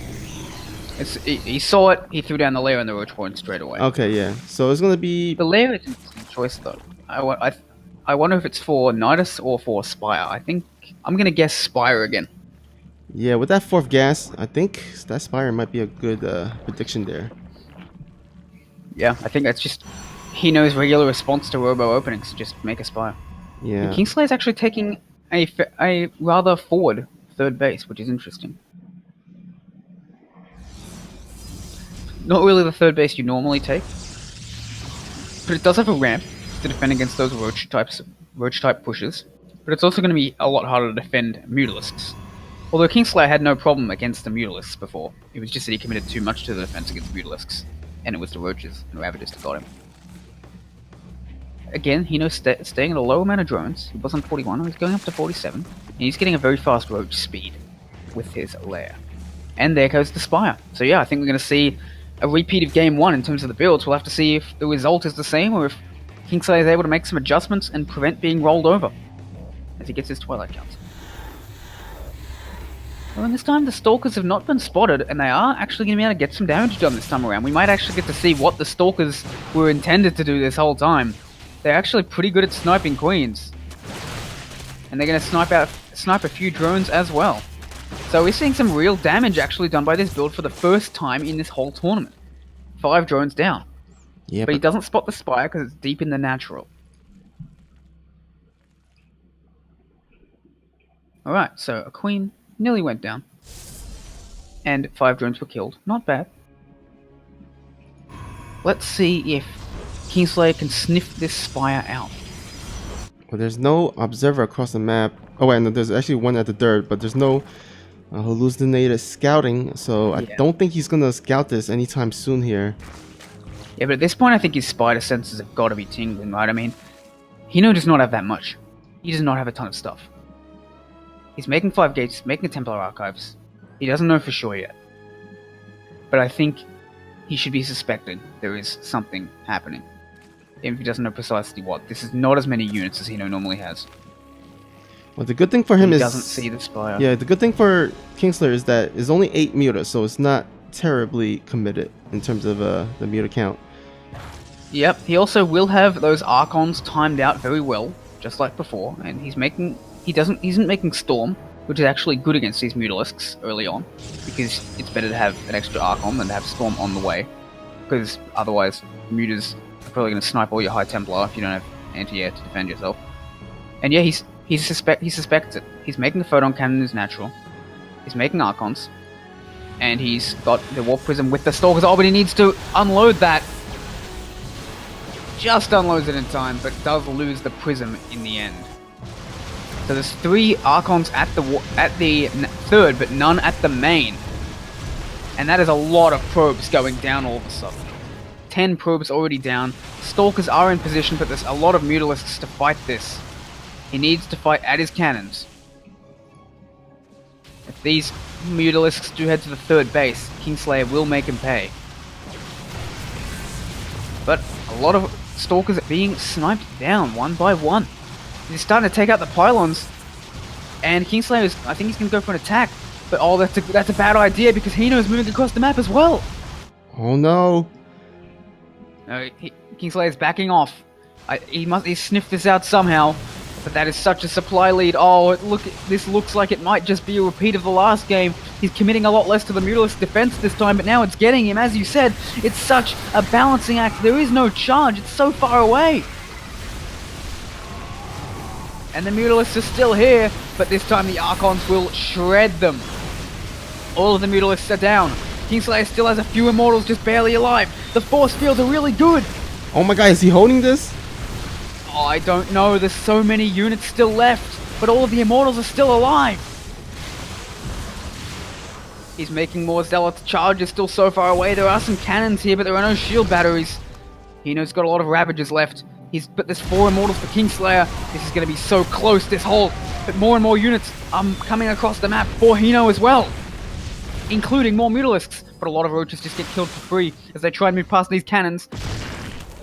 He saw it, he threw down the lair and the roach warren straight away. Okay, yeah. So it's gonna be the lair is an interesting choice though. I wonder if it's for Nidus or for Spire. I think I'm gonna guess Spire again. Yeah, with that 4th gas, I think that Spire might be a good prediction there. Yeah, I think that's just Hino's regular response to Robo openings. Just make a Spire. Yeah. And Kingslayer is actually taking a rather forward third base, which is interesting. Not really the third base you normally take, but it does have a ramp to defend against those roach type pushes. But it's also going to be a lot harder to defend Mutalisks. Although Kingslayer had no problem against the Mutalisks before, it was just that he committed too much to the defense against Mutalisks, and it was the roaches and Ravagers that got him. Again, Hino's staying at a low amount of drones. He was on 41, he's going up to 47, and he's getting a very fast roach speed with his lair. And there goes the Spire. So yeah, I think we're going to see a repeat of Game 1 in terms of the builds. We'll have to see if the result is the same, or if Kingslayer is able to make some adjustments and prevent being rolled over as he gets his Twilight counts. Well, and this time the Stalkers have not been spotted, and they are actually going to be able to get some damage done this time around. We might actually get to see what the Stalkers were intended to do this whole time. They're actually pretty good at sniping Queens. And they're going to snipe a few drones as well. So we're seeing some real damage actually done by this build for the first time in this whole tournament. 5 drones down. Yeah, but he doesn't spot the Spire because it's deep in the natural. Alright, so a Queen nearly went down. And 5 drones were killed. Not bad. Let's see if Kingslayer can sniff this Spire out. Well, there's no observer across the map. Oh wait, no, there's actually one at the dirt, but there's no hallucinated scouting, so yeah. I don't think he's gonna scout this anytime soon here. Yeah, but at this point I think his spider senses have got to be tingling, right? I mean, Hino does not have that much. He does not have a ton of stuff. He's making 5 gates, making Templar Archives. He doesn't know for sure yet. But I think he should be suspecting there is something happening. Even if he doesn't know precisely what. This is not as many units as Hino normally has. Well, the good thing for him is... He doesn't see the Spire. Yeah, the good thing for Kingslayer is that it's only 8 mutas, so it's not terribly committed in terms of the muta count. Yep, he also will have those Archons timed out very well, just like before, and he isn't making Storm, which is actually good against these Mutalisks early on, because it's better to have an extra Archon than to have Storm on the way, because otherwise Mutas are probably going to snipe all your High Templar if you don't have anti-air to defend yourself. And yeah, he suspects it. He's making the Photon Cannon as natural, he's making Archons, and he's got the Warp Prism with the Stalkers. Oh, but he needs to unload that. Just unloads it in time, but does lose the Prism in the end. So there's 3 Archons at the third, but none at the main. And that is a lot of probes going down all of a sudden. 10 probes already down. Stalkers are in position, but there's a lot of Mutalisks to fight this. He needs to fight at his cannons. If these Mutalisks do head to the third base, Kingslayer will make him pay. But a lot of Stalkers are being sniped down one by one. He's starting to take out the pylons, and Kingslayer I think he's going to go for an attack. But oh, that's a bad idea because Hino is moving across the map as well. Oh no! No, Kingslayer's backing off. He sniffed this out somehow. But that is such a supply lead. Oh, this looks like it might just be a repeat of the last game. He's committing a lot less to the Mutalisk defense this time, but now it's getting him. As you said, it's such a balancing act. There is no charge. It's so far away. And the Mutalisks are still here, but this time the Archons will shred them. All of the Mutalisks are down. Kingslayer still has a few Immortals just barely alive. The force fields are really good. Oh my god, is he holding this? Oh, I don't know. There's so many units still left, but all of the Immortals are still alive. He's making more Zealots. Charge is still so far away. There are some cannons here, but there are no shield batteries. Hino's got a lot of Ravagers left. But there's 4 Immortals for Kingslayer. This is going to be so close, this hold. But more and more units are coming across the map for Hino as well, including more Mutalisks. But a lot of Roaches just get killed for free as they try and move past these cannons.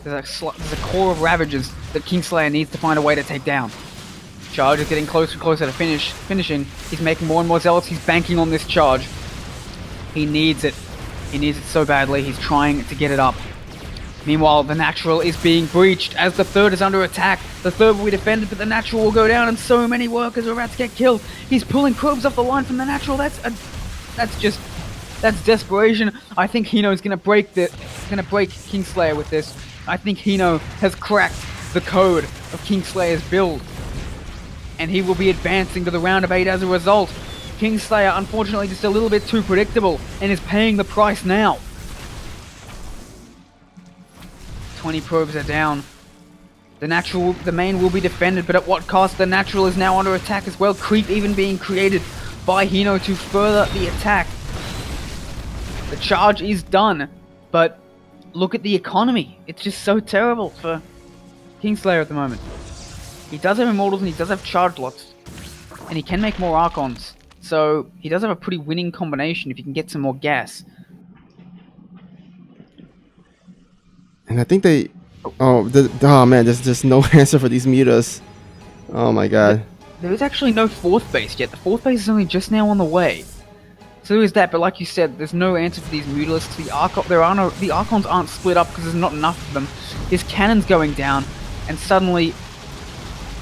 There's a core of Ravagers that Kingslayer needs to find a way to take down. Charge is getting closer and closer to finishing. He's making more and more Zealots. He's banking on this charge. He needs it. He needs it so badly. He's trying to get it up. Meanwhile, the Natural is being breached as the third is under attack. The third will be defended, but the Natural will go down, and so many workers are about to get killed. He's pulling probes off the line from the Natural. That's desperation. I think Hino's gonna break Kingslayer with this. I think Hino has cracked the code of Kingslayer's build, and he will be advancing to the round of 8 as a result. Kingslayer, unfortunately, just a little bit too predictable, and is paying the price now. 20 probes are down. The main will be defended, but at what cost? The Natural is now under attack as well. Creep even being created by Hino to further the attack. The charge is done, but look at the economy. It's just so terrible for Kingslayer at the moment. He does have Immortals and he does have charge lots, and he can make more Archons. So he does have a pretty winning combination if he can get some more gas. And I think they... Oh man, there's just no answer for these mutas. Oh my god. There is actually no 4th base yet. The 4th base is only just now on the way. So there is that, but like you said, there's no answer for these Mutalisks. The Archons aren't split up because there's not enough of them. His cannon's going down, and suddenly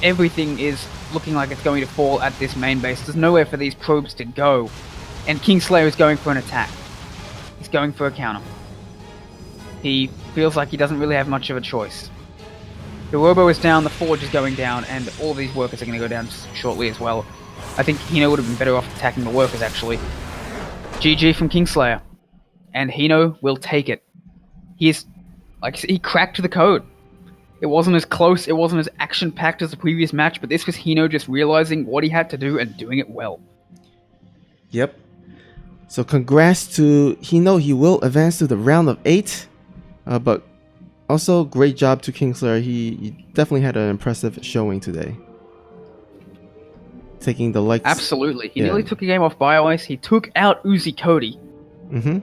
everything is looking like it's going to fall at this main base. There's nowhere for these probes to go, and Kingslayer is going for an attack. He's going for a counter. He feels like he doesn't really have much of a choice. The Robo is down, the Forge is going down, and all these workers are going to go down shortly as well. I think Hino would have been better off attacking the workers, actually. GG from Kingslayer. And Hino will take it. He cracked the code. It wasn't as close, it wasn't as action-packed as the previous match, but this was Hino just realizing what he had to do and doing it well. Yep. So congrats to Hino. He will advance to the round of 8. But also, great job to Kingslayer. He definitely had an impressive showing today. Taking the likes. Absolutely. He nearly took a game off BioIce. He took out Uzi Cody. Mm-hmm.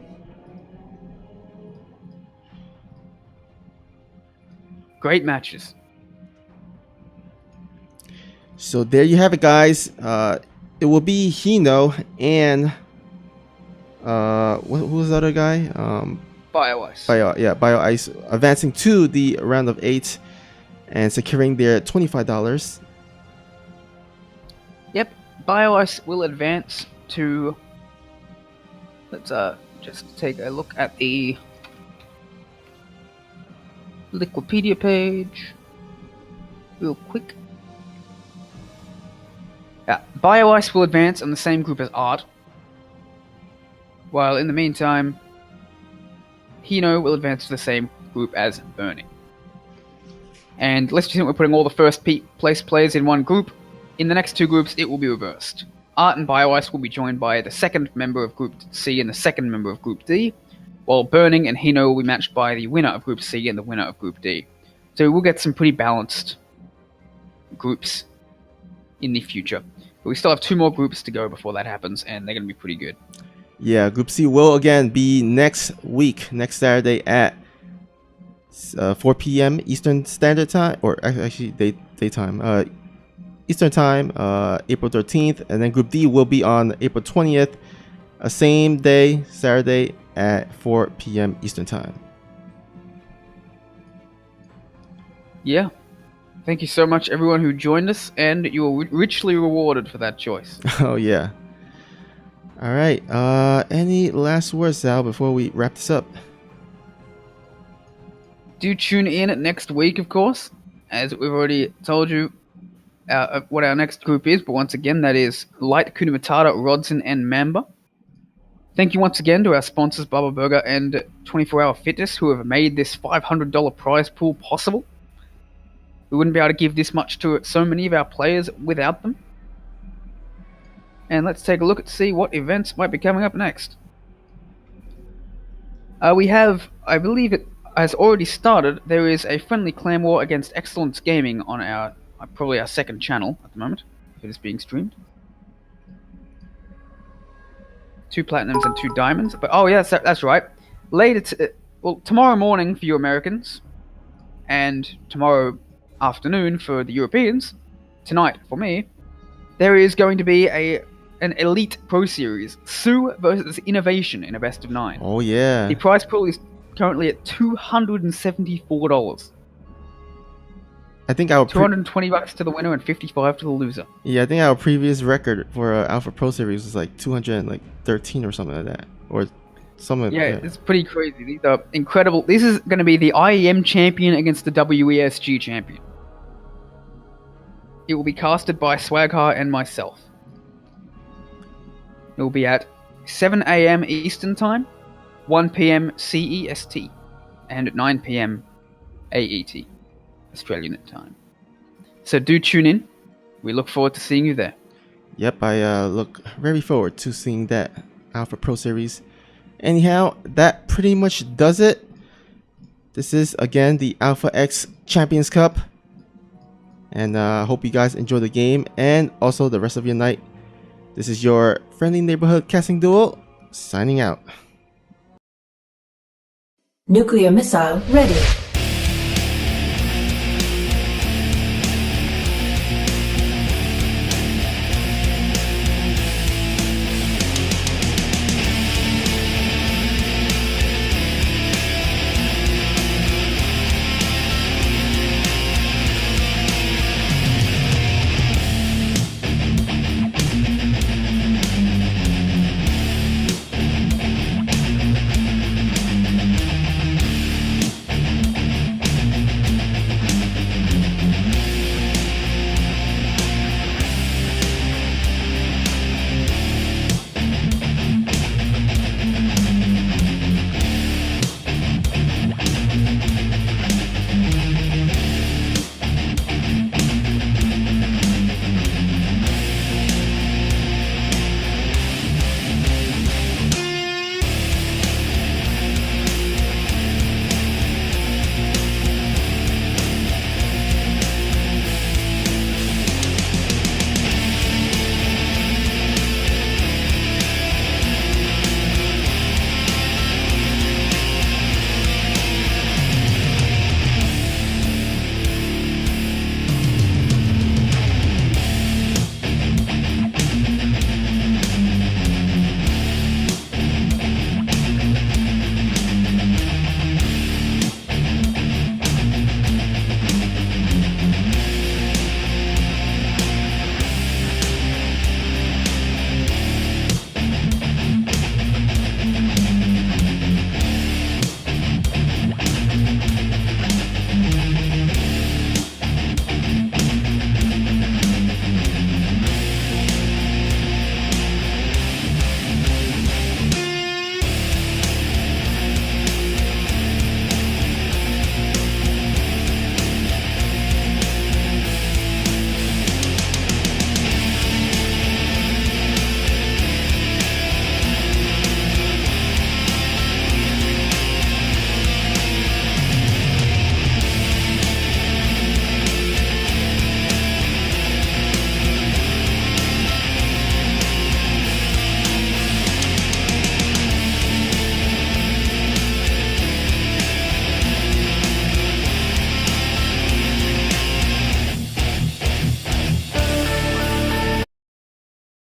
Great matches. So there you have it, guys. It will be Hino and who was the other guy? BioIce. BioIce advancing to the round of 8 and securing their $25. Yep, BioIce will advance to... Let's just take a look at the Wikipedia page real quick. Yeah, BioIce will advance in the same group as Art, while in the meantime Hino will advance to the same group as Burning. And let's just think we're putting all the first place players in one group. In the next 2 groups, it will be reversed. Art and BioIce will be joined by the second member of Group C and the second member of Group D, while Burning and Hino will be matched by the winner of Group C and the winner of Group D. So we'll get some pretty balanced groups in the future. But we still have 2 more groups to go before that happens, and they're going to be pretty good. Yeah, Group C will again be next week, next Saturday at 4 p.m. Eastern Standard Time, or actually daytime, Eastern Time, April 13th, and then Group D will be on April 20th, same day, Saturday at 4 p.m. Eastern Time. Yeah. Thank you so much, everyone who joined us, and you were richly rewarded for that choice. Oh, yeah. All right. Any last words, Sal, before we wrap this up? Do tune in next week, of course, as we've already told you what our next group is. But once again, that is Light, Kuna Matata, Ro16, and Mamba. Thank you once again to our sponsors, Bubba Burger and 24 Hour Fitness, who have made this $500 prize pool possible. We wouldn't be able to give this much to so many of our players without them. And let's take a look at see what events might be coming up next. We have, I believe it has already started, there is a friendly clan war against Excellence Gaming on our, probably our second channel at the moment, if it is being streamed. 2 platinums and 2 diamonds, but oh yeah, that's right. Later, well, tomorrow morning for you Americans, and tomorrow afternoon for the Europeans, tonight for me, there is going to be an Elite Pro Series, Sue versus Innovation in a best of 9. Oh yeah. The prize pool is currently at $274. I think our $220 to the winner and $55 to the loser. Yeah, I think our previous record for Alpha Pro Series was like 213 or something like that, or something. Yeah, it's pretty crazy. These are incredible. This is going to be the IEM champion against the WESG champion. It will be casted by Swaghar and myself. It will be at 7 AM Eastern Time, 1 PM CEST, and 9 PM AET, Australian time. So do tune in. We look forward to seeing you there. Yep, I look very forward to seeing that Alpha Pro Series. Anyhow, that pretty much does it. This is, again, the Alpha X Champions Cup. And I hope you guys enjoy the game and also the rest of your night. This is your friendly neighborhood casting duel, signing out. Nuclear missile ready.